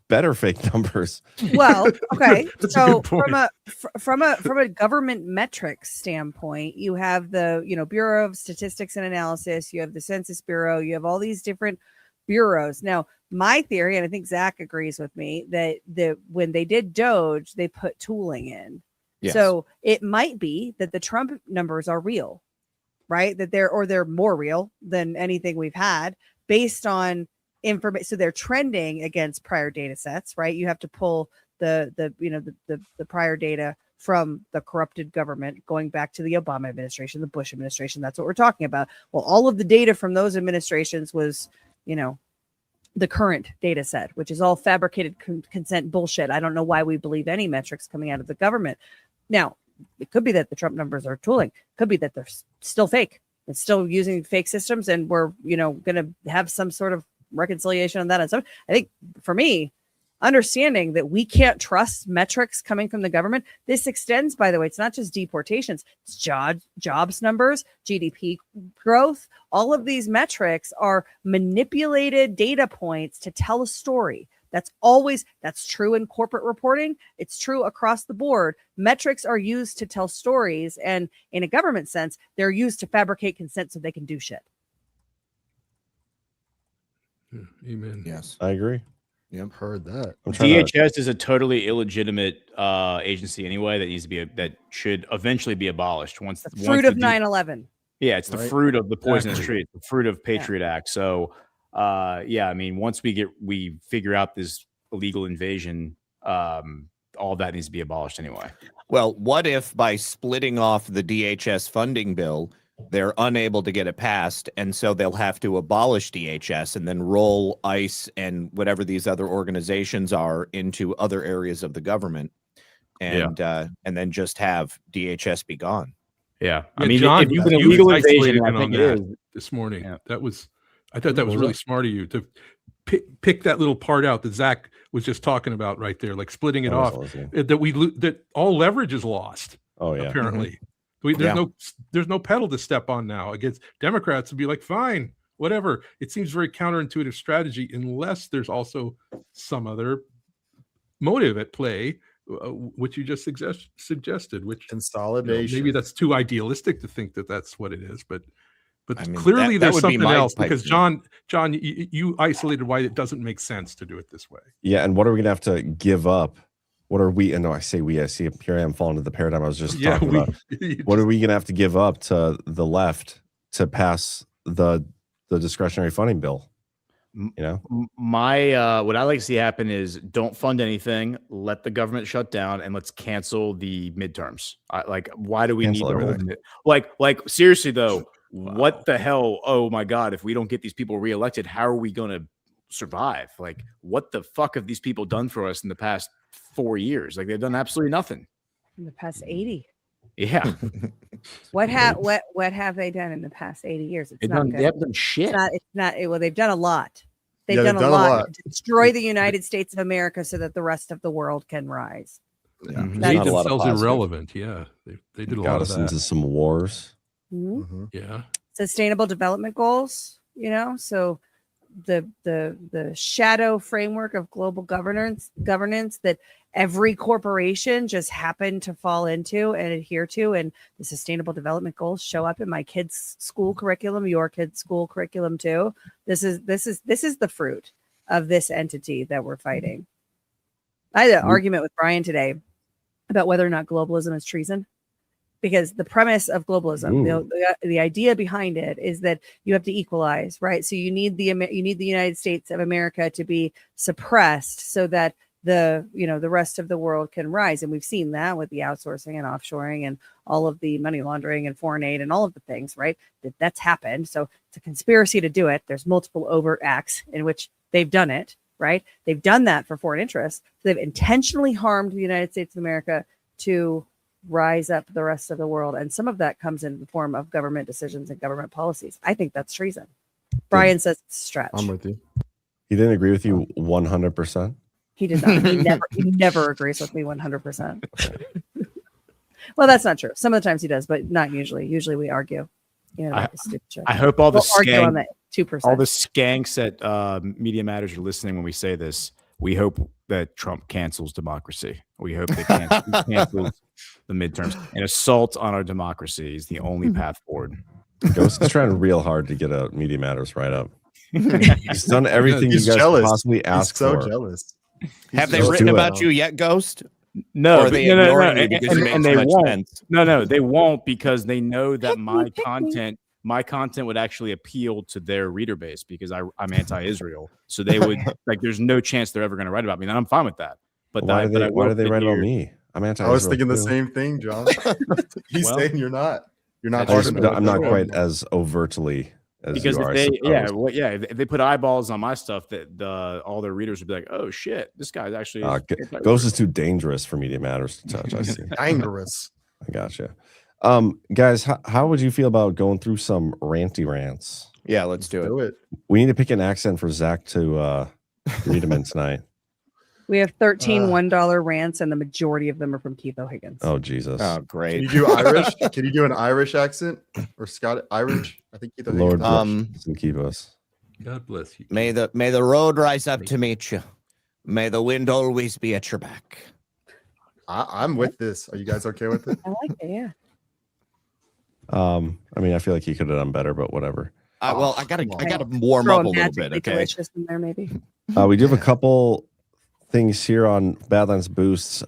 better fake numbers? Well, okay. That's a So good point. from a government metrics standpoint, you have the Bureau of Statistics and Analysis, you have the Census Bureau, you have all these different bureaus. Now, my theory, and I think Zach agrees with me, that when they did Doge, they put tooling in. Yes. So it might be that the Trump numbers are real, right? That they're more real than anything we've had based on information. So they're trending against prior data sets, right? You have to pull the prior data from the corrupted government going back to the Obama administration, the Bush administration. That's what we're talking about. Well, all of the data from those administrations was, the current data set, which is all fabricated consent bullshit. I don't know why we believe any metrics coming out of the government. Now, it could be that the Trump numbers are tooling. Could be that they're still fake. It's still using fake systems, and we're, going to have some sort of reconciliation on that. And so I think for me, understanding that we can't trust metrics coming from the government. This extends, by the way, it's not just deportations, it's jobs numbers, GDP growth. All of these metrics are manipulated data points to tell a story. That's true in corporate reporting. It's true across the board. Metrics are used to tell stories. And in a government sense, they're used to fabricate consent so they can do shit. Amen. Yes, I agree. Yep, heard that. DHS is a totally illegitimate agency anyway that should eventually be abolished once the fruit of 9/11. Yeah, it's the fruit of the poisonous tree. It's the fruit of Patriot Act. So yeah, I mean, once we figure out this illegal invasion, all that needs to be abolished anyway. Well, what if by splitting off the DHS funding bill, they're unable to get it passed, and so they'll have to abolish DHS and then roll ICE and whatever these other organizations are into other areas of the government, and then just have DHS be gone. Yeah, I mean, John, if you you legal was invasion, isolated I on think it that is. this morning. Yeah. I thought that was really smart of you to pick that little part out that Zach was just talking about right there, like splitting it off. That all leverage is lost. Oh yeah, apparently. There's no pedal to step on now against Democrats to be like, fine, whatever. It seems very counterintuitive strategy unless there's also some other motive at play, which you just suggested. Which consolidation. Maybe that's too idealistic to think that that's what it is, but I mean, clearly that there's would be something my else pipe because dream. John, you isolated why it doesn't make sense to do it this way. Yeah, and what are we gonna have to give up? What are we? And no, I see we. I see. Here I am falling into the paradigm I was just talking about. What are we gonna have to give up to the left to pass the discretionary funding bill? You know, my what I like to see happen is don't fund anything, let the government shut down, and let's cancel the midterms. Why do we Cancel need everything. like seriously though? What the hell? Oh my God! If we don't get these people reelected, how are we going to survive? Like, what the fuck have these people done for us in the past 4 years? Like, they've done absolutely nothing. In the past 80. Yeah. What have they done in the past 80 years? It's not good. They haven't done shit. Well, they've done a lot. They've done a lot to destroy the United States of America so that the rest of the world can rise. Yeah, made themselves irrelevant. Yeah, they did a lot of that. Into some wars. Mm-hmm. Yeah. Sustainable development goals. So the shadow framework of global governance that every corporation just happened to fall into and adhere to, and the sustainable development goals show up in my kids' school curriculum, your kids' school curriculum too. This is the fruit of this entity that we're fighting. I had an argument with Brian today about whether or not globalism is treason. Because the premise of globalism, the idea behind it is that you have to equalize, right? So you need the United States of America to be suppressed so that the rest of the world can rise. And we've seen that with the outsourcing and offshoring and all of the money laundering and foreign aid and all of the things, right? That's happened. So it's a conspiracy to do it. There's multiple overt acts in which they've done it, right? They've done that for foreign interests. So they've intentionally harmed the United States of America to rise up the rest of the world, and some of that comes in the form of government decisions and government policies. I think that's treason. Brian says it's a stretch. I'm with you. He didn't agree with you 100%. He did not. He never agrees with me 100%. Well, that's not true. Some of the times he does, but not usually. Usually we argue. I hope all the argue on that 2%. All the skanks at Media Matters are listening when we say this. We hope that Trump cancels democracy. We hope they cancels the midterms. An assault on our democracy is the only path forward. Ghost is trying real hard to get a Media Matters right up. He's done everything you guys could possibly ask for. So jealous. Have they written about you yet, Ghost? No, or are they ignoring you because it makes they much won't. sense? No, they won't, because they know that my content would actually appeal to their reader base, because I'm anti-Israel. So they would there's no chance they're ever going to write about me. And I'm fine with that. But why do they write about me? I'm anti-Israel. I was thinking the same thing, John. He's saying you're not. You're not. I'm not quite as overtly as because you are. If they put eyeballs on my stuff, that all their readers would be like, "Oh shit, this guy's actually." Ghost is too dangerous for Media Matters to touch. I see. Dangerous. I gotcha. Guys, how would you feel about going through some ranty rants? Yeah, let's do it. We need to pick an accent for Zach to read them in tonight. We have 13 $1 rants, and the majority of them are from Keith O'Higgins. Oh, Jesus. Oh, great. Can you do Irish? Can you do an Irish accent or Scottish? Irish? I think Keith Lord O'Higgins. bless and keep us. God bless you. May the road rise up to meet you. May the wind always be at your back. I'm with this. Are you guys okay with it? I like it, yeah. I mean, I feel like he could have done better, but whatever. Well, I gotta warm up a little bit, okay? Delicious in there, maybe. We do have a couple things here on Badlands Boosts.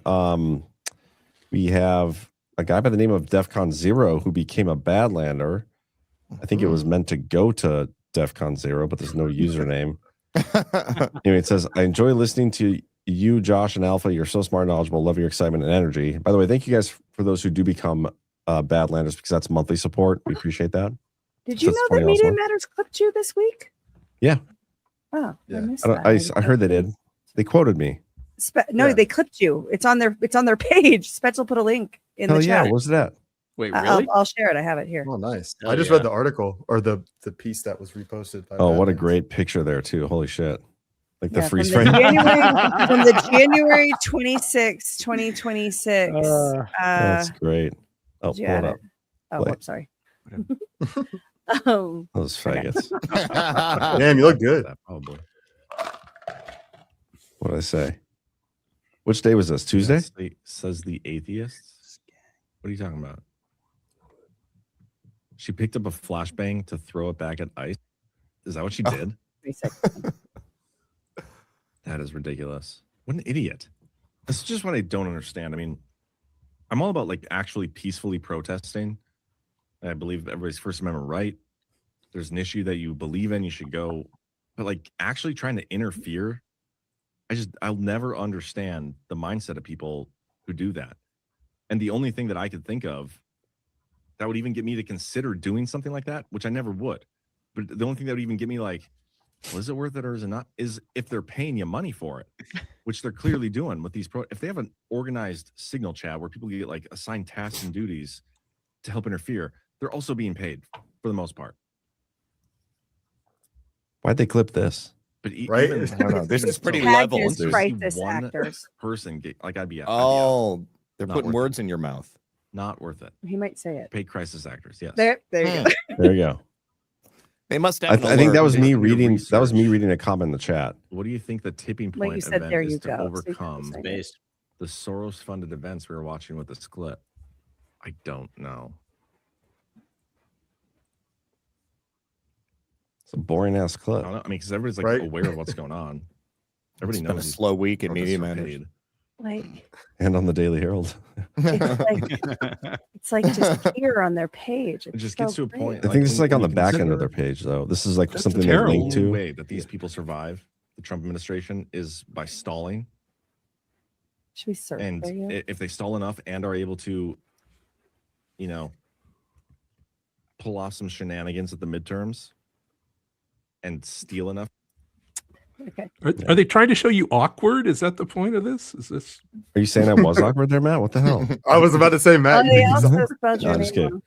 We have a guy by the name of DEFCON 0 who became a Badlander. I think it was meant to go to DEFCON 0, but there's no username. Anyway, it says, I enjoy listening to you, Josh, and Alpha. You're so smart and knowledgeable. Love your excitement and energy. By the way, thank you guys for those who do become Badlanders, because that's monthly support. We appreciate that. Did you know that Media Matters clipped you this week? Yeah. Oh, Yeah. I missed that. I heard they did. They quoted me. No, they clipped you. It's on their page. Spetzel put a link in the chat. Yeah, what's that? Wait, really? I'll share it. I have it here. Oh, nice. Hell I just read the article or the piece that was reposted. By Oh, what a Badlands. great picture there, too. Holy shit. Like the Yeah, freeze from frame. from the January 26, 2026. That's great. Oh, did you pull add it up. it? Oh, Play. whoops, sorry. Those faggots. Damn, you look good. Probably. What did I say? Which day was this? Tuesday? Says the atheists. What are you talking about? She picked up a flashbang to throw it back at ice. Is that what she did? That is ridiculous. What an idiot. This is just what I don't understand. I mean, I'm all about like actually peacefully protesting. I believe everybody's First Amendment right. There's an issue that you believe in, you should go. But like actually trying to interfere, I'll never understand the mindset of people who do that. And the only thing that I could think of that would even get me to consider doing something like that, which I never would. But the only thing that would even get me like, well, is it worth it or is it not? Is if they're paying you money for it, which they're clearly doing with these if they have an organized signal chat where people get like assigned tasks and duties to help interfere, they're also being paid for the most part. Why'd they clip this? But Right? I don't know. This is pretty Tag level. is crisis one actors. person get like I'd be out. Oh, they're Not putting worth words in your mouth. Not worth it. He might say it. Paid crisis actors, yes. There you go. There you go. They must have. I think that was me reading. research. That was me reading a comment in the chat. What do you think the tipping Like point you said, event there is you to go. So you overcome have to say it. Based. the Soros-funded events we were watching with this clip? I don't know. It's a boring ass clip. I mean, because everybody's like Right? aware of what's going on. Everybody It's been a knows. these slow week in protests Media are Matters. paid. Like And on the Daily Herald. it's like just here on their page. It It's just so gets to a great. point. I I think think this this is is like on the when you back end of consider- their page, though. This is like That's something they terrible. link to. Way that these people survive the Trump administration is by stalling. Should we search And for you? if they stall enough and are able to, you know, pull off some shenanigans at the midterms and steal enough. Okay. Are they trying to show you awkward? Is that the point of this? Is this? Are you saying I was awkward there, Matt? What the hell? I was about to say, Oh, Matt. they you- also spelled No, your I'm just name kidding. wrong.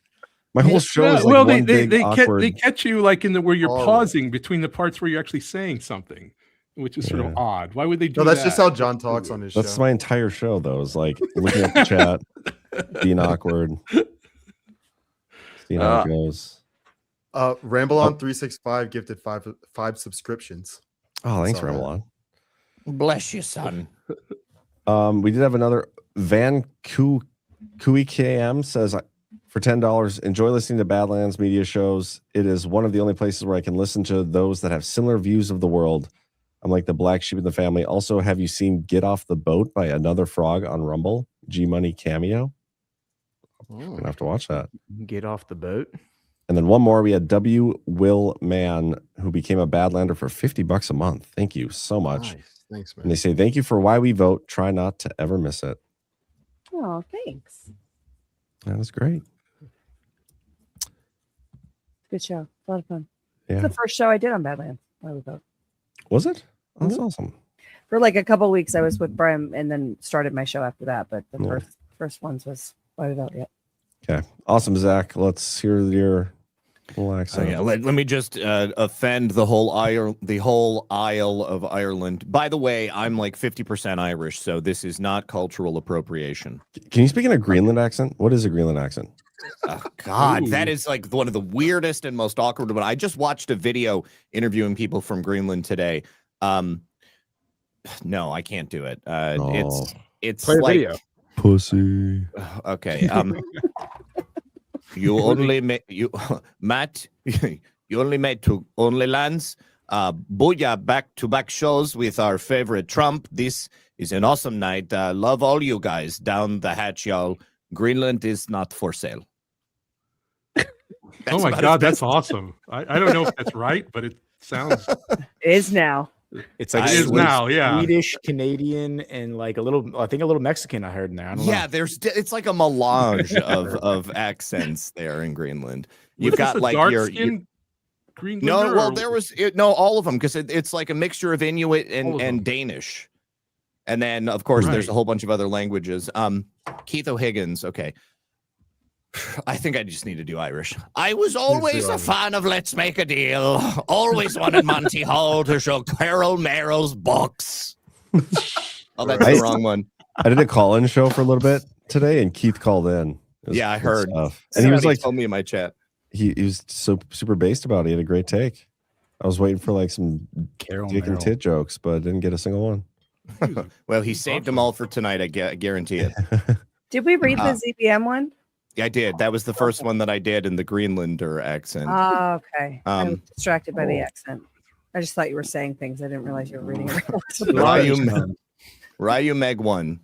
My whole show is like well, one big awkward. they catch you like in the where you're Horrible. pausing between the parts where you're actually saying something, which is sort of Yeah. odd. Why would they do No, that's that? just how John talks on his That's show. my entire show, though. Is like looking at the chat, being awkward, seeing how it goes. Ramble on 365 gifted five subscriptions. Oh, thanks, Saw that. Ramblon. Bless you, son. We did have another Van Kui KM says for $10, enjoy listening to Badlands Media shows. It is one of the only places where I can listen to those that have similar views of the world. I'm like the black sheep in the family. Also, have you seen Get Off the Boat by Another Frog on Rumble? G Money cameo. I'm gonna have to watch that. Get off the boat. And then one more, we had W. Will Man, who became a Badlander for $50 a month. Thank you so much. Nice. Thanks, And man. they say, thank you for why we vote. Try not to ever miss it. Oh, thanks. That was great. Good show. A lot of fun. Yeah. It's the first show I did on Badlands. Why we vote. Was it? That's Mhm. awesome. For like a couple weeks, I was with Brian and then started my show after that. But the Yeah. first ones was Why we vote. Yeah. Okay, awesome, Zach. Let's hear your little accent. Yeah, let me just offend the whole Isle of Ireland. By the way, I'm like 50% Irish, so this is not cultural appropriation. Can you speak in a Greenland accent? What is a Greenland accent? Oh, God, that is like one of the weirdest and most awkward. But I just watched a video interviewing people from Greenland today. No, I can't do it. It's Play a like video. Pussy. Okay. You only made Matt. You only made to OnlyLands. Booyah! Back-to-back shows with our favorite Trump. This is an awesome night. Love all you guys. Down the hatch, y'all. Greenland is not for sale. Oh my God, that's awesome. I don't know if that's right, but it sounds. It is now. It's like It is now, yeah. Swedish, Canadian, and like a little. I think a little Mexican. I heard in there. I don't know. Yeah, it's like a melange of accents there in Greenland. You've Was this got a like your Greenlander, no. Well, or- there was all of them because it's like a mixture of Inuit and Danish, and then of course there's a whole bunch of other languages. Keith O'Higgins. Okay. I think I just need to do Irish. I was always a fan of Let's Make a Deal. Always wanted Monty Hall to show Carol Merrill's books. Oh, that's the wrong one. I did a call-in show for a little bit today, and Keith called in. Yeah, I heard. And he was like, told me in my chat. He was so super based about it. He had a great take. I was waiting for like some dick and tit jokes, but didn't get a single one. Well, he saved them all for tonight. I guarantee it. Did we read the ZBM one? I did. That was the first one that I did in the Greenlander accent. Oh, okay. I was distracted by the oh. accent. I just thought you were saying things. I didn't realize you were reading it. Ryu Meg 1.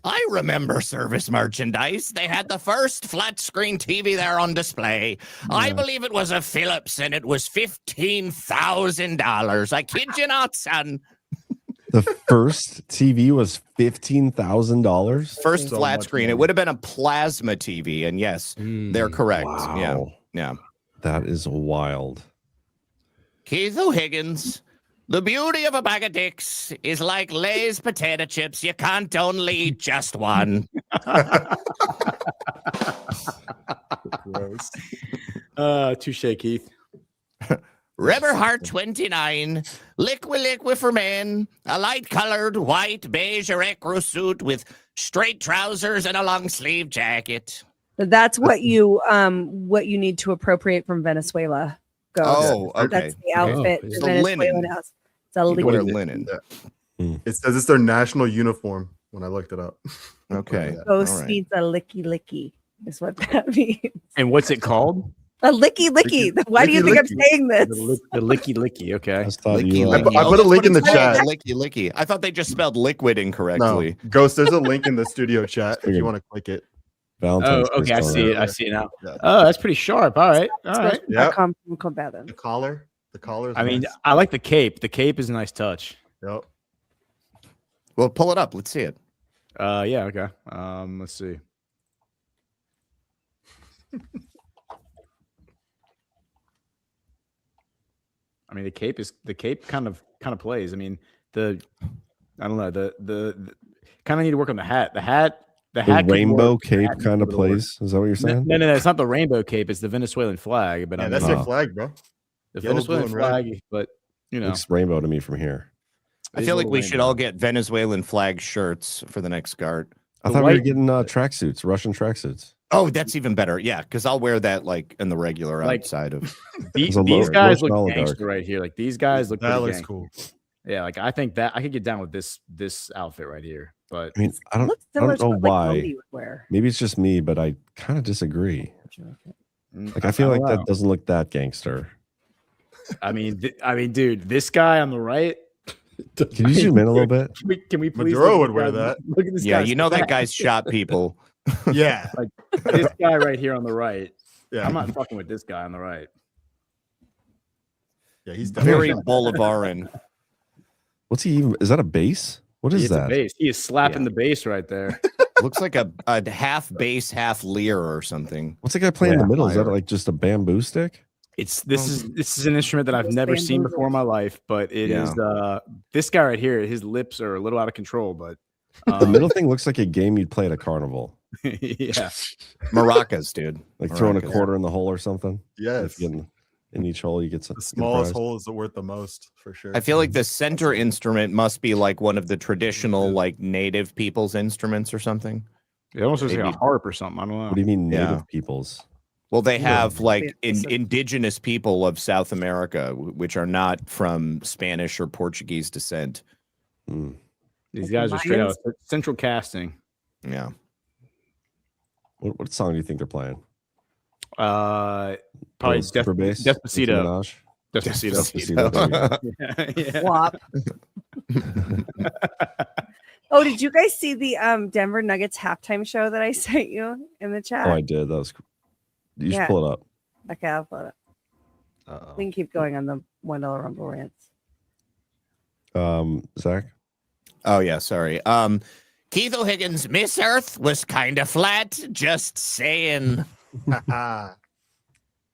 I remember Service Merchandise. They had the first flat screen TV there on display. I believe it was a Philips, and it was $15,000. I kid you not, son. The first TV was $15,000. First flat screen. It would have been a plasma TV, and yes, they're correct. Wow. Yeah. That is wild. Keith O'Higgins. The beauty of a bag of dicks is like Lay's potato chips. You can't only eat just one. Gross. Touche, Keith. Riverheart 29, liquid for men, a light-colored white beige ecru suit with straight trousers and a long-sleeve jacket. That's what you need to appropriate from Venezuela. Go. Oh, okay. That's the outfit. It's the the Venezuelan linen. house. It's a liquid. Linen. It says it's their national uniform when I looked it up. Okay. Ghost needs a licky, is what that means. And what's it called? A licky. Why do you think I'm saying this? The licky. Okay. I thought I put a link in the chat. Licky. I thought they just spelled liquid incorrectly. No, Ghost, there's a link in the studio chat if you want to click it. Valentine's Oh, okay. I Day see it. song. I see it now. Yeah. Oh, that's pretty sharp. All right. Yeah. The collar. The collar. I mean, I like the cape. The cape is a nice touch. Yep. Well, pull it up. Let's see it. Yeah. Okay. Let's see. I mean, the cape kind of plays. I mean, I don't know, the kind of need to work on the hat. The hat could rainbow work. cape The kind of could work. plays. Is that what you're saying? No, it's not the rainbow cape. It's the Venezuelan flag. But Yeah, I mean, that's their flag, bro. the Yellow, blue, Venezuelan and red. flag. But you know, Looks rainbow to me from here. I feel like we should all get Venezuelan flag shirts for the next SCART. I thought we were getting tracksuits, Russian tracksuits. Oh, that's even better. Yeah, because I'll wear that like in the regular Like, outside of. these a guys Russian look oligarch. gangster right here. Like these guys look. That pretty looks gangster. cool. Yeah, like I think that I could get down with this outfit right here. But I mean, I don't know why. Maybe it's just me, but I kind of disagree. Like I feel like that doesn't look that gangster. I mean, dude, this guy on the right. Can you zoom in a little bit? Can we please? Maduro would wear that. Look at this Yeah, guy. you know that guy's shot people. Yeah. Like this guy right here on the right. Yeah. I'm not fucking with this guy on the right. Yeah, he's Very definitely Bolivaran. What's he even? Is that a bass? What is It's a that? bass. He is slapping the bass right there. Looks like a half bass, half lyre or something. What's the guy playing in the middle? Is that like just a bamboo stick? This is an instrument that I've never seen before in my life, but it is this guy right here. His lips are a little out of control, but The middle thing looks like a game you'd play at a carnival. Yeah. Maracas, dude. Like throwing a Maracas. quarter in the hole or something. Yes. If you get in each hole, you get some. The smallest hole is worth the most for sure. I feel like the center instrument must be like one of the traditional like native people's instruments or something. It almost looks like Maybe. a harp or something. I don't know. What do you mean native Yeah. peoples? Well, they Yeah. have like It's a- indigenous people of South America, which are not from Spanish or Portuguese descent. Hmm. These Like guys are straight out Mayans? of central casting. Yeah. What song do you think they're playing? Probably Super bass. Despacito. Minaj? Despacito. There you go. Yeah. Wop. Oh, did you guys see the Denver Nuggets halftime show that I sent you in the chat? Oh, I did. That was. You should Yeah. pull it up. Okay, I'll put it. We can keep going on the $1 Rumble rants. Zach. Oh yeah, sorry. Keith O'Higgins, Miss Earth was kind of flat. Just saying.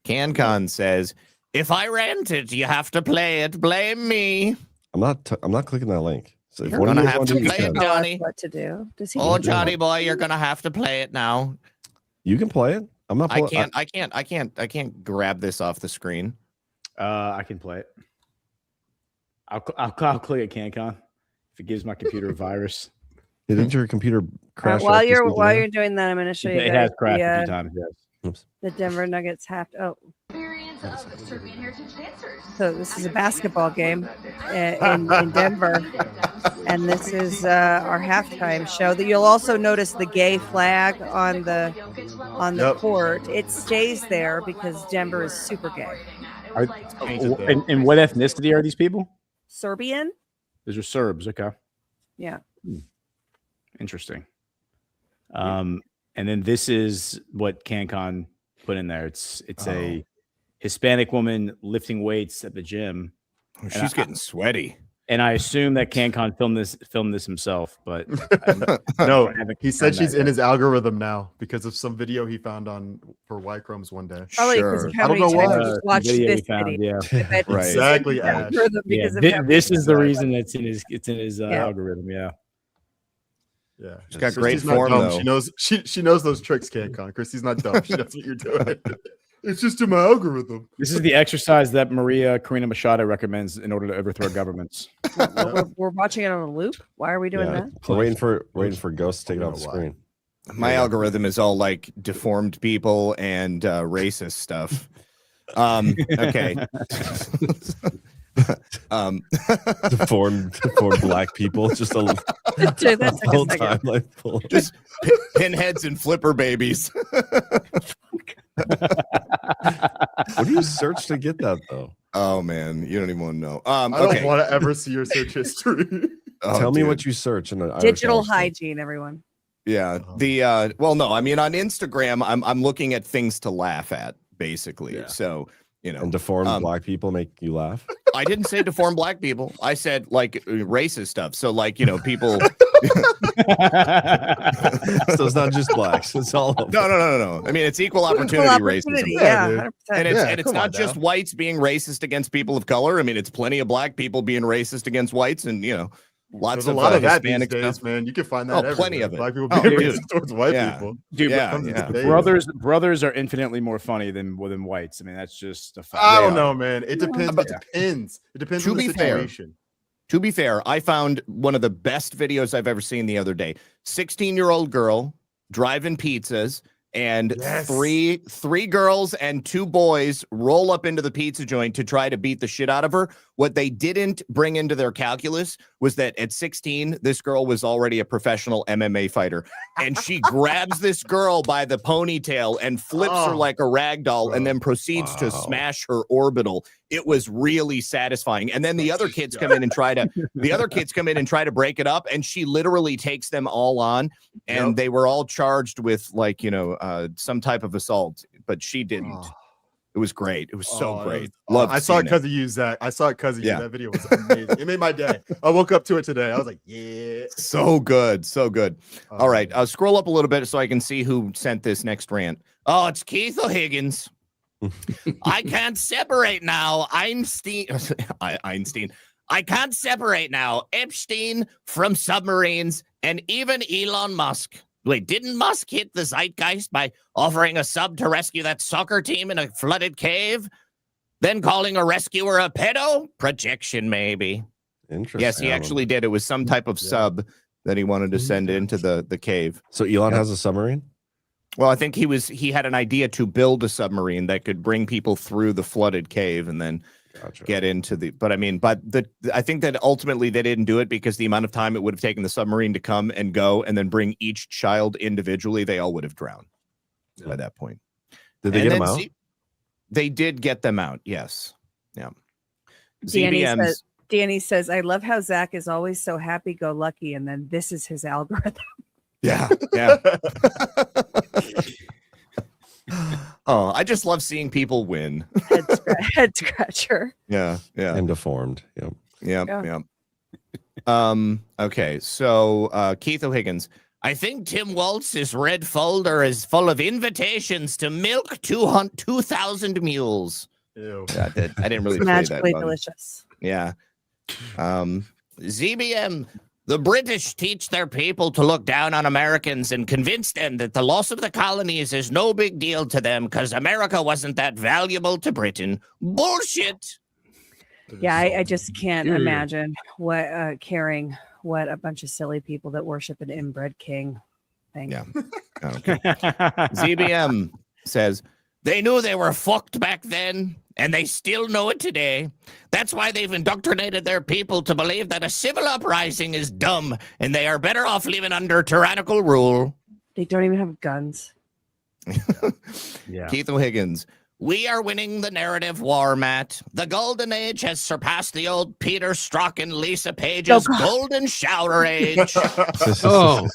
CanCon says, if I rent it, you have to play it. Blame me. I'm not clicking that link. So You're what do gonna you guys have want to do, you play can. it, Johnny. What to do? Does he? Oh, need to? Johnny boy, you're gonna have to play it now. You can play it. I'm not. I Pulling, can't grab this off the screen. I can play it. I'll click at CanCon if it gives my computer a virus. Didn't your computer crash? While after you're speaking doing that, I'm going to show you It guys has crashed a few the, times. Yes. Oops. the Denver Nuggets So this is a basketball game in Denver, and this is our halftime show. That you'll also notice the gay flag on the Yep. court. It stays there because Denver is super gay. And what ethnicity are these people? Serbian? These are Serbs. Okay. Yeah. Interesting. And then this is what CanCon put in there. It's a Hispanic woman lifting weights at the gym. Oh, she's getting sweaty. And I assume that CanCon filmed this himself, but No, I haven't he said confirmed she's that in yet. his algorithm now because of some video he found for Y Chromes one day. Probably because of how I don't many know times why. you watched Video this he found, video. yeah. I bet it's Right. Exactly, in his Ash. algorithm Yeah, because of how this is the Exactly. reason it's in his Yeah. algorithm. Yeah. Yeah, She's got great Christy's not form, dumb. though. She knows those tricks, CanCon. Christy's not dumb. She knows what you're doing. It's just in my algorithm. This is the exercise that Maria Corina Machado recommends in order to overthrow governments. we're watching it on a loop. Why are we doing Yeah. that? We're waiting for Ghost to take it off the screen. My algorithm is all like deformed people and racist stuff. Okay. Deformed black people. Just a Dude, that took a whole second. timeline full. Just pinheads and flipper babies. What do you search to get that though? Oh man, you don't even want to know. I don't want to ever see your search history. Oh, Tell me dude. what you search in an Irish Digital accent. hygiene, everyone. Yeah. Well, no, I mean on Instagram, I'm looking at things to laugh at, basically. Yeah. So, And deformed black people make you laugh. I didn't say deformed black people. I said like racist stuff. So like, people So it's not just blacks. It's all of them. No. I mean, it's equal opportunity racism. Yeah, dude. 100%. And it's come not on just now. whites being racist against people of color. I mean, it's plenty of black people being racist against whites, and lots There's a of lot of that these Hispanic days, stuff. man. You can find that. Oh, plenty everywhere. of it. Black people Oh, being dude. racist towards white Yeah. people. Dude, Yeah, From yeah. these days. brothers are infinitely more funny than whites. I mean, that's just a fact. I They don't are. know, man. It depends. But- It depends. It depends To on the be fair, situation. To be fair, I found one of the best videos I've ever seen the other day. 16-year-old girl driving pizzas, and Yes. three girls and 2 boys roll up into the pizza joint to try to beat the shit out of her. What they didn't bring into their calculus was that at 16, this girl was already a professional MMA fighter. And she grabs this girl by the ponytail and flips her Oh, like a rag doll, and bro. then proceeds to Wow. smash her orbital. It was really satisfying. And then the other kids come in and try to break it up, and she literally takes them all on, and Yep. they were all charged with some type of assault, but she didn't. Oh. It was great. It was so Oh, great. oh, Loved I saw it seeing because of you, Zach. I saw it because of you. Yeah. That video was amazing. It made my day. I woke up to it today. I was like, yeah. So good. So good. Oh, All right. man. Scroll up a little bit so I can see who sent this next rant. Oh, it's Keith O'Higgins. I can't separate now. Einstein. I can't separate now. Epstein from submarines and even Elon Musk. Wait, didn't Musk hit the zeitgeist by offering a sub to rescue that soccer team in a flooded cave? Then calling a rescuer a pedo? Projection, maybe. Interesting. Yes, he actually did. It was some type of sub that he wanted to send into the cave. So Elon has a submarine? Well, I think he had an idea to build a submarine that could bring people through the flooded cave and then get into the. But I mean, I think that ultimately they didn't do it because the amount of time it would have taken the submarine to come and go and then bring each child individually, they all would have drowned by that point. Did they get them out? They did get them out. Yes. Yeah. Danny says, I love how Zach is always so happy-go-lucky, and then this is his algorithm. Yeah. Oh, I just love seeing people win. Head scratcher. Yeah. And deformed. Yep. Okay, so Keith O'Higgins. I think Tim Waltz's red folder is full of invitations to milk 2,000 mules. Ew. I didn't really It's play magically that. delicious. Yeah. ZBM. The British teach their people to look down on Americans and convince them that the loss of the colonies is no big deal to them because America wasn't that valuable to Britain. Bullshit. Yeah, I just can't imagine what caring what a bunch of silly people that worship an inbred king think. Yeah. Okay. ZBM says, they knew they were fucked back then, and they still know it today. That's why they've indoctrinated their people to believe that a civil uprising is dumb, and they are better off living under tyrannical rule. They don't even have guns. Yeah. Keith O'Higgins. We are winning the narrative war, Matt. The golden age has surpassed the old Peter Strzok and Lisa Page's golden shower age. Oh,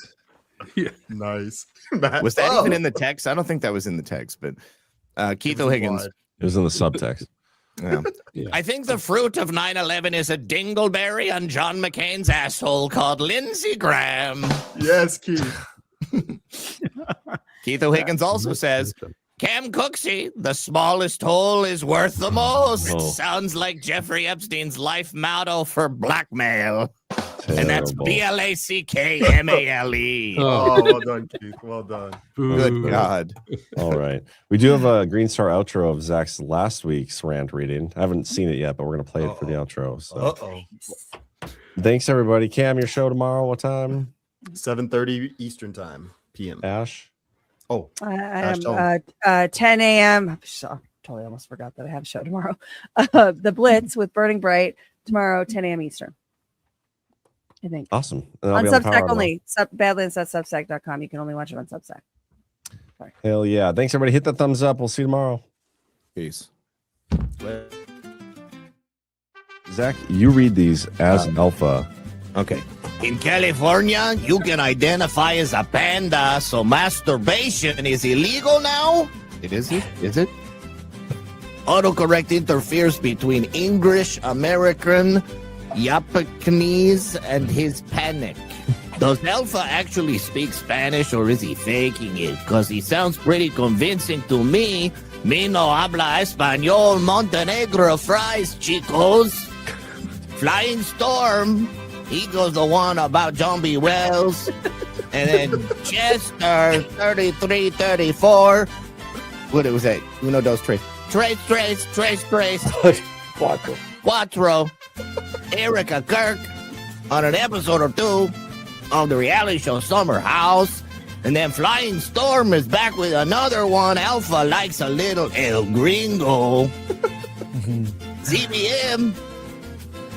nice. Was that even in the text? I don't think that was in the text, but Keith O'Higgins. It was in the subtext. Yeah. I think the fruit of 9/11 is a dingleberry on John McCain's asshole called Lindsey Graham. Yes, Keith. Keith O'Higgins also says, Cam Cooksey, the smallest hole is worth the most. Oh. Sounds like Jeffrey Epstein's life motto for blackmail. And that's BLACKMALE. Oh, well done, Keith. Well done. Good God. All right. We do have a Green Star outro of Zach's last week's rant reading. I haven't seen it yet, but we're going to play it for the outro. So. Thanks, everybody. Cam, your show tomorrow. What time? 7:30 Eastern time, PM. Ash? Oh, I am 10 a.m. Totally almost forgot that I have a show tomorrow. The Blitz with Burning Bright tomorrow, 10 a.m. Eastern. I think. Awesome. On Substack only. Badlands.substack.com. You can only watch it on Substack. Sorry. Hell yeah. Thanks, everybody. Hit the thumbs up. We'll see you tomorrow. Peace. Zach, you read these as Alpha. Okay. In California, you can identify as a panda, so masturbation is illegal now? Is it? Autocorrect interferes between English, American, Japanese, and Hispanic. Does Alpha actually speak Spanish or is he faking it? Because he sounds pretty convincing to me. Me no habla español, Montenegro fries, chicos. Flying Storm. He goes the one about John B. Wells. And then Chester 3334. What was that? Uno, dos, tres. Trace. Cuatro. Erica Kirk on an episode or two of the reality show Summer House. And then Flying Storm is back with another one. Alpha likes a little El Gringo. ZBM.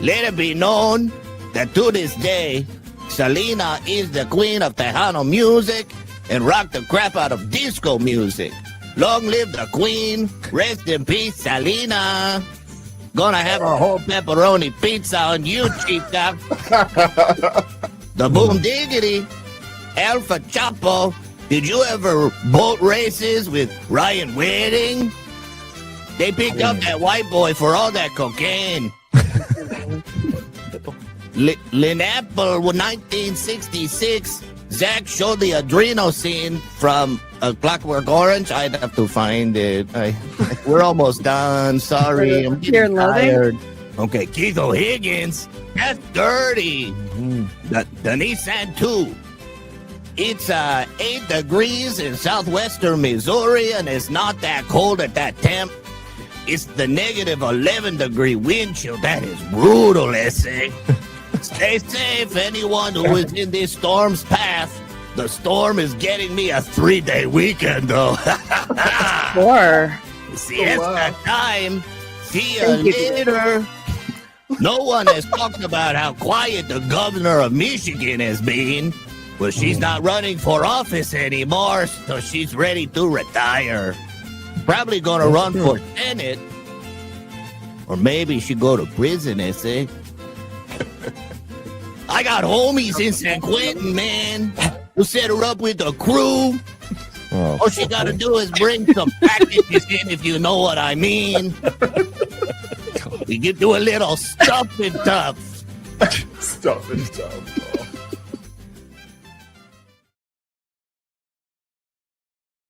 Let it be known that to this day, Selena is the queen of Tejano music and rocked the crap out of disco music. Long live the queen. Rest in peace, Selena. Gonna have a whole pepperoni pizza on you, chica. The Boom Diggity. Alpha Chapo. Did you ever boat races with Ryan Wedding? They picked up that white boy for all that cocaine. Lynn Apple, 1966. Zach showed the adrenaline from A Clockwork Orange. I'd have to find it. We're almost done. Sorry, I'm getting tired. Okay, Keith O'Higgins. That's dirty. The Nissan 2. It's 8 degrees in southwestern Missouri, and it's not that cold at that temp. It's the negative 11-degree wind chill. That is brutal, essay. Stay safe, anyone who is in this storm's path. The storm is getting me a 3-day weekend, though. Sure. Siesta time. See you later. No one has talked about how quiet the governor of Michigan has been. Well, she's not running for office anymore, so she's ready to retire. Probably gonna run for Senate. Or maybe she go to prison, essay. I got homies in San Quentin, man, who set her up with a crew. All she gotta do is bring some packages in, if you know what I mean. We get to a little stuff and tough. Stuff and tough.